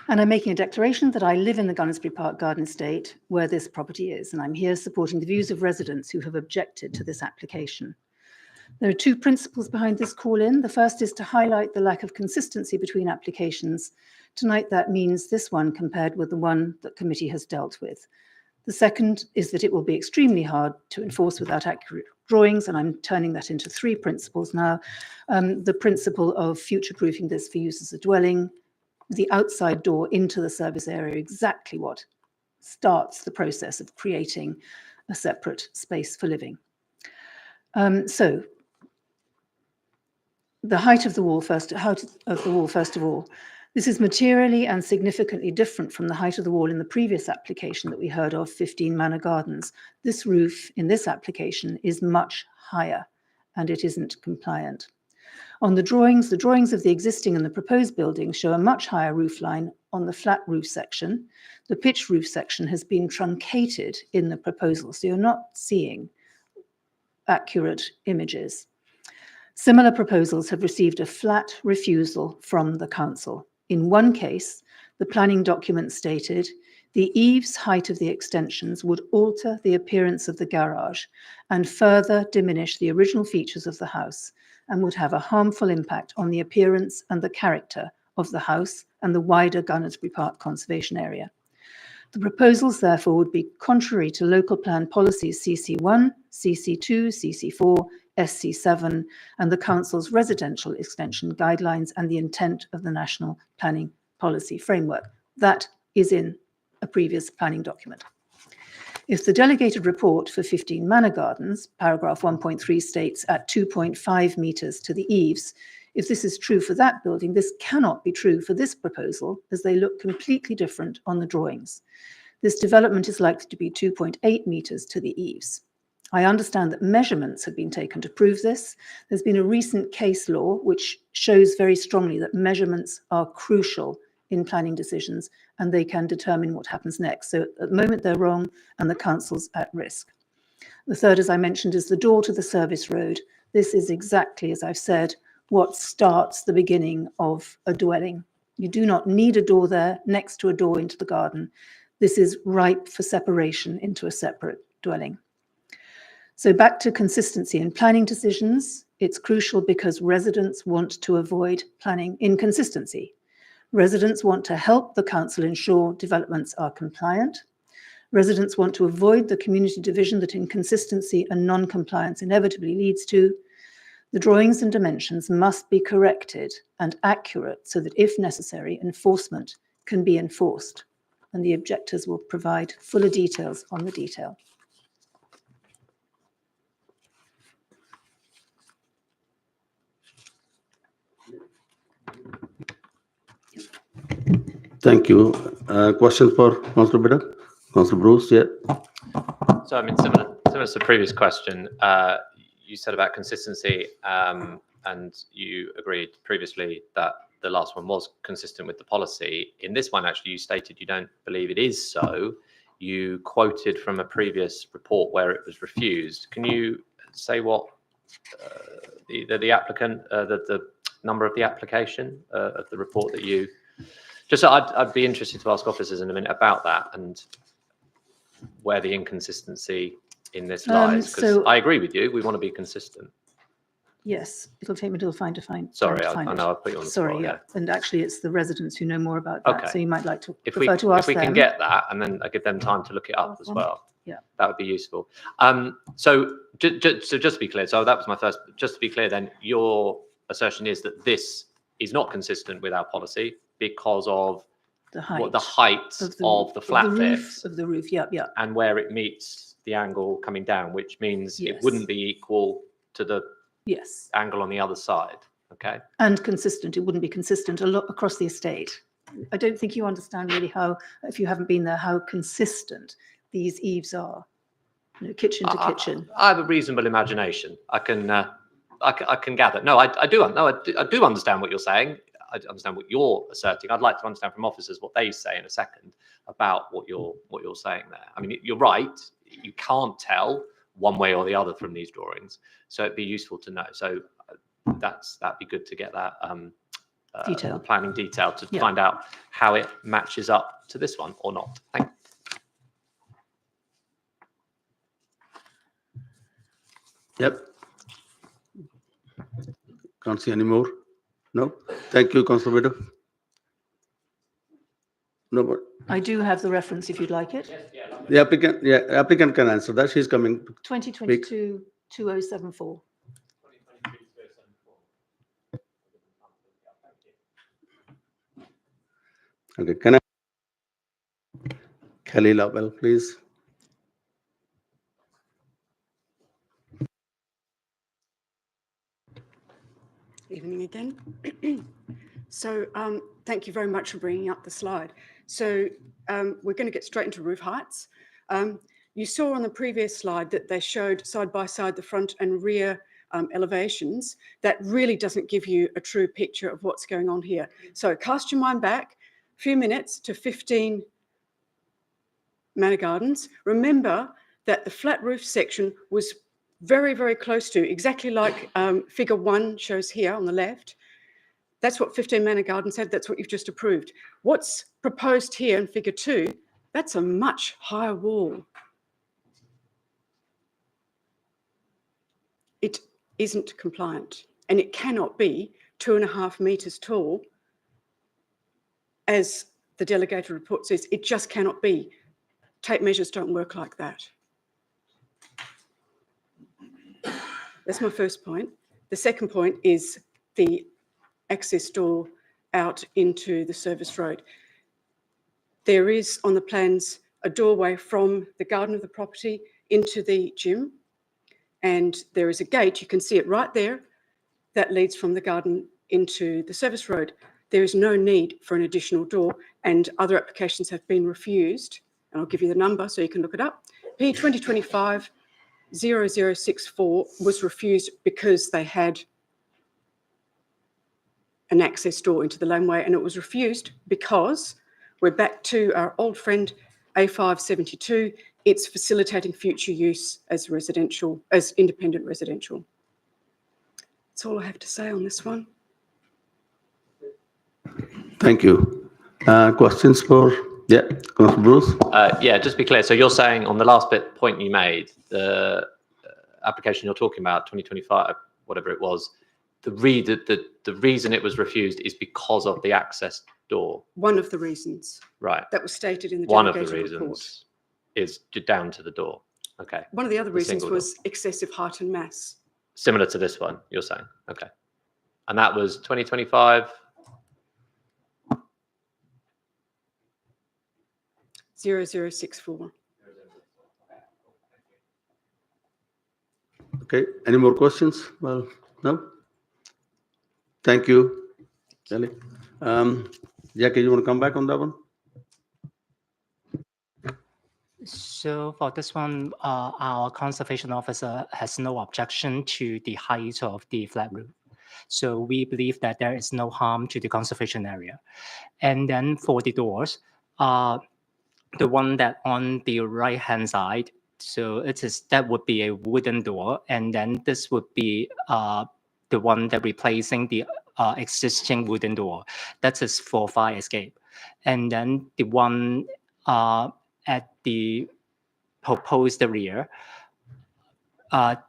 and I'm making a declaration that I live in the Gunnersbury Park Garden Estate where this property is, and I'm here supporting the views of residents who have objected to this application. There are two principles behind this call-in. The first is to highlight the lack of consistency between applications. Tonight, that means this one compared with the one that committee has dealt with. The second is that it will be extremely hard to enforce without accurate drawings, and I'm turning that into three principles now. The principle of future-proofing this for use as a dwelling, the outside door into the service area, exactly what starts the process of creating a separate space for living. So the height of the wall, first of all, This is materially and significantly different from the height of the wall in the previous application that we heard of, 15 Manor Gardens. This roof in this application is much higher and it isn't compliant. On the drawings of the existing and the proposed building show a much higher roof line on the flat roof section. The pitched roof section has been truncated in the proposal, so you're not seeing accurate images. Similar proposals have received a flat refusal from the council. In one case, the planning document stated the eaves height of the extensions would alter the appearance of the garage and further diminish the original features of the house and would have a harmful impact on the appearance and the character of the house and the wider Gunnersbury Park conservation area. The proposals, therefore, would be contrary to local plan policies CC1, CC2, CC4, SC7, and the Council's residential extension guidelines and the intent of the National Planning Policy Framework. That is in a previous planning document. If the delegated report for 15 Manor Gardens, paragraph 1.3 states at 2.5 metres to the eaves, if this is true for that building, this cannot be true for this proposal as they look completely different on the drawings. This development is likely to be 2.8 metres to the eaves. I understand that measurements have been taken to prove this. There's been a recent case law which shows very strongly that measurements are crucial in planning decisions and they can determine what happens next. So at the moment they're wrong and the council's at risk. The third, as I mentioned, is the door to the service road. This is exactly, as I've said, what starts the beginning of a dwelling. You do not need a door there next to a door into the garden. This is ripe for separation into a separate dwelling. So back to consistency in planning decisions. It's crucial because residents want to avoid planning inconsistency. Residents want to help the council ensure developments are compliant. Residents want to avoid the community division that inconsistency and non-compliance inevitably leads to. The drawings and dimensions must be corrected and accurate so that, if necessary, enforcement can be enforced, and the objectors will provide fuller details on the detail. Thank you. Question for Councillor Bidder? Councillor Bruce, yeah. So I mean, similar to the previous question, you said about consistency, and you agreed previously that the last one was consistent with the policy. In this one, actually, you stated you don't believe it is so. You quoted from a previous report where it was refused. Can you say what the applicant, the number of the application of the report that you? Just, I'd be interested to ask officers in a minute about that and where the inconsistency in this lies. Because so- I agree with you, we want to be consistent. Yes, it'll take me a little time to find. Sorry, time to I find know it. I put you on the Sorry, spot. yeah. And actually, it's the residents who know more about that. Okay. So you might like to If we prefer to ask if we them. can get that, and then I give them time to look it up as well. Yeah. That would be useful. So just to be clear, so that was my first. Just to be clear, then your assertion is that this is not consistent with our policy because of The height. the height of the flat bits Of the roof, yeah, yeah. and where it meets the angle coming down, which means it Yes. wouldn't be equal to the Yes. angle on the other side. Okay. And consistent. It wouldn't be consistent a lot across the estate. I don't think you understand really how, if you haven't been there, how consistent these eaves are. You know, kitchen to kitchen. I have a reasonable imagination. I can gather. No, I do understand what you're saying. I understand what you're asserting. I'd like to understand from officers what they say in a second about what you're saying there. I mean, you're right. You can't tell one way or the other from these drawings, so it'd be useful to know. So that'd be good to get that Detail. planning detail to Yeah. find out how it matches up to this one or not. Thank you. Yep. Can't see any more. No. Thank you, Councillor Bidder. No more. I do have the reference if you'd like it. The applicant can answer that. She's coming. 2022-2074. Okay, can I? Kelly Lovell, please. Evening again. So thank you very much for bringing up the slide. So we're going to get straight into roof heights. You saw on the previous slide that they showed side by side the front and rear elevations. That really doesn't give you a true picture of what's going on here. So cast your mind back a few minutes to 15 Manor Gardens. Remember that the flat roof section was very, very close to, exactly like figure 1 shows here on the left. That's what 15 Manor Gardens had. That's what you've just approved. What's proposed here in figure 2, that's a much higher wall. It isn't compliant, and it cannot be 2.5 metres tall, as the delegated report says. It just cannot be. Tape measures don't work like that. That's my first point. The second point is the access door out into the service road. There is on the plans a doorway from the garden of the property into the gym, and there is a gate, you can see it right there, that leads from the garden into the service road. There is no need for an additional door, and other applications have been refused, and I'll give you the number so you can look it up. P 2025-0064 was refused because they had an access door into the laneway, and it was refused because we're back to our old friend A572. It's facilitating future use as residential, as independent residential. That's all I have to say on this one. Thank you. Questions for, yeah, Councillor Bruce? Yeah, just to be clear. So you're saying on the last point you made, the application you're talking about, 2025, whatever it was, the reason it was refused is because of the access door. One of the reasons. Right. That was stated in the One of the delegated report. reasons is down to the door. Okay. One of the other The reasons single was excessive height and mass. similar to this one, you're saying. Okay. And that was 2025. 0064. Okay, any more questions? Well, no? Thank you, Kelly. Jackie, you want to come back on that one? So for this one, our conservation officer has no objection to the height of the flat roof. So we believe that there is no harm to the conservation area. And then for the doors, the one that on the right-hand side, so that would be a wooden door, and then this would be the one that replacing the existing wooden door. That is for fire escape. And then the one at the proposed rear, there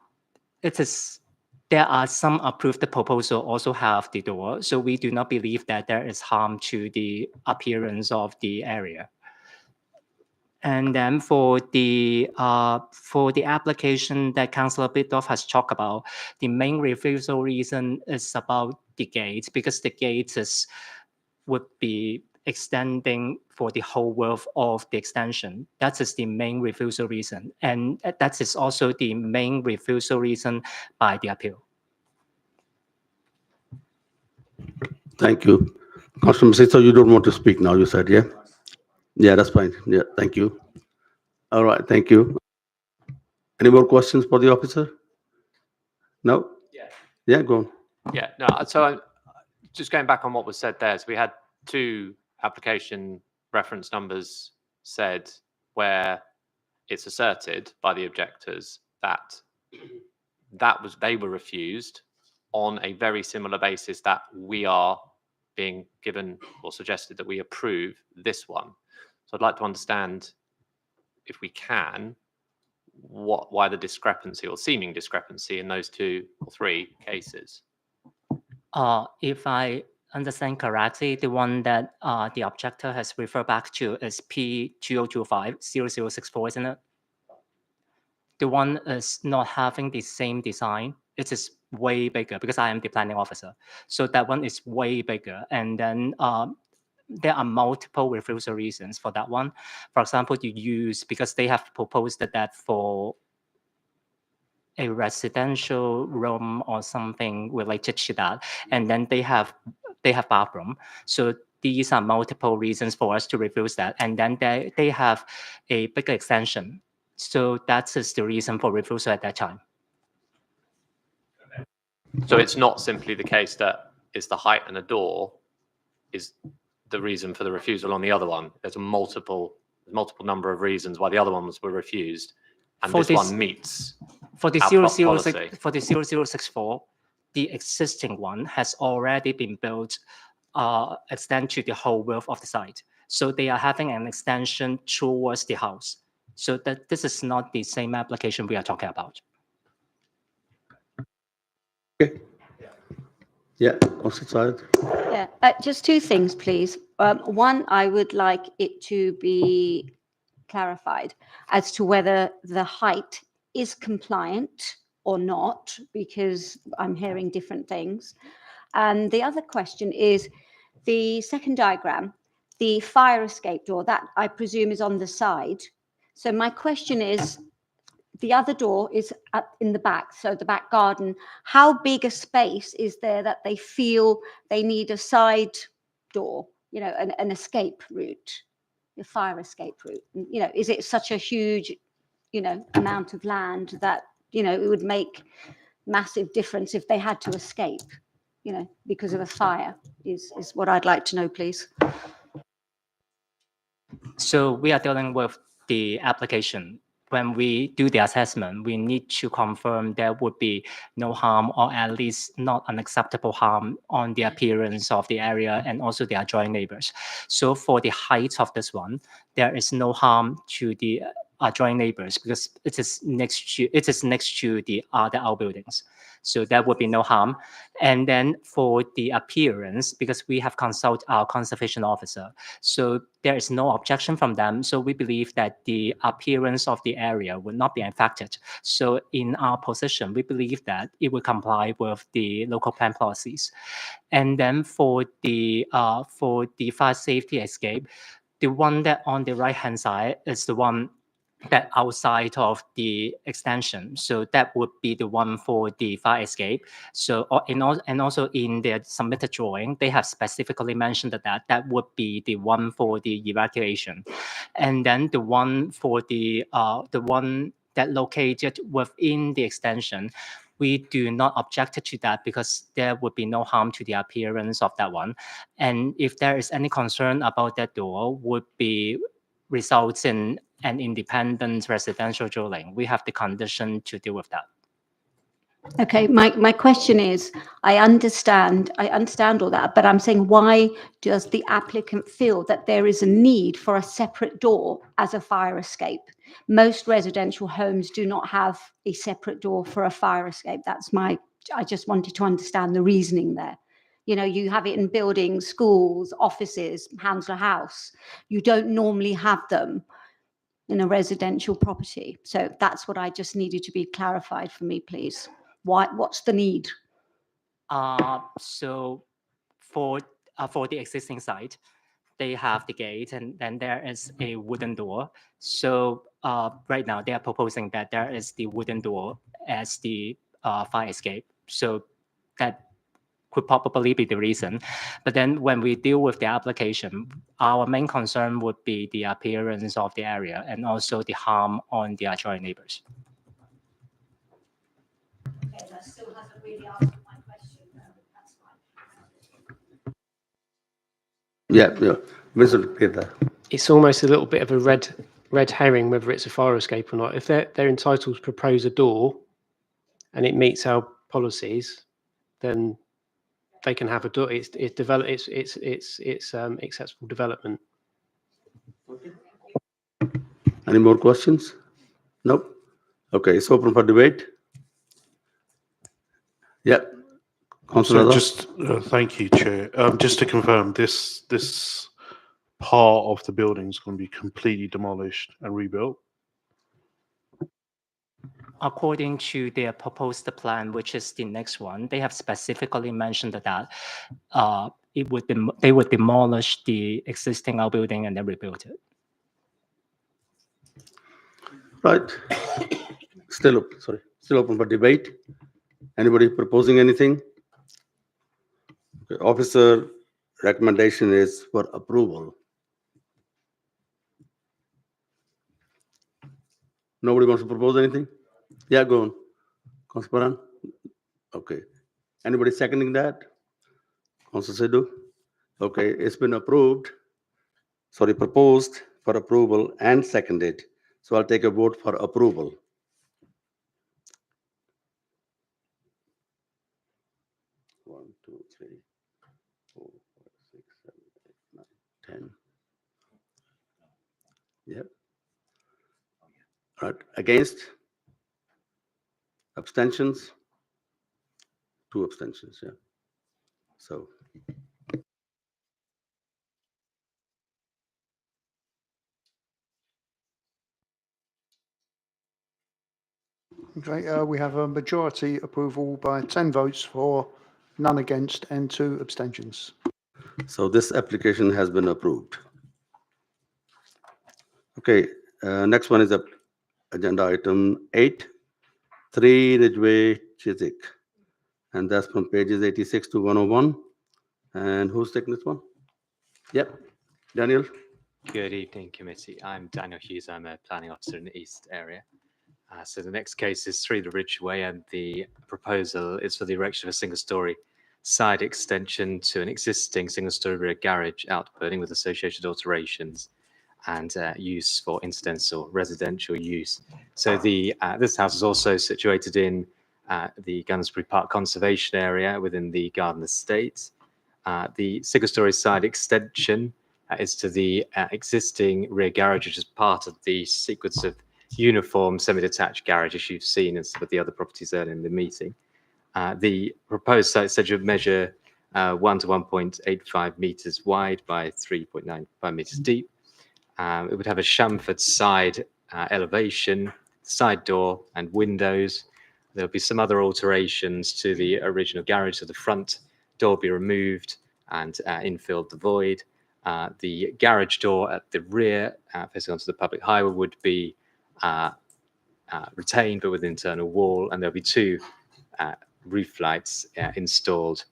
are some approved proposal also have the door, so we do not believe that there is harm to the appearance of the area. And then for the application that Councillor Biddulph has talked about, the main refusal reason is about the gate, because the gate would be extending for the whole width of the extension. That is the main refusal reason, and that is also the main refusal reason by the appeal. Thank you. Councillor Masisto, you don't want to speak now, you said, yeah? Yeah, that's fine. Yeah, thank you. All right, thank you. Any more questions for the officer? No? Yeah. Yeah, go on. Yeah, no, so just going back on what was said there, so we had 2 application reference numbers said where it's asserted by the objectors that they were refused on a very similar basis that we are being given or suggested that we approve this one. So I'd like to understand, if we can, why the discrepancy or seeming discrepancy in those 2 or 3 cases. If I understand correctly, the one that the objector has referred back to is P2025-0064, isn't it? The one is not having the same design. It is way bigger because I am the planning officer. So that one is way bigger. And then there are multiple refusal reasons for that one. For example, because they have proposed that for a residential room or something related to that, and then they have they have bathroom. So these are multiple reasons for us to refuse that. And then they have a bigger extension. So that is the reason for refusal at that time. So it's not simply the case that it's the height and the door is the reason for the refusal on the other one. There's a multiple number of reasons why the other ones were refused, and For this this- one meets For the our 0064, policy. for the 0064, the existing one has already been built, extend to the whole width of the site. So they are having an extension towards the house. So that this is not the same application we are talking about. Yeah, Councillor Syed. Yeah, just two things, please. One, I would like it to be clarified as to whether the height is compliant or not, because I'm hearing different things. And the other question is the second diagram, the fire escape door, that I presume is on the side. So my question is, the other door is up in the back, so the back garden. How big a space is there that they feel they need a side door, you know, an escape route, a fire escape route? You know, is it such a huge, you know, amount of land that, you know, it would make massive difference if they had to escape, you know, because of a fire, is what I'd like to know, please. So we are dealing with the application. When we do the assessment, we need to confirm there would be no harm, or at least not unacceptable harm, on the appearance of the area and also the adjoining neighbors. So for the height of this one, there is no harm to the adjoining neighbors because it is next to the other outbuildings. So there would be no harm. And then for the appearance, because we have consulted our conservation officer, so there is no objection from them. So we believe that the appearance of the area will not be affected. So in our position, we believe that it will comply with the local plan policies. And then for the fire safety escape, the one that on the right-hand side is the one that outside of the extension. So that would be the one for the fire escape. So, and also in their submitted drawing, they have specifically mentioned that would be the one for the evacuation. And then the one for the one that located within the extension, we do not object to that because there would be no harm to the appearance of that one. And if there is any concern about that door, would be results in an independent residential dwelling. We have the condition to deal with that. Okay, my question is, I understand all that, but I'm saying, why does the applicant feel that there is a need for a separate door as a fire escape? Most residential homes do not have a separate door for a fire escape. I just wanted to understand the reasoning there. You know, you have it in buildings, schools, offices, Hounslow House. You don't normally have them in a residential property. So that's what I just needed to be clarified for me, please. What's the need? So for the existing site, they have the gate and then there is a wooden door. So right now they are proposing that there is the wooden door as the fire escape. So that could probably be the reason. But then when we deal with the application, our main concern would be the appearance of the area and also the harm on the adjoining neighbors. Okay, that still hasn't really answered my question, though. That's fine. Yeah. Mr. Peter. It's almost a little bit of a red herring whether it's a fire escape or not. If they're entitled to propose a door and it meets our policies, then they can have a door. It's acceptable development. Any more questions? Nope. Okay, it's open for debate. Yeah. Councillor. So just thank you, Chair. Just to confirm, this part of the building is going to be completely demolished and rebuilt. According to their proposed plan, which is the next one, they have specifically mentioned that they would demolish the existing outbuilding and then rebuild it. Right. Still open for debate. Anybody proposing anything? Okay, officer recommendation is for approval. Nobody wants to propose anything? Yeah, go on. Councillor Paran? Okay. Anybody seconding that? Councillor Sidhu? Okay, it's been approved. Sorry, proposed for approval and seconded. So I'll take a vote for approval. One, two, three, 4, 5, 6, 7, 8, 9, 10. Yep. Right. Against? Abstentions? 2 abstentions, yeah. So Okay, we have a majority approval by 10 votes for, none against, and 2 abstentions. So this application has been approved. Okay, next one is agenda item 8, 3 Ridgeway, Chiswick. And that's from pages 86 to 101. And who's taking this one? Yep, Daniel. Good evening, committee. I'm Daniel Hughes. I'm a planning officer in the East area. So the next case is 3 The Ridgeway, and the proposal is for the erection of a single-storey side extension to an existing single-storey rear garage outbuilding with associated alterations and use for incidental residential use. So this house is also situated in the Gunnersbury Park Conservation Area within the Garden Estate. The single-storey side extension is to the existing rear garage, which is part of the sequence of uniform semi-detached garages you've seen in some of the other properties earlier in the meeting. The proposed site is said to measure 1 to 1.85 meters wide by 3.95 meters deep. It would have a chamfered side elevation, side door and windows. There'll be some other alterations to the original garage, so the front door will be removed and infilled the void. The garage door at the rear, facing onto the public highway, would be retained but with internal wall, and there'll be 2 roof lights installed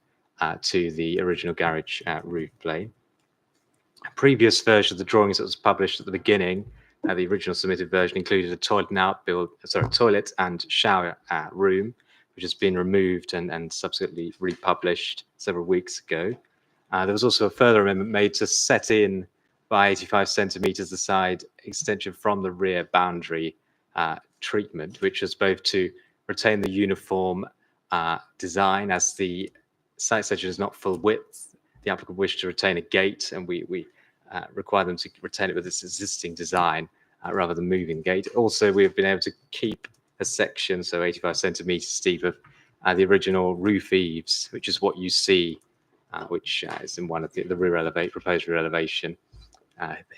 to the original garage roof plane. A previous version of the drawings that was published at the beginning, the original submitted version, included a toilet and shower room, which has been removed and subsequently republished several weeks ago. There was also a further amendment made to set in by 85 centimeters the side extension from the rear boundary treatment, which was both to retain the uniform design as the site section is not full width. The applicant wished to retain a gate, and we require them to retain it with its existing design rather than moving the gate. Also, we have been able to keep a section, so 85 centimeters deep, of the original roof eaves, which is what you see, which is in one of the rear proposed rear elevation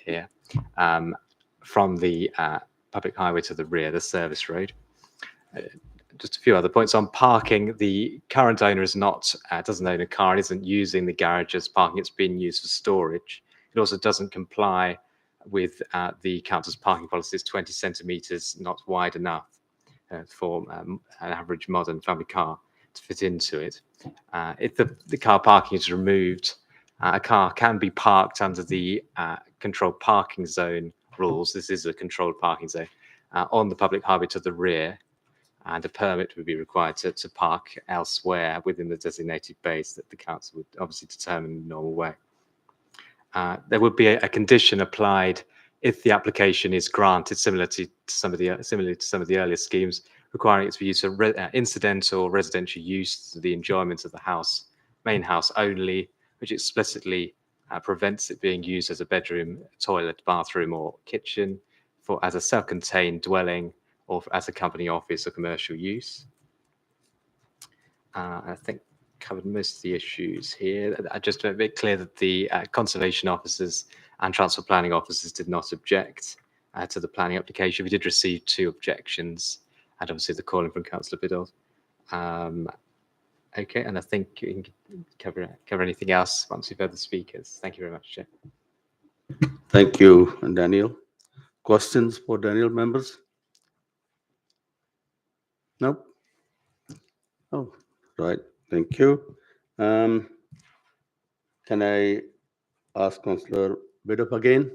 here, from the public highway to the rear, the service road. Just a few other points on parking. The current owner is not, doesn't own a car and isn't using the garage as parking. It's being used for storage. It also doesn't comply with the council's parking policy. It's 20 centimeters, not wide enough for an average modern family car to fit into it. If the car parking is removed, a car can be parked under the controlled parking zone rules. This is a controlled parking zone on the public highway to the rear, and a permit would be required to park elsewhere within the designated base that the council would obviously determine in the normal way. There would be a condition applied if the application is granted, similarly to some of the earlier schemes, requiring it to be used for incidental residential use to the enjoyment of the main house only, which explicitly prevents it being used as a bedroom, toilet, bathroom, or kitchen, as a self-contained dwelling, or as a company office or commercial use. I think covered most of the issues here. Just to make it clear that the conservation officers and transport planning officers did not object to the planning application. We did receive 2 objections, and obviously the calling from Councillor Biddle. Okay, and I think you can cover anything else once you've heard the speakers. Thank you very much, Chair. Thank you, Daniel. Questions for Daniel, members? Nope. Oh, right. Thank you. Can I ask Councillor Biddulph again?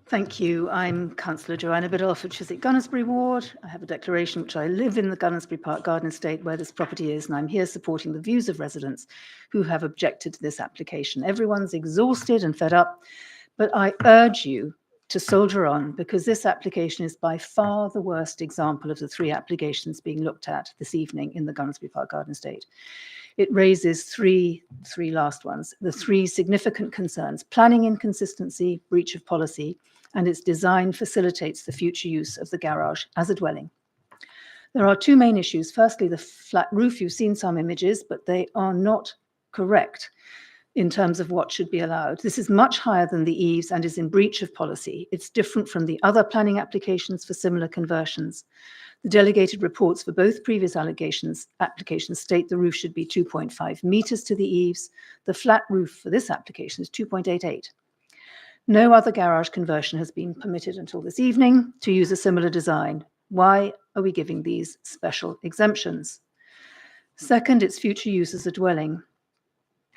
Thank you. I'm Councillor Joanna Biddulph of Chiswick Gunnersbury Ward. I have a declaration which I live in the Gunnersbury Park Garden Estate where this property is, and I'm here supporting the views of residents who have objected to this application. Everyone's exhausted and fed up, but I urge you to soldier on because this application is by far the worst example of the 3 applications being looked at this evening in the Gunnersbury Park Garden Estate. It raises three last ones, the 3 significant concerns: planning inconsistency, breach of policy, and its design facilitates the future use of the garage as a dwelling. There are 2 main issues. Firstly, the flat roof. You've seen some images, but they are not correct in terms of what should be allowed. This is much higher than the eaves and is in breach of policy. It's different from the other planning applications for similar conversions. The delegated reports for both previous applications state the roof should be 2.5 meters to the eaves. The flat roof for this application is 2.88. No other garage conversion has been permitted until this evening to use a similar design. Why are we giving these special exemptions? Second, its future use as a dwelling.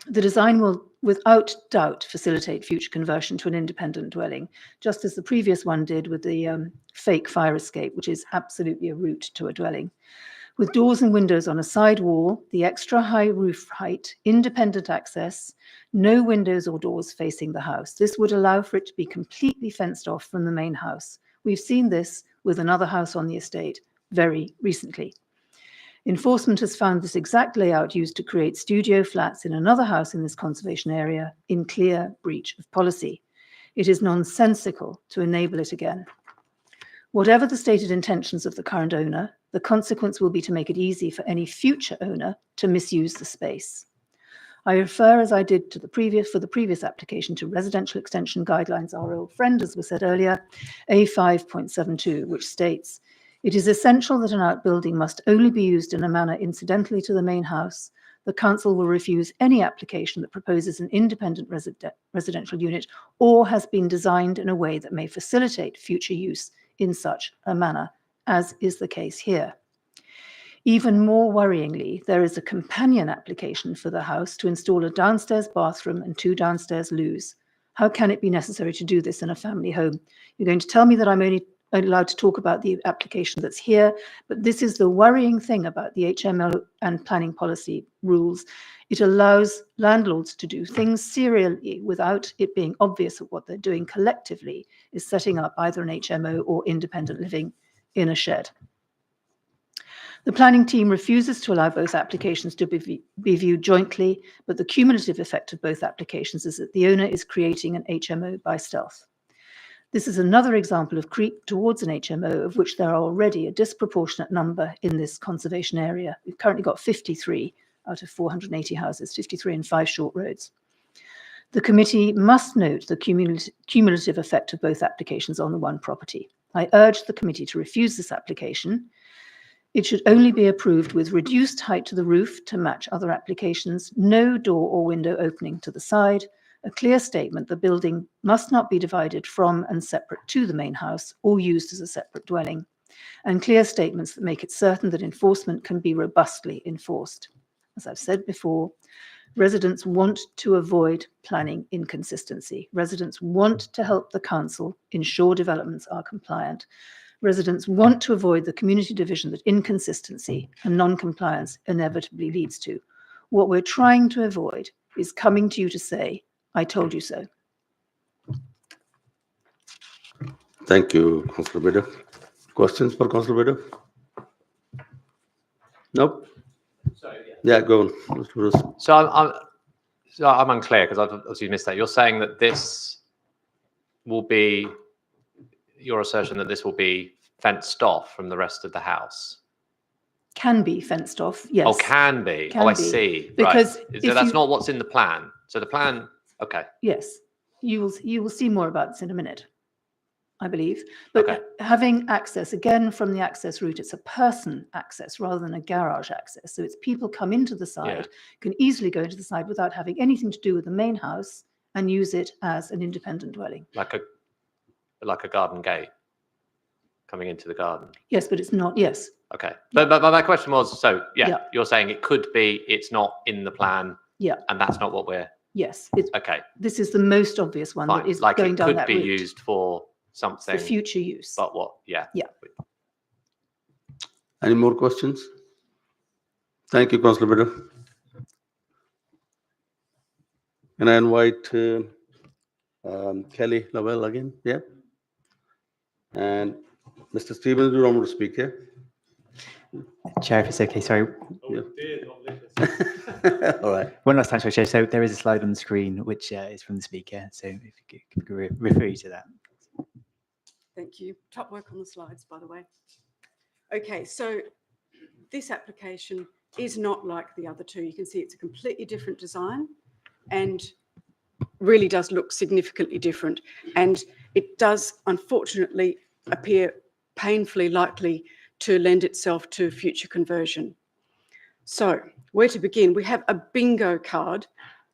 The design will, without doubt, facilitate future conversion to an independent dwelling, just as the previous one did with the fake fire escape, which is absolutely a route to a dwelling. With doors and windows on a side wall, the extra high roof height, independent access, no windows or doors facing the house. This would allow for it to be completely fenced off from the main house. We've seen this with another house on the estate very recently. Enforcement has found this exact layout used to create studio flats in another house in this conservation area in clear breach of policy. It is nonsensical to enable it again. Whatever the stated intentions of the current owner, the consequence will be to make it easy for any future owner to misuse the space. I refer, as I did for the previous application, to residential extension guidelines, our old friend, as was said earlier, A5.72, which states, it is essential that an outbuilding must only be used in a manner incidentally to the main house. The council will refuse any application that proposes an independent residential unit or has been designed in a way that may facilitate future use in such a manner, as is the case here. Even more worryingly, there is a companion application for the house to install a downstairs bathroom and 2 downstairs loos. How can it be necessary to do this in a family home? You're going to tell me that I'm only allowed to talk about the application that's here, but this is the worrying thing about the HMO and planning policy rules. It allows landlords to do things serially without it being obvious that what they're doing collectively is setting up either an HMO or independent living in a shed. The planning team refuses to allow both applications to be viewed jointly, but the cumulative effect of both applications is that the owner is creating an HMO by stealth. This is another example of creep towards an HMO, of which there are already a disproportionate number in this conservation area. We've currently got 53 out of 480 houses, 53 and 5 short roads. The committee must note the cumulative effect of both applications on the one property. I urge the committee to refuse this application. It should only be approved with reduced height to the roof to match other applications, no door or window opening to the side, a clear statement the building must not be divided from and separate to the main house or used as a separate dwelling, and clear statements that make it certain that enforcement can be robustly enforced. As I've said before, residents want to avoid planning inconsistency. Residents want to help the council ensure developments are compliant. Residents want to avoid the community division that inconsistency and non-compliance inevitably leads to. What we're trying to avoid is coming to you to say, I told you so. Thank you, Councillor Biddulph. Questions for Councillor Biddulph? Nope. Yeah, go on, Mr. Bruce. So I'm unclear because I've obviously missed that. You're saying that this will be, your assertion that this will be fenced off from the rest of the house? Can be fenced off, yes. Oh, can be. Can oh, I be. see. Because right. if So that's you- not what's in the plan. So the plan, okay. Yes, you will see more about this in a minute, I believe. But having access, again, from the access route, it's a person access rather than a garage access. So it's people come into the side, can easily go into the side without having anything to do with the main house and use it as an independent dwelling. Like a like a garden gate coming into the garden. Yes, but it's not, yes. Okay, but my question was, so yeah, Yeah. you're saying it could be, it's not in the plan, Yeah, and that's not what we're, yes. It's, okay, this is the most obvious one that fine. is Like going it down could that be route. used for something. For future use. But what, yeah. Yeah. Any more questions? Thank you, Councillor Bitter. Can I invite Kelly Lavelle again? Yeah. And Mr. Stevens, do you want me to speak here? Chair, if it's okay, sorry. All right. One last time, sorry, Chair. So there is a slide on the screen which is from the speaker. So if you could refer you to that. Thank you. Top work on the slides, by the way. Okay, so this application is not like the other two. You can see it's a completely different design and really does look significantly different. And it does, unfortunately, appear painfully likely to lend itself to future conversion. So where to begin? We have a bingo card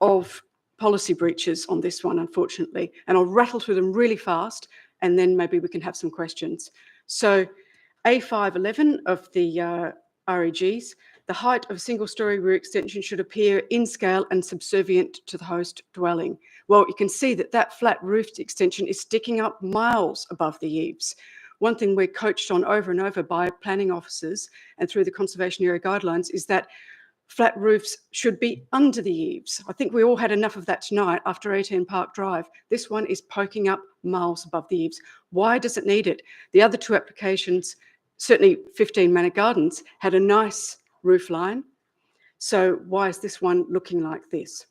of policy breaches on this one, unfortunately, and I'll rattle through them really fast and then maybe we can have some questions. So A511 of the REGs, the height of a single-storey rear extension should appear in scale and subservient to the host dwelling. Well, you can see that that flat roofed extension is sticking up miles above the eaves. One thing we're coached on over and over by planning officers and through the conservation area guidelines is that flat roofs should be under the eaves. I think we all had enough of that tonight after 18 Park Drive. This one is poking up miles above the eaves. Why does it need it? The other two applications, certainly 15 Manor Gardens, had a nice roof line. So why is this one looking like this?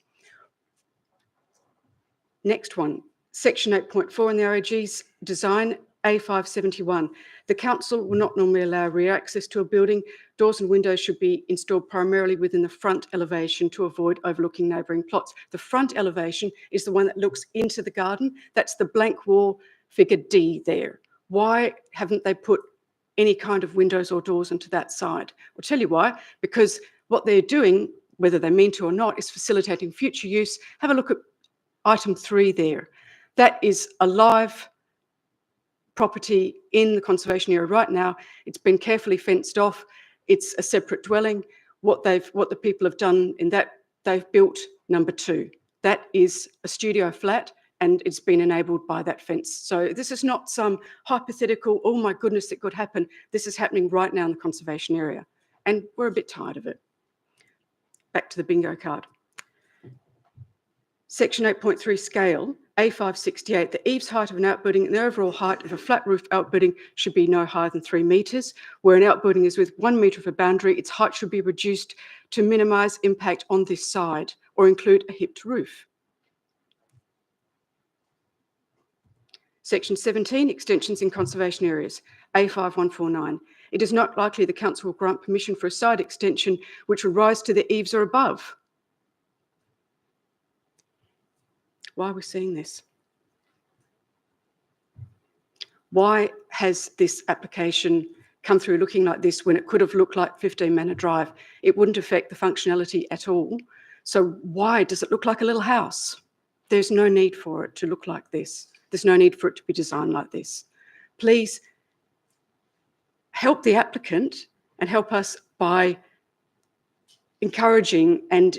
Next one, section 8.4 in the RAG's design, A571. The council will not normally allow rear access to a building. Doors and windows should be installed primarily within the front elevation to avoid overlooking neighbouring plots. The front elevation is the one that looks into the garden. That's the blank wall figure D there. Why haven't they put any kind of windows or doors into that side? I'll tell you why. Because what they're doing, whether they mean to or not, is facilitating future use. Have a look at item 3 there. That is a live property in the conservation area right now. It's been carefully fenced off. It's a separate dwelling. What the people have done in that, they've built number 2. That is a studio flat and it's been enabled by that fence. So this is not some hypothetical, oh my goodness, it could happen. This is happening right now in the conservation area. And we're a bit tired of it. Back to the bingo card. Section 8.3 scale, A568, the eaves height of an outbuilding and the overall height of a flat roof outbuilding should be no higher than 3 metres. Where an outbuilding is with 1 metre of a boundary, its height should be reduced to minimise impact on this side or include a hipped roof. Section 17, extensions in conservation areas, A5149. It is not likely the council will grant permission for a side extension which will rise to the eaves or above. Why are we seeing this? Why has this application come through looking like this when it could have looked like 15 Manor Drive? It wouldn't affect the functionality at all. So why does it look like a little house? There's no need for it to look like this. There's no need for it to be designed like this. Please help the applicant and help us by encouraging and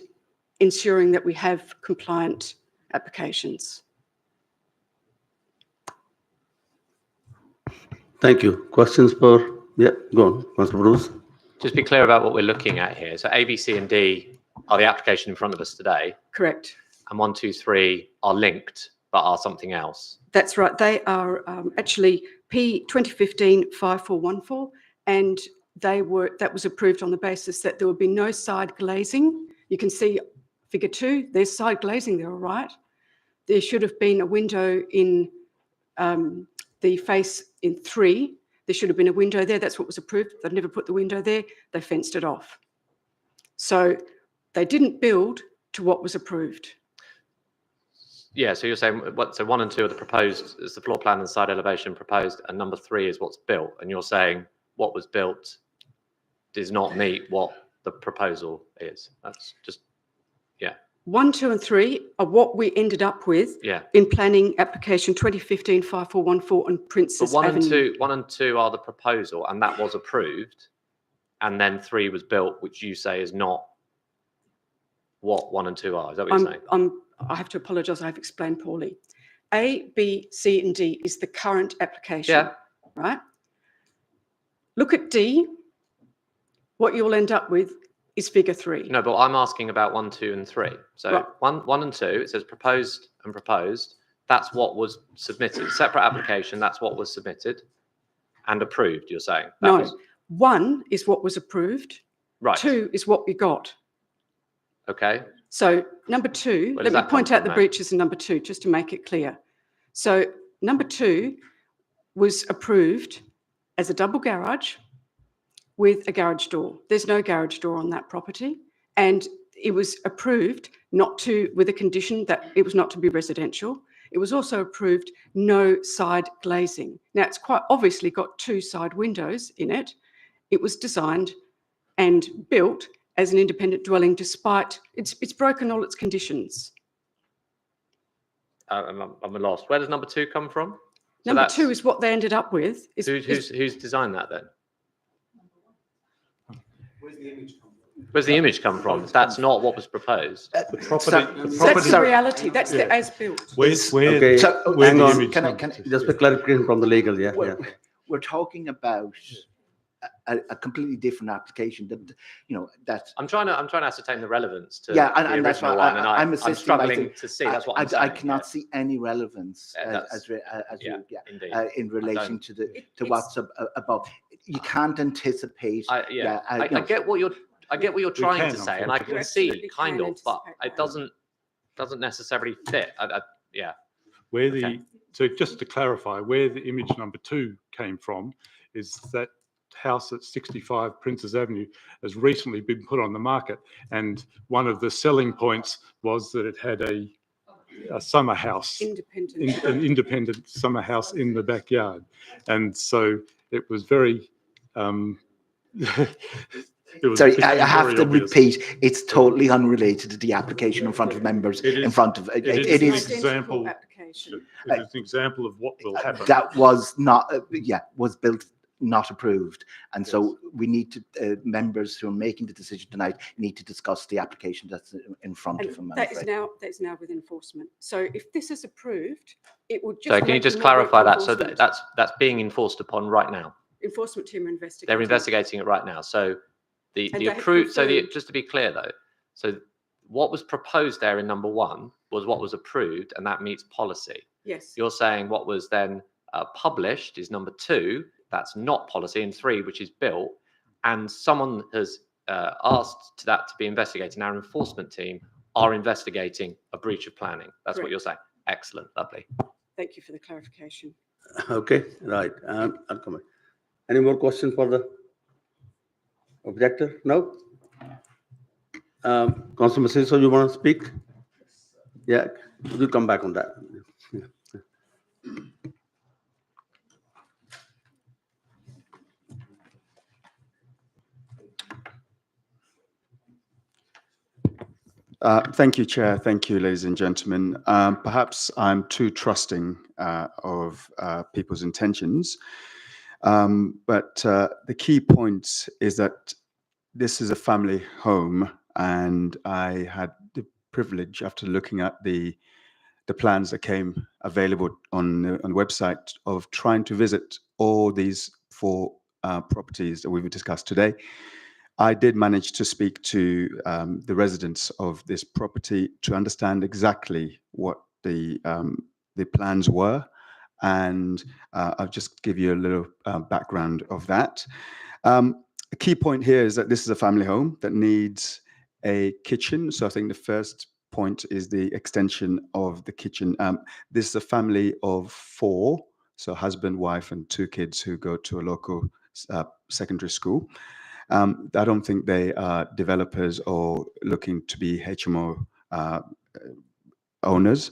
ensuring that we have compliant applications. Thank you. Questions for, yeah, go on, Councillor Bruce. Just be clear about what we're looking at here. So A, B, C and D are the application in front of us today. Correct. And 1, 2, 3 are linked, but are something else. That's right. They are actually P 2015-5414, and that was approved on the basis that there would be no side glazing. You can see figure 2, there's side glazing there, all right. There should have been a window in the face in 3. There should have been a window there. That's what was approved. They've never put the window there. They fenced it off. So they didn't build to what was approved. Yeah, so you're saying so 1 and 2 are the proposed, is the floor plan and side elevation proposed, and number 3 is what's built. And you're saying what was built does not meet what the proposal is. That's just, yeah. 1, 2 and 3 are what we ended up with Yeah. in planning application 2015-5414 on But Princess one Avenue. and two are the proposal, and that was approved, and then 3 was built, which you say is not what 1 and 2 are. Is that what you're saying? I have to apologise, I've explained poorly. A, B, C and D is the current application, Yeah. right? Look at D. What you'll end up with is figure 3. No, but I'm asking about 1, 2, and 3. So Right. one and 2, it says proposed and proposed. That's what was submitted. Separate application. That's what was submitted and approved. You're saying that No, was 1 is what was approved. right. 2 is what we got. Okay. So number 2, Where let does me that point come out from, the Matt? breaches in number 2, just to make it clear. So number 2 was approved as a double garage with a garage door. There's no garage door on that property. And it was approved with a condition that it was not to be residential. It was also approved no side glazing. Now it's quite obviously got 2 side windows in it. It was designed and built as an independent dwelling despite it's broken all its conditions. I'm lost. Where does number 2 come from? So Number that's- 2 is what they ended up with. Who's designed that then? Where's the image come from? That's not what was proposed. That's the reality. That's the as-built. Okay, So, hang on. can I- Just for clarification from the legal, yeah. We're talking about a completely different application that I'm trying to ascertain the relevance to yeah, the and that's why original one, and I'm I'm assisting struggling to see. That's what I'm saying. I cannot see any relevance indeed. in relation don't. to what's above. You can't anticipate. I get what you're trying to say, and I can see kind of, but it doesn't necessarily fit. Where so just to clarify, where the image number 2 came from is that house at 65 Princess Avenue has recently been put on the market, and one of the selling points was that it had a summer house, an independent summer house in the backyard, and so it was very. Sorry, I have to repeat, it's totally unrelated to the application in front of members, in front of, it is. An example, it is an example of what will happen. That was not, was built, not approved. And so we need to, members who are making the decision tonight need to discuss the application that's in front of them. That is now with enforcement. So if this is approved, it would just. So can you just clarify that? So that's being enforced upon right now. Enforcement team are investigating. They're investigating it right now. So the And they have approved. So confirmed- just to be clear though, so what was proposed there in number 1 was what was approved, and that meets policy. Yes. You're saying what was then published is number 2. That's not policy, and 3, which is built, and someone has asked that to be investigated. And our enforcement team are investigating a breach of planning. That's what Correct. you're saying. Excellent, lovely. Thank you for the clarification. Okay, right. I'll come back. Any more questions for the objector? No? Councillor Maciso, you want to speak? Yeah, we'll come back on that. Thank you, Chair. Thank you, ladies and gentlemen. Perhaps I'm too trusting of people's intentions, but the key point is that this is a family home, and I had the privilege, after looking at the plans that came available on the website, of trying to visit all these 4 properties that we've discussed today. I did manage to speak to the residents of this property to understand exactly what the plans were, and I'll just give you a little background of that. A key point here is that this is a family home that needs a kitchen. So I think the first point is the extension of the kitchen. This is a family of 4, so husband, wife, and 2 kids who go to a local secondary school. I don't think they are developers or looking to be HMO owners.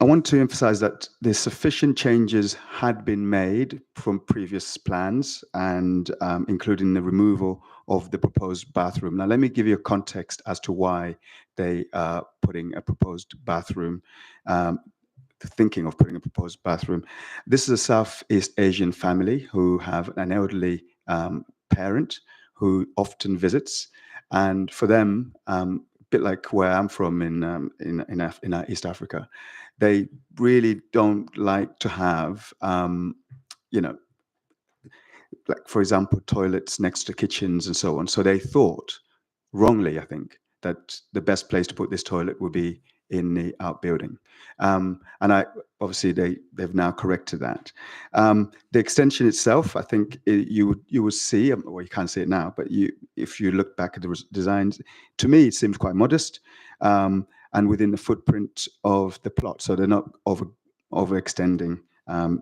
I want to emphasize that the sufficient changes had been made from previous plans and including the removal of the proposed bathroom. Now, let me give you a context as to why they are putting a proposed bathroom, thinking of putting a proposed bathroom. This is a Southeast Asian family who have an elderly parent who often visits. And for them, a bit like where I'm from in East Africa, they really don't like to have, you know, like, for example, toilets next to kitchens and so on. So they thought, wrongly, I think, that the best place to put this toilet would be in the outbuilding. And obviously they've now corrected that. The extension itself, I think you would see, well, you can't see it now, but if you look back at the designs, to me, it seems quite modest and within the footprint of the plot. So they're not overextending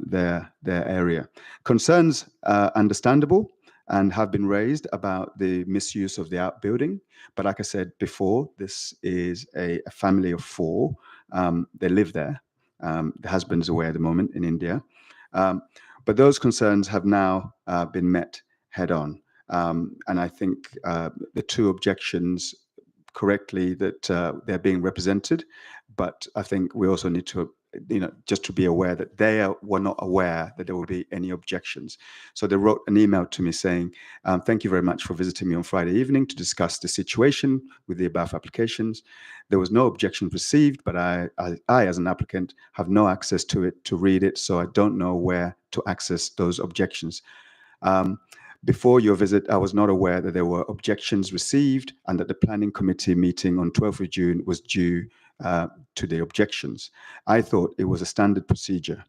their area. Concerns are understandable and have been raised about the misuse of the outbuilding. But like I said before, this is a family of 4. They live there. The husband's away at the moment in India. But those concerns have now been met head on. And I think the 2 objections correctly that they're being represented. But I think we also need to, just to be aware that they were not aware that there will be any objections. So they wrote an email to me saying, thank you very much for visiting me on Friday evening to discuss the situation with the above applications. There was no objection received, but I as an applicant, have no access to it to read it, so I don't know where to access those objections. Before your visit, I was not aware that there were objections received and that the planning committee meeting on 12th of June was due to the objections. I thought it was a standard procedure.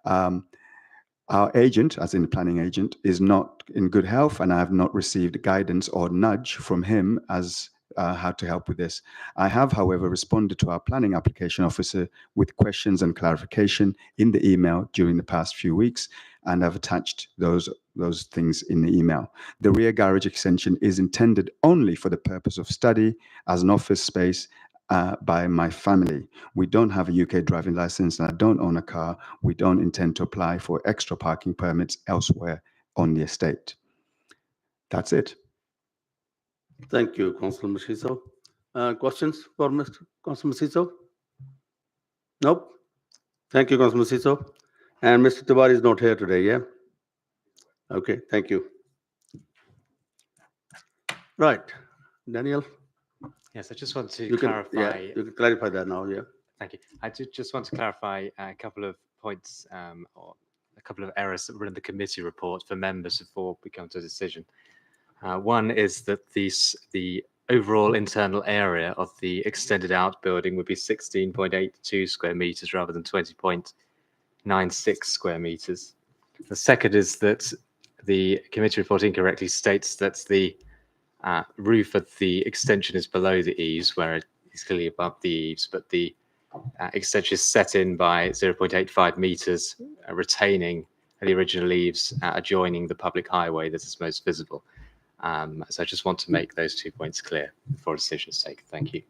Our agent, as in the planning agent, is not in good health, and I have not received guidance or nudge from him as how to help with this. I have, however, responded to our planning application officer with questions and clarification in the email during the past few weeks, and I've attached those things in the email. The rear garage extension is intended only for the purpose of study as an office space by my family. We don't have a UK driving license and I don't own a car. We don't intend to apply for extra parking permits elsewhere on the estate. That's it. Thank you, Councillor Masiso. Questions for Mr. Councillor Masiso? Nope. Thank you, Councillor Masiso. And Mr. Tiwari is not here today, yeah? Okay, thank you. Right, Daniel? Yes, I just want to You can, clarify. you can clarify that now, yeah. Thank you. I just want to clarify a couple of points or a couple of errors that were in the committee report for members before we come to a decision. One is that the overall internal area of the extended outbuilding would be 16.82 square meters rather than 20.96 square meters. The second is that the committee report incorrectly states that the roof of the extension is below the eaves, where it is clearly above the eaves, but the extension is set in by 0.85 meters, retaining the original eaves adjoining the public highway that is most visible. So I just want to make those 2 points clear before a decision is taken. Thank you.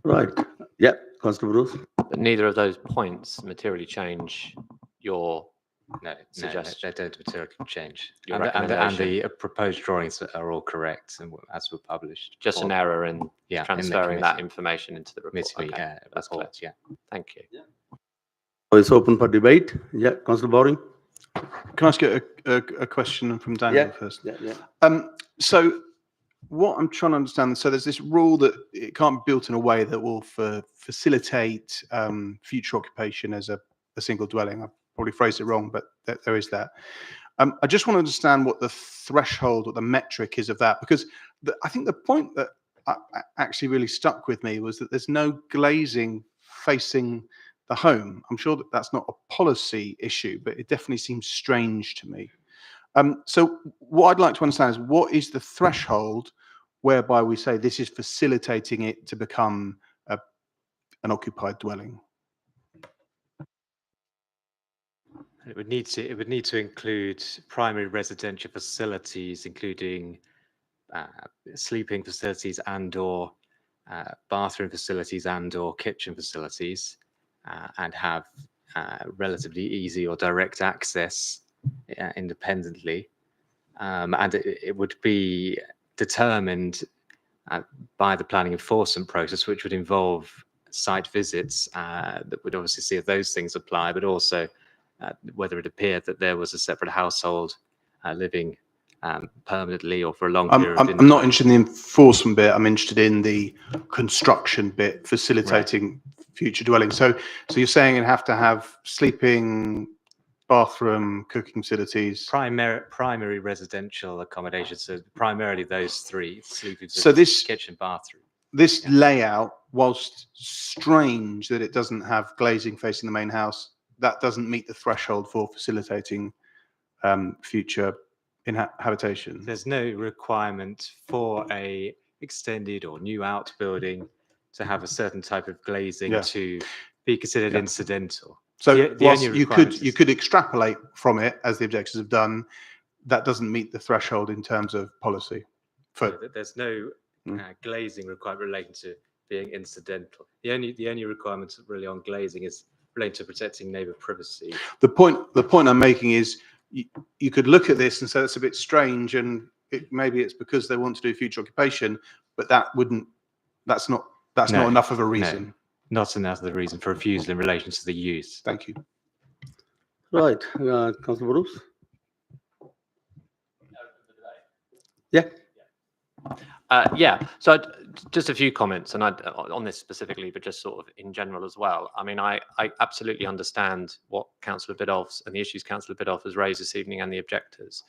Right. Yeah, Councillor Bruce. But neither of those points materially change your No, suggestion. they don't materially change. Your And recommendation. the proposed drawings are all correct and as were published. Just an Or- error in yeah, transferring in the that committee. information into the report. Committee, Okay, that's clear. report, yeah. Thank you. So it's open for debate. Yeah, Councillor Bowring. Can I ask you a question from Daniel Yeah, first? yeah. So what I'm trying to understand, so there's this rule that it can't be built in a way that will facilitate future occupation as a single dwelling. I probably phrased it wrong, but there is that. I just want to understand what the threshold or the metric is of that, because I think the point that actually really stuck with me was that there's no glazing facing the home. I'm sure that that's not a policy issue, but it definitely seems strange to me. So what I'd like to understand is what is the threshold whereby we say this is facilitating it to become an occupied dwelling? It would need to include primary residential facilities, including sleeping facilities and/or bathroom facilities and/or kitchen facilities. and have relatively easy or direct access independently. And it would be determined by the planning enforcement process, which would involve site visits that would obviously see if those things apply, but also whether it appeared that there was a separate household living permanently or for a long period. I'm not interested in the enforcement bit. I'm interested in the construction bit, facilitating future dwelling. So you're saying you have to have sleeping, bathroom, cooking facilities. Primary residential accommodation. So primarily those three: sleeping, So this kitchen, bathroom. This layout, whilst strange that it doesn't have glazing facing the main house, that doesn't meet the threshold for facilitating future habitation. There's no requirement for a extended or new outbuilding to have a certain type of glazing to be considered incidental. So The whilst only you requirement could you could extrapolate from it, as the objectors have done, that doesn't meet the threshold in terms of policy. There's no glazing requirement relating to being incidental. The only requirement really on glazing is related to protecting neighbour privacy. The point I'm making is you could look at this and say it's a bit strange, and maybe it's because they want to do future occupation, but that's not enough of a reason. Not enough of the reason for refusal in relation to the use. Thank you. Right, Councillor Bruce. Yeah. So just a few comments, and on this specifically, but just sort of in general as well. I mean, I absolutely understand what Councillor Biddulph and the issues Councillor Biddulph has raised this evening and the objectors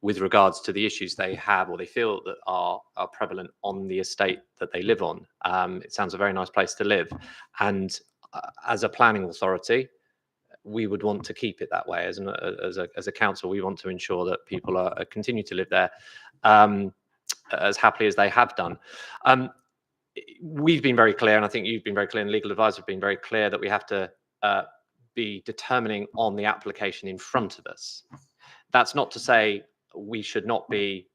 with regards to the issues they have or they feel that are prevalent on the estate that they live on. It sounds a very nice place to live, and as a planning authority, we would want to keep it that way. As a council, we want to ensure that people are continue to live there as happily as they have done. We've been very clear, and I think you've been very clear, and legal advisors have been very clear that we have to be determining on the application in front of us. That's not to say we should not be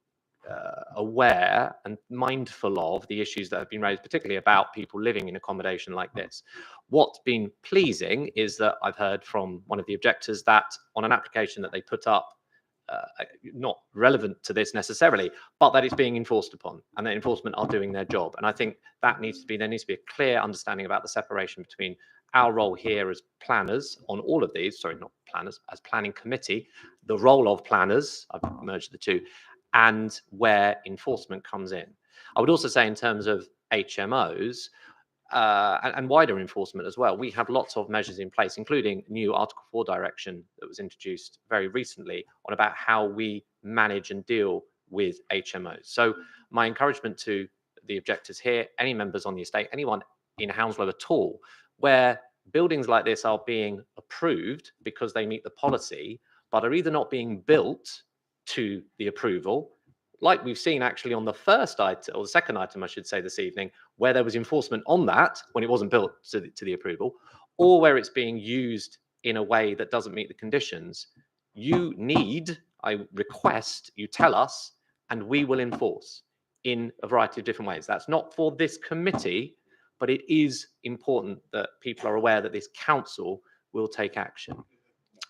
aware and mindful of the issues that have been raised, particularly about people living in accommodation like this. What's been pleasing is that I've heard from one of the objectors that on an application that they put up, not relevant to this necessarily, but that it's being enforced upon, and that enforcement are doing their job. And I think that there needs to be a clear understanding about the separation between our role here as planners on all of these, sorry, not planners, as planning committee, the role of planners, I've merged the two, and where enforcement comes in. I would also say in terms of HMOs, and wider enforcement as well, we have lots of measures in place, including new Article 4 direction that was introduced very recently on about how we manage and deal with HMOs. So my encouragement to the objectors here, any members on the estate, anyone in Hounslow at all, where buildings like this are being approved because they meet the policy, but are either not being built to the approval, like we've seen actually on the first item, or the second item, I should say, this evening, where there was enforcement on that when it wasn't built to the approval, or where it's being used in a way that doesn't meet the conditions, I request you tell us, and we will enforce in a variety of different ways. That's not for this committee, but it is important that people are aware that this council will take action.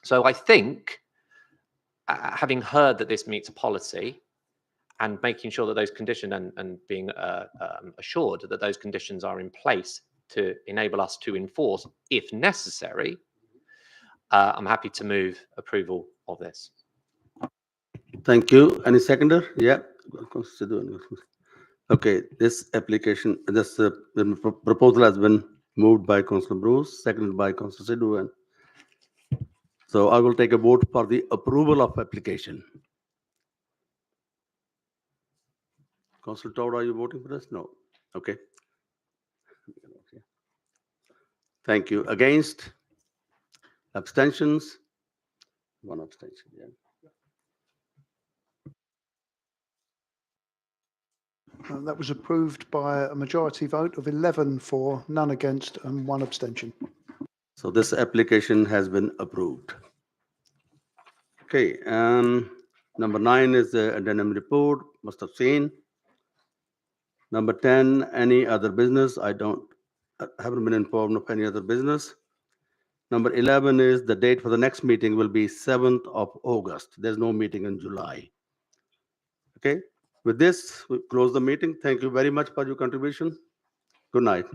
So I think, having heard that this meets policy, and making sure that those conditions and being assured that those conditions are in place to enable us to enforce if necessary, I'm happy to move approval of this. Thank you. Any seconder? Yeah. Okay, this application, the proposal has been moved by Councillor Bruce, seconded by Councillor Sidhu. So I will take a vote for the approval of application. Councillor Todd, are you voting for this? No. Okay. Thank you. Against? Abstentions? One abstention. Yeah. That was approved by a majority vote of 11 for, none against, and 1 abstention. So this application has been approved. Okay. Number 9 is the addendum report. Must have seen. Number 10, any other business? I don't haven't been informed of any other business. Number 11 is the date for the next meeting will be 7th of August. There's no meeting in July. Okay, with this, we close the meeting. Thank you very much for your contribution. Good night.